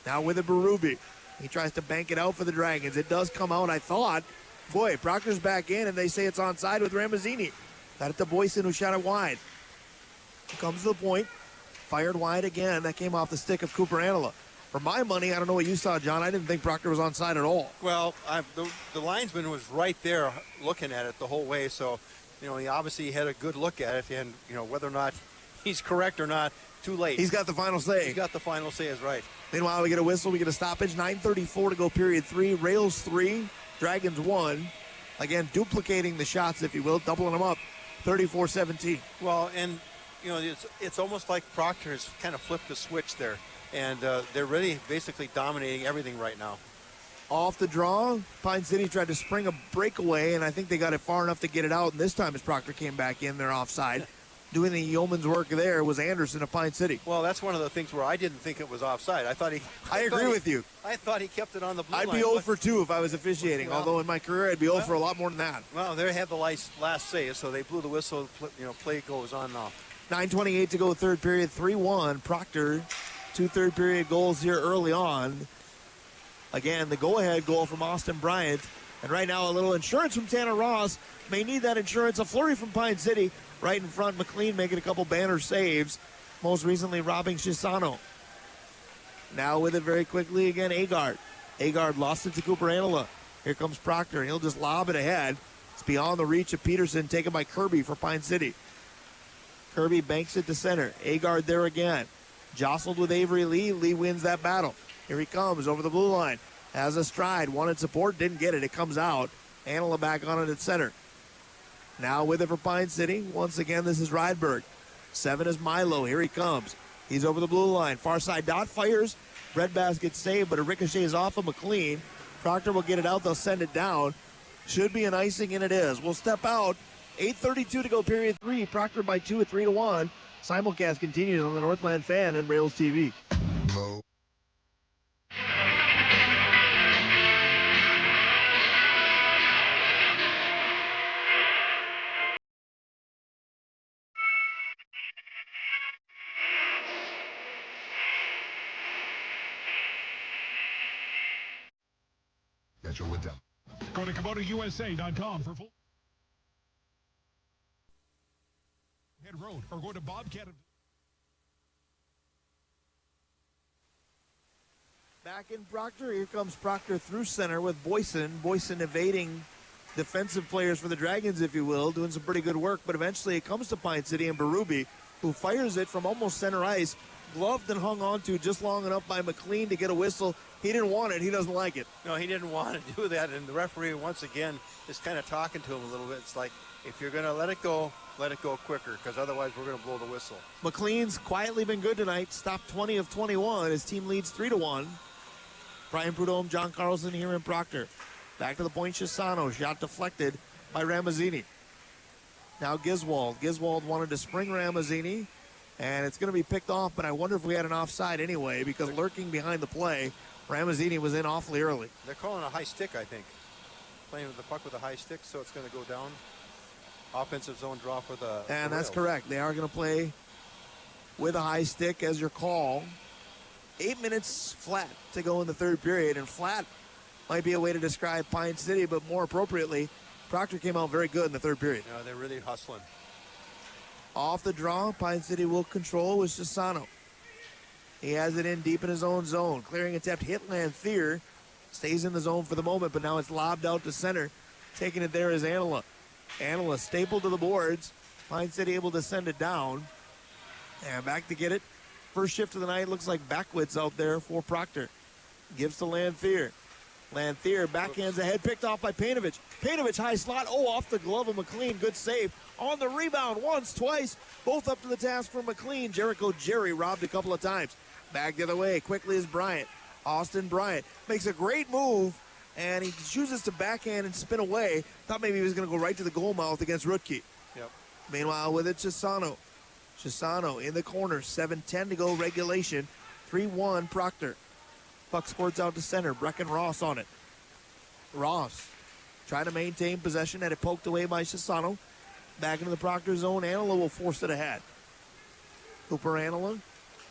Now with it, Berube. He tries to bank it out for the Dragons. It does come out, I thought, Boy, Proctor's back in, and they say it's onside with Ramazzini. Got it to Boyson, who shot it wide. Comes to the point. Fired wide again. That came off the stick of Cooper Anila. For my money, I don't know what you saw, John. I didn't think Proctor was onside at all. Well, the linesman was right there looking at it the whole way, so, he obviously had a good look at it, and, whether or not he's correct or not, too late. He's got the final say. He's got the final say is right. Meanwhile, we get a whistle. We get a stoppage. 9:34 to go, period 3. Rails 3, Dragons 1. Again, duplicating the shots, if you will, doubling them up. 34-17. Well, and, it's almost like Proctor has kind of flipped the switch there. And they're really basically dominating everything right now. Off the draw, Pine City tried to spring a breakaway, and I think they got it far enough to get it out. And this time, as Proctor came back in, they're offside. Doing the yeoman's work there was Anderson of Pine City. Well, that's one of the things where I didn't think it was offside. I agree with you. I thought he kept it on the blue line. I'd be 0 for 2 if I was officiating, although in my career I'd be 0 for a lot more than that. Well, they had the last say, so they blew the whistle. Play goes on now. 9:28 to go, third period, 3-1. Proctor, 2 third period goals here early on. Again, the go-ahead goal from Austin Bryant. And right now, a little insurance from Tanner Ross. May need that insurance. A flurry from Pine City. Right in front, McLean making a couple banner saves. Most recently, robbing Shisano. Now with it very quickly again, Agard. Agard lost it to Cooper Anila. Here comes Proctor. He'll just lob it ahead. It's beyond the reach of Peterson, taken by Kirby for Pine City. Kirby banks it to center. Agard there again. Jostled with Avery Lee. Lee wins that battle. Here he comes over the blue line. Has a stride. Wanted support. Didn't get it. It comes out. Anila back on it at center. Now with it for Pine City. Once again, this is Rydberg. 7 is Milo. Here he comes. He's over the blue line. Far side dot fires. Breadbasket saved, but it ricochets off of McLean. Proctor will get it out. They'll send it down. Should be an icing, and it is. We'll step out. 8:32 to go, period 3. Proctor by 2 at 3-1. Simulcast continues on the Northland Fan and Rails TV. With them. Go to KubotaUSA.com for full Head Road or go to Bobcat. Back in Proctor. Here comes Proctor through center with Boyson. Boyson evading defensive players for the Dragons, if you will, doing some pretty good work. But eventually it comes to Pine City and Berube, who fires it from almost center ice. Gloved and hung on to just long enough by McLean to get a whistle. He didn't want it. He doesn't like it. No, he didn't want to do that. And the referee, once again, is kind of talking to him a little bit. It's like, if you're going to let it go quicker, because otherwise we're going to blow the whistle. McLean's quietly been good tonight. Stopped 20 of 21. His team leads 3-1. Brian Prudhomme, John Carlson here in Proctor. Back to the point, Shisano. Shot deflected by Ramazzini. Now Giswald. Giswald wanted to spring Ramazzini. And it's going to be picked off, but I wonder if we had an offside anyway, because lurking behind the play, Ramazzini was in awfully early. They're calling a high stick, I think. Playing with the puck with a high stick, so it's going to go down. Offensive zone draw for the And that's Rails. correct. They are going to play with a high stick as your call. 8 minutes flat to go in the third period, and flat might be a way to describe Pine City, but more appropriately, Proctor came out very good in the third period. Yeah, they're really hustling. Off the draw, Pine City will control with Shisano. He has it in deep in his own zone. Clearing attempt, hit Lanthier. Stays in the zone for the moment, but now it's lobbed out to center. Taking it there is Anila. Anila stapled to the boards. Pine City able to send it down. And back to get it. First shift of the night, looks like Backwitz out there for Proctor. Gives to Lanthier. Lanthier backhands ahead, picked off by Painovich. Painovich high slot, off the glove of McLean. Good save. On the rebound, once, twice. Both up to the task for McLean. Jericho Jerry robbed a couple of times. Back the other way, quickly is Bryant. Austin Bryant makes a great move, and he chooses to backhand and spin away. Thought maybe he was going to go right to the goal mouth against Rutke. Yep. Meanwhile, with it, Shisano. Shisano in the corner, 7:10 to go regulation. 3-1 Proctor. Puck squirts out to center. Brecken Ross on it. Ross trying to maintain possession. Had it poked away by Shisano. Back into the Proctor zone. Anila will force it ahead. Cooper Anila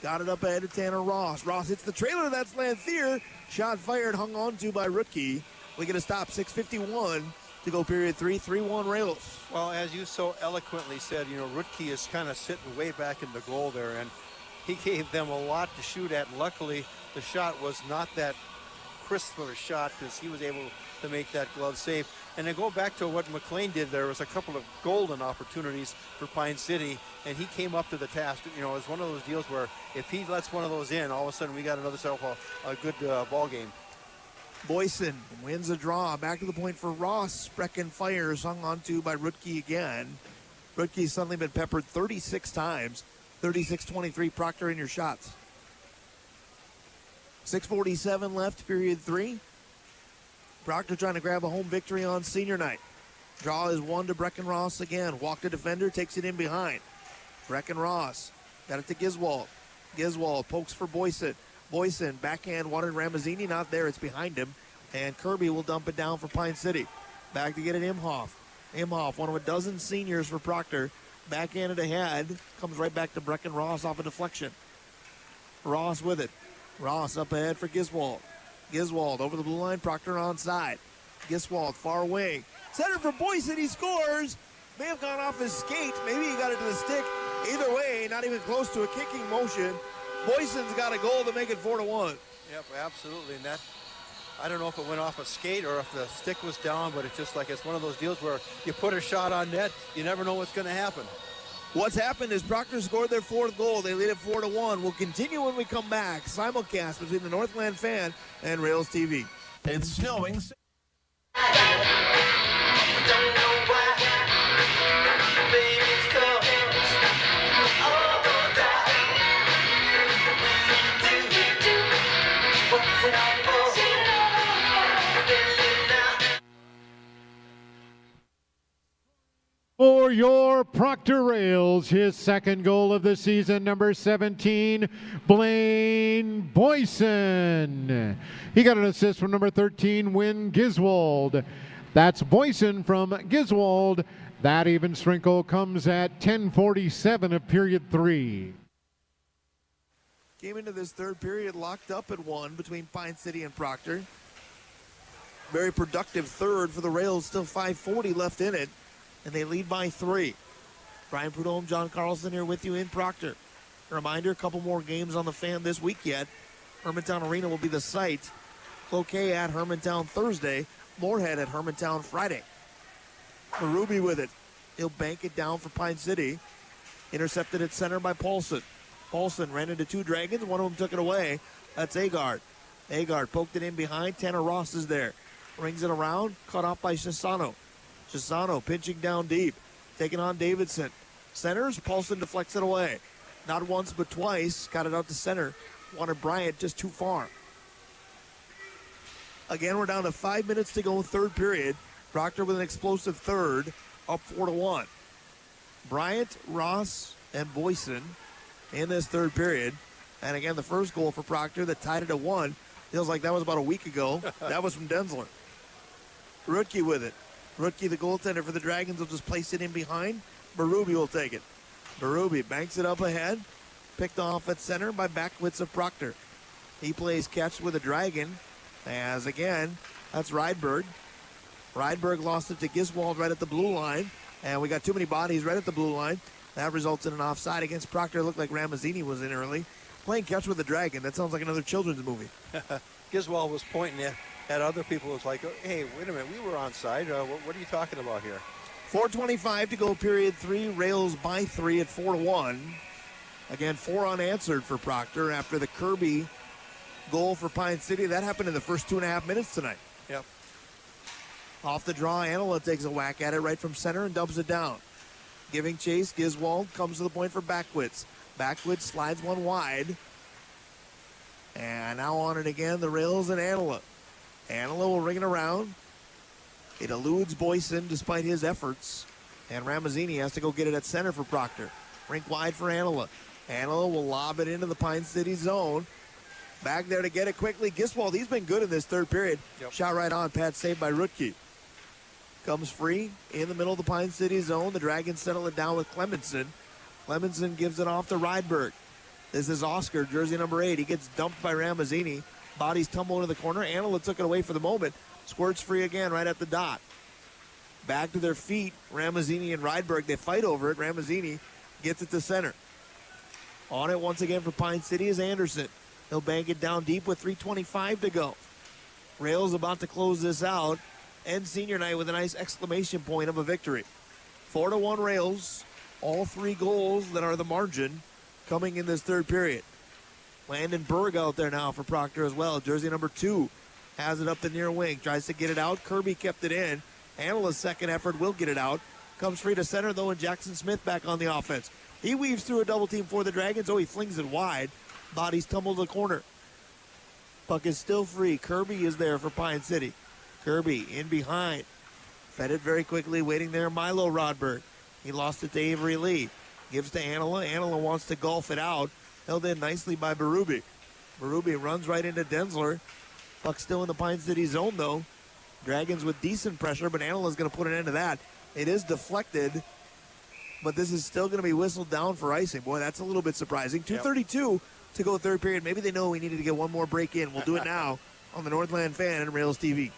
got it up ahead to Tanner Ross. Ross hits the trailer. That's Lanthier. Shot fired, hung on to by Rutke. We get a stop. 6:51 to go period 3, 3-1 Rails. Well, as you so eloquently said, Rutke is kind of sitting way back in the goal there, and he gave them a lot to shoot at. Luckily, the shot was not that crisp of a shot because he was able to make that glove save. And to go back to what McLean did, there was a couple of golden opportunities for Pine City, and he came up to the task. It was one of those deals where if he lets one of those in, all of a sudden we got another a good ball game. Boyson wins the draw. Back to the point for Ross. Brecken fires, hung onto by Rutke again. Rutke's suddenly been peppered 36 times. 36-23, Proctor in your shots. 6:47 left, period 3. Proctor trying to grab a home victory on senior night. Draw is 1 to Brecken Ross again. Walk to defender, takes it in behind. Brecken Ross got it to Giswold. Giswold pokes for Boyson. Boyson, backhand, wanted Ramazzini, not there, it's behind him. And Kirby will dump it down for Pine City. Back to get it Imhoff. Imhoff, one of a dozen seniors for Proctor. Backhanded ahead, comes right back to Brecken Ross off a deflection. Ross with it. Ross up ahead for Giswold. Giswold over the blue line, Proctor onside. Giswold far away. Center for Boyson, he scores. May have gone off his skate. Maybe he got it to the stick. Either way, not even close to a kicking motion. Boyson's got a goal to make it 4-1. Yep, absolutely. And that, I don't know if it went off a skate or if the stick was down, but it's one of those deals where you put a shot on net, you never know what's going to happen. What's happened is Proctor scored their 4th goal. They lead it 4-1. We'll continue when we come back. Simulcast between the Northland Fan and Rails TV. It's snowing. For your Proctor Rails, his 2nd goal of the season, number 17, Blaine Boyson. He got an assist from number 13, Wynn Giswold. That's Boyson from Giswold. That even sprinkle comes at 10:47 of period 3. Came into this 3rd period locked up at 1 between Pine City and Proctor. Very productive 3rd for the Rails, still 5:40 left in it. And they lead by 3. Brian Prudhomme, John Carlson here with you in Proctor. A reminder, a couple more games on the Fan this week yet. Hermantown Arena will be the site. Cloquet at Hermantown Thursday. Moorhead at Hermantown Friday. Maruby with it. He'll bank it down for Pine City. Intercepted at center by Paulson. Paulson ran into 2 Dragons. One of them took it away. That's Agard. Agard poked it in behind. Tanner Ross is there. Rings it around. Cut off by Chisano. Chisano pinching down deep, taking on Davidson. Centers, Paulson deflects it away. Not once but twice, got it out to center. Wanted Bryant just too far. Again, we're down to 5 minutes to go, 3rd period. Proctor with an explosive 3rd, up 4-1. Bryant, Ross, and Boyson in this 3rd period. And again, the first goal for Proctor that tied it at 1. Feels like that was about a week ago. That was from Densler. Rutke with it. Rutke, the goaltender for the Dragons, will just place it in behind. Berube will take it. Berube banks it up ahead. Picked off at center by Backwitz of Proctor. He plays catch with a Dragon. As again, that's Rydberg. Rydberg lost it to Giswold right at the blue line. And we got too many bodies right at the blue line. That results in an offside against Proctor. It looked like Ramazzini was in early. Playing catch with a Dragon. That sounds like another children's movie. Giswold was pointing at other people. It was like, hey, wait a minute, we were onside. What are you talking about here? 4:25 to go, period 3. Rails by 3 at 4-1. Again, 4 unanswered for Proctor after the Kirby goal for Pine City. That happened in the first 2.5 minutes tonight. Yep. Off the draw, Anola takes a whack at it right from center and dumps it down. Giving chase, Giswold comes to the point for Backwitz. Backwitz slides one wide. And now on it again, the Rails and Anola. Anola will ring it around. It eludes Boyson despite his efforts. And Ramazzini has to go get it at center for Proctor. Rink wide for Anola. Anola will lob it into the Pine City zone. Back there to get it quickly. Giswold, he's been good in this 3rd period. Yep. Shot right on. Pat saved by Rutke. Comes free in the middle of the Pine City zone. The Dragons settle it down with Clemenson. Clemenson gives it off to Rydberg. This is Oscar, jersey number 8. He gets dumped by Ramazzini. Bodies tumble into the corner. Anola took it away for the moment. Squirts free again right at the dot. Back to their feet, Ramazzini and Rydberg. They fight over it. Ramazzini gets it to center. On it once again for Pine City is Anderson. He'll bank it down deep with 3:25 to go. Rails about to close this out. End senior night with a nice exclamation point of a victory. 4-1 Rails. All 3 goals that are the margin coming in this third period. Landon Berg out there now for Proctor as well. Jersey number 2 has it up the near wing. Tries to get it out. Kirby kept it in. Anela's second effort will get it out. Comes free to center, though, and Jackson Smith back on the offense. He weaves through a double team for the Dragons. Oh, he flings it wide. Bodies tumble to the corner. Puck is still free. Kirby is there for Pine City. Kirby in behind. Fed it very quickly, waiting there. Milo Rodberg. He lost it to Avery Lee. Gives to Anela. Anela wants to golf it out. Held in nicely by Berube. Berube runs right into Densler. Puck still in the Pine City zone, though. Dragons with decent pressure, but Anela's going to put an end to that. It is deflected, but this is still going to be whistled down for icing. Boy, that's a little bit surprising. 2:32 to go third period. Maybe they know we needed to get one more break in. We'll do it now on the Northland Fan and Rails TV.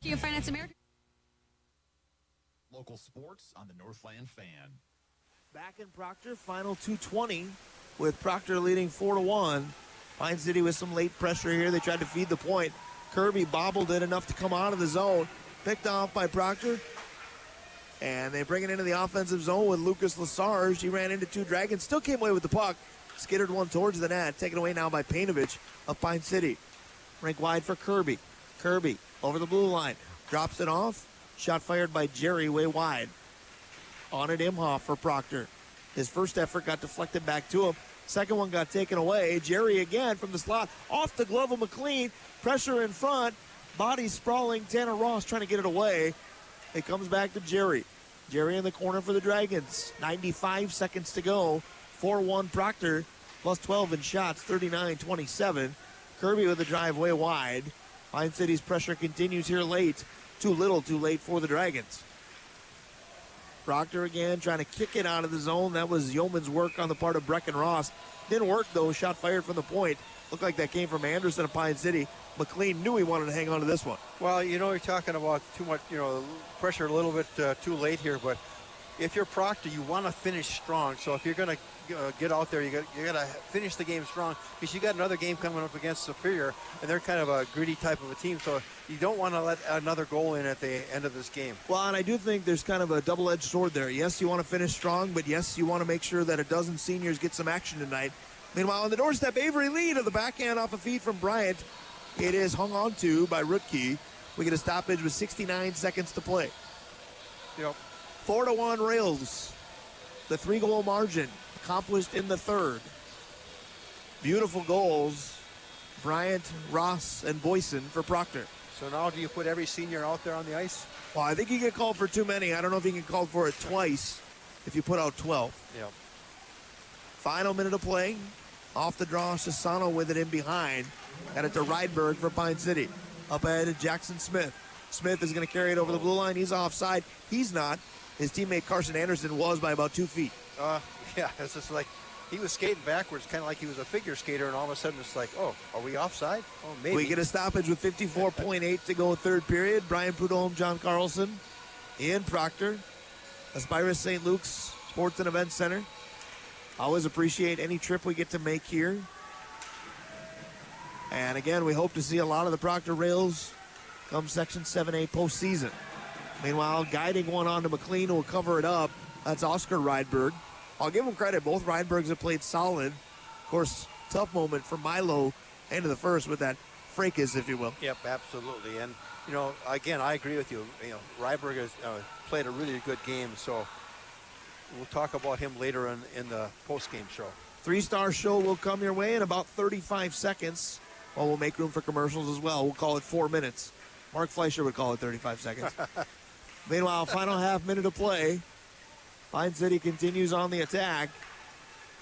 Kia Finance America. Local sports on the Northland Fan. Back in Proctor, final 2:20 with Proctor leading 4-1. Pine City with some late pressure here. They tried to feed the point. Kirby bobbled it enough to come out of the zone. Picked off by Proctor. And they bring it into the offensive zone with Lucas Lesarge. He ran into 2 Dragons. Still came away with the puck. Skittered one towards the net. Taken away now by Painovich of Pine City. Rink wide for Kirby. Kirby over the blue line. Drops it off. Shot fired by Jerry way wide. On it, Imhoff for Proctor. His first effort got deflected back to him. Second one got taken away. Jerry again from the slot. Off the glove of McLean. Pressure in front. Body sprawling. Tanner Ross trying to get it away. It comes back to Jerry. Jerry in the corner for the Dragons. 95 seconds to go. 4-1 Proctor. Plus 12 in shots. 39-27. Kirby with the drive way wide. Pine City's pressure continues here late. Too little, too late for the Dragons. Proctor again trying to kick it out of the zone. That was yeoman's work on the part of Brecken Ross. Didn't work, though. Shot fired from the point. Looked like that came from Anderson of Pine City. McLean knew he wanted to hang on to this one. Well, you're talking about too much, pressure a little bit too late here, but if you're Proctor, you want to finish strong. So if you're going to get out there, you got to finish the game strong, because you got another game coming up against Superior, and they're kind of a gritty type of a team. So you don't want to let another goal in at the end of this game. Well, and I do think there's kind of a double-edged sword there. Yes, you want to finish strong, but yes, you want to make sure that a dozen seniors get some action tonight. Meanwhile, on the doorstep, Avery Lee to the backhand off a feed from Bryant. It is hung on to by Rutke. We get a stoppage with 69 seconds to play. 4-1 Rails. The 3-goal margin accomplished in the third. Beautiful goals. Bryant, Ross, and Boyson for Proctor. So now do you put every senior out there on the ice? Well, I think you get called for too many. I don't know if you can call for it twice if you put out 12. Yep. Final minute of play. Off the draw, Sasano with it in behind. Got it to Rydberg for Pine City. Up ahead to Jackson Smith. Smith is going to carry it over the blue line. He's offside. He's not. His teammate Carson Anderson was by about 2 feet. Yeah, it's just like he was skating backwards, kind of like he was a figure skater, and all of a sudden it's like, oh, are we offside? Oh, maybe. We get a stoppage with 54.8 to go third period. Brian Prudhomme, John Carlson, Ian Proctor, Aspirus St. Luke's Sports and Events Center. Always appreciate any trip we get to make here. And again, we hope to see a lot of the Proctor Rails come Section 7A postseason. Meanwhile, guiding one on to McLean, who will cover it up. That's Oscar Rydberg. I'll give him credit. Both Rydbergs have played solid. Of course, tough moment for Milo, end of the first with that fracas, if you will. Yep, absolutely. And, again, I agree with you. Rydberg has played a really good game, so we'll talk about him later in the post-game show. 3-star show will come your way in about 35 seconds. Well, we'll make room for commercials as well. We'll call it 4 minutes. Mark Fleischer would call it 35 seconds. Meanwhile, final half minute of play. Pine City continues on the attack.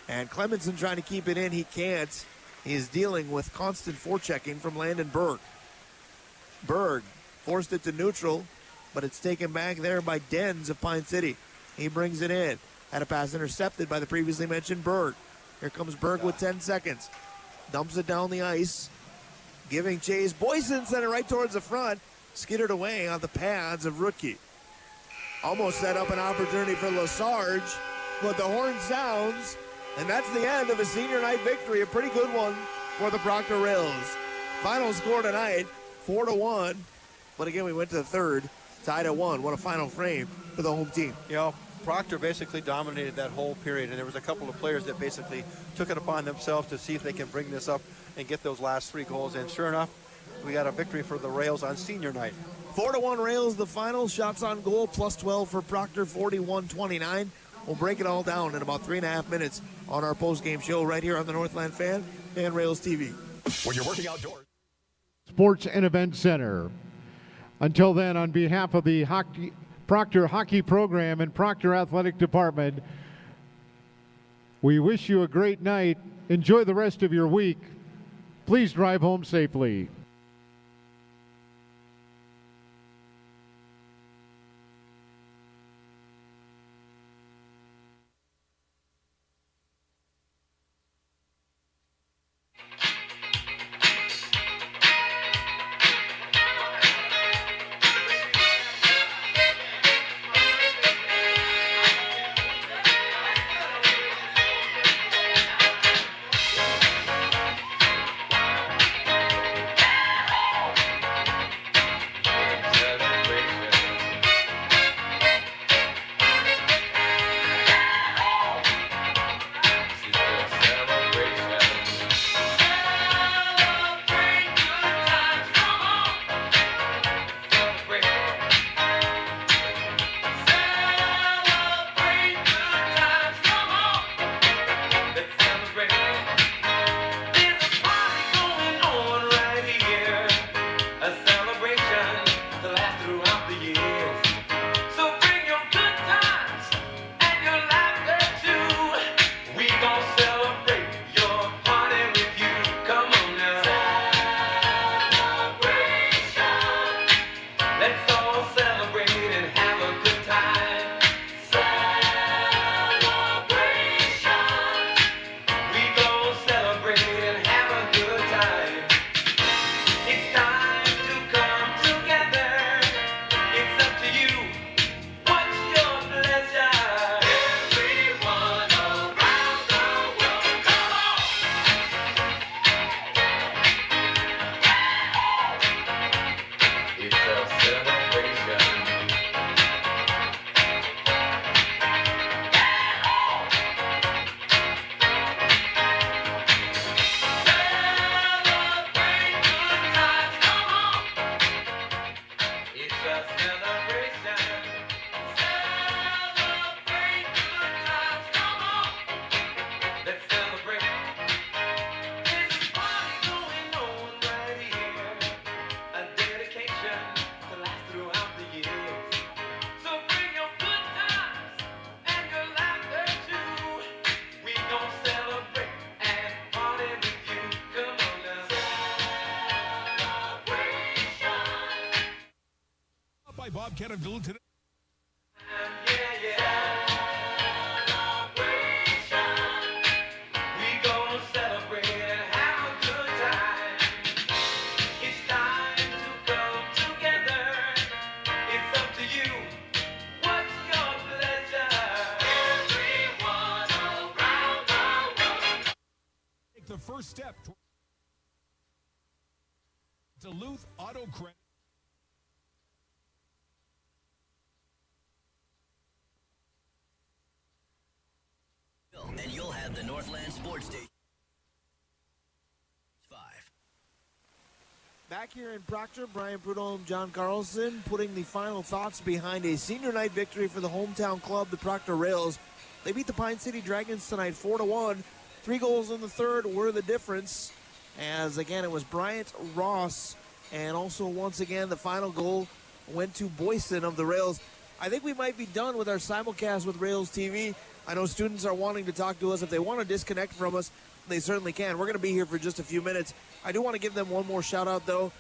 And Clemenson trying to keep it in. He can't. He's dealing with constant forechecking from Landon Berg. Berg forced it to neutral, but it's taken back there by Dens of Pine City. He brings it in. Had a pass intercepted by the previously mentioned Berg. Here comes Berg with 10 seconds. Dumps it down the ice. Giving chase. Boyson sent it right towards the front. Skittered away on the pads of Rookie. Almost set up an opportunity for Lesarge, but the horn sounds, and that's the end of a senior night victory. A pretty good one for the Proctor Rails. Final score tonight, 4-1. But again, we went to the third, tied at 1. What a final frame for the home team. You know, Proctor basically dominated that whole period, and there was a couple of players that basically took it upon themselves to see if they can bring this up and get those last 3 goals. And sure enough, we got a victory for the Rails on senior night. 4-1 Rails, the final. Shots on goal, plus 12 for Proctor, 41-29. We'll break it all down in about 3.5 minutes on our post-game show right here on the Northland Fan and Rails TV. When you're working outdoors. Sports and Event Center. Until then, on behalf of the Proctor Hockey Program and Proctor Athletic Department, we wish you a great night. Enjoy the rest of your week. Please drive home safely. Bobcat of Duluth today. Take the first step toward Duluth Auto Credit. And you'll have the Northland Sports Station. 5. Back here in Proctor, Brian Prudhomme, John Carlson putting the final thoughts behind a senior night victory for the hometown club, the Proctor Rails. They beat the Pine City Dragons tonight 4-1. 3 goals in the third were the difference. As again, it was Bryant Ross, and also once again the final goal went to Boyson of the Rails. I think we might be done with our simulcast with Rails TV. I know students are wanting to talk to us. If they want to disconnect from us, they certainly can. We're going to be here for just a few minutes. I do want to give them one more shout out, though.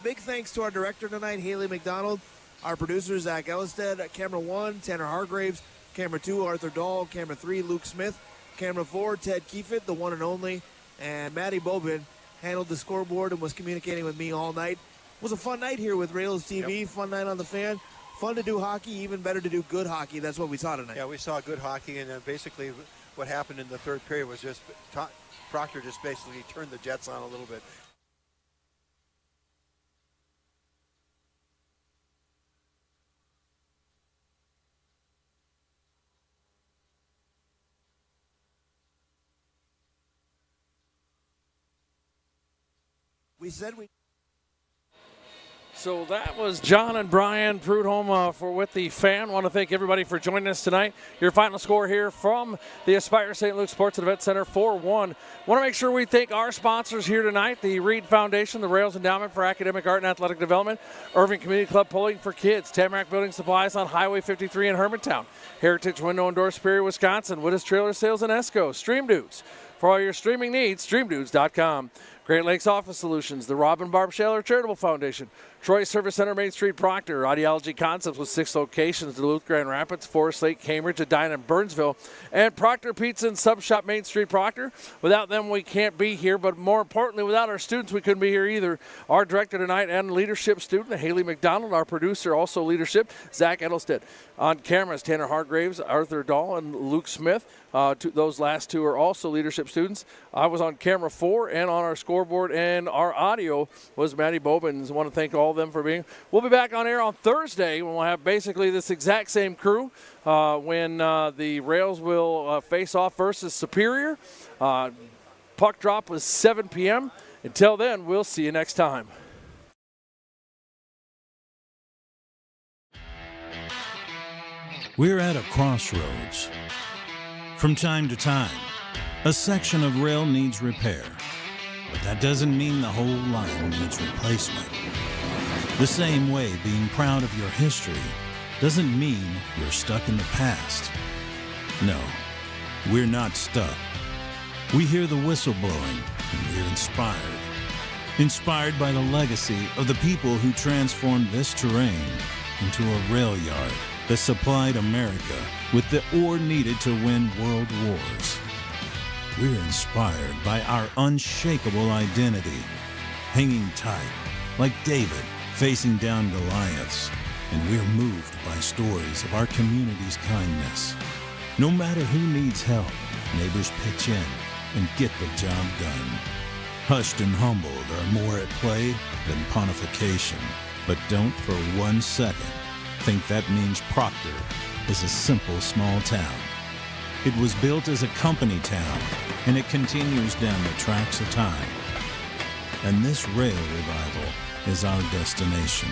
Big thanks to our director tonight, Haley McDonald, our producer, Zach Ellisted, camera 1, Tanner Hargraves, camera 2, Arthur Dahl, camera 3, Luke Smith, camera 4, Ted Kiefit, the one and only, and Maddie Bobin handled the scoreboard and was communicating with me all night. It was a fun night here with Rails TV, Fun night on the Fan. Fun to do hockey, even better to do good hockey. That's what we saw tonight. Yeah, we saw good hockey, and basically what happened in the third period was just Proctor just basically turned the Jets on a little bit. We said we... So that was John and Brian Prudhomme with the Fan. Want to thank everybody for joining us tonight. Your final score here from the Aspire St. Luke Sports and Event Center, 4-1. Want to make sure we thank our sponsors here tonight, the Reed Foundation, the Rails Endowment for Academic Art and Athletic Development, Irving Community Club Polling for Kids, Tamarack Building Supplies on Highway 53 in Hermantown, Heritage Window and Door, Superior, Wisconsin, Wittes Trailer Sales in Esco, Stream Dudes. For all your streaming needs, streamdudes.com. Great Lakes Office Solutions, the Rob and Barb Shaler Charitable Foundation, Troy Service Center, Main Street, Proctor, Ideology Concepts with 6 locations, Duluth, Grand Rapids, Forest Lake, Cambridge, Edina, and Burnsville, and Proctor Pizza and Sub Shop, Main Street, Proctor. Without them, we can't be here, but more importantly, without our students, we couldn't be here either. Our director tonight and leadership student, Haley McDonald, our producer, also leadership, Zach Edelstead. On cameras, Tanner Hargraves, Arthur Dahl, and Luke Smith. Those last two are also leadership students. I was on camera 4 and on our scoreboard, and our audio was Maddie Bobin. I want to thank all of them for being. We'll be back on air on Thursday when we'll have basically this exact same crew when the Rails will face off versus Superior. Puck drop was 7 p.m. Until then, we'll see you next time. We're at a crossroads. From time to time, a section of rail needs repair, but that doesn't mean the whole line needs replacement. The same way being proud of your history doesn't mean you're stuck in the past. No, we're not stuck. We hear the whistle blowing and we're inspired. Inspired by the legacy of the people who transformed this terrain into a rail yard that supplied America with the ore needed to win world wars. We're inspired by our unshakable identity, hanging tight like David facing down Goliaths, and we're moved by stories of our community's kindness. No matter who needs help, neighbors pitch in and get the job done. Hushed and humbled are more at play than pontification, but don't for 1 second think that means Proctor is a simple small town. It was built as a company town, and it continues down the tracks of time. And this rail revival is our destination.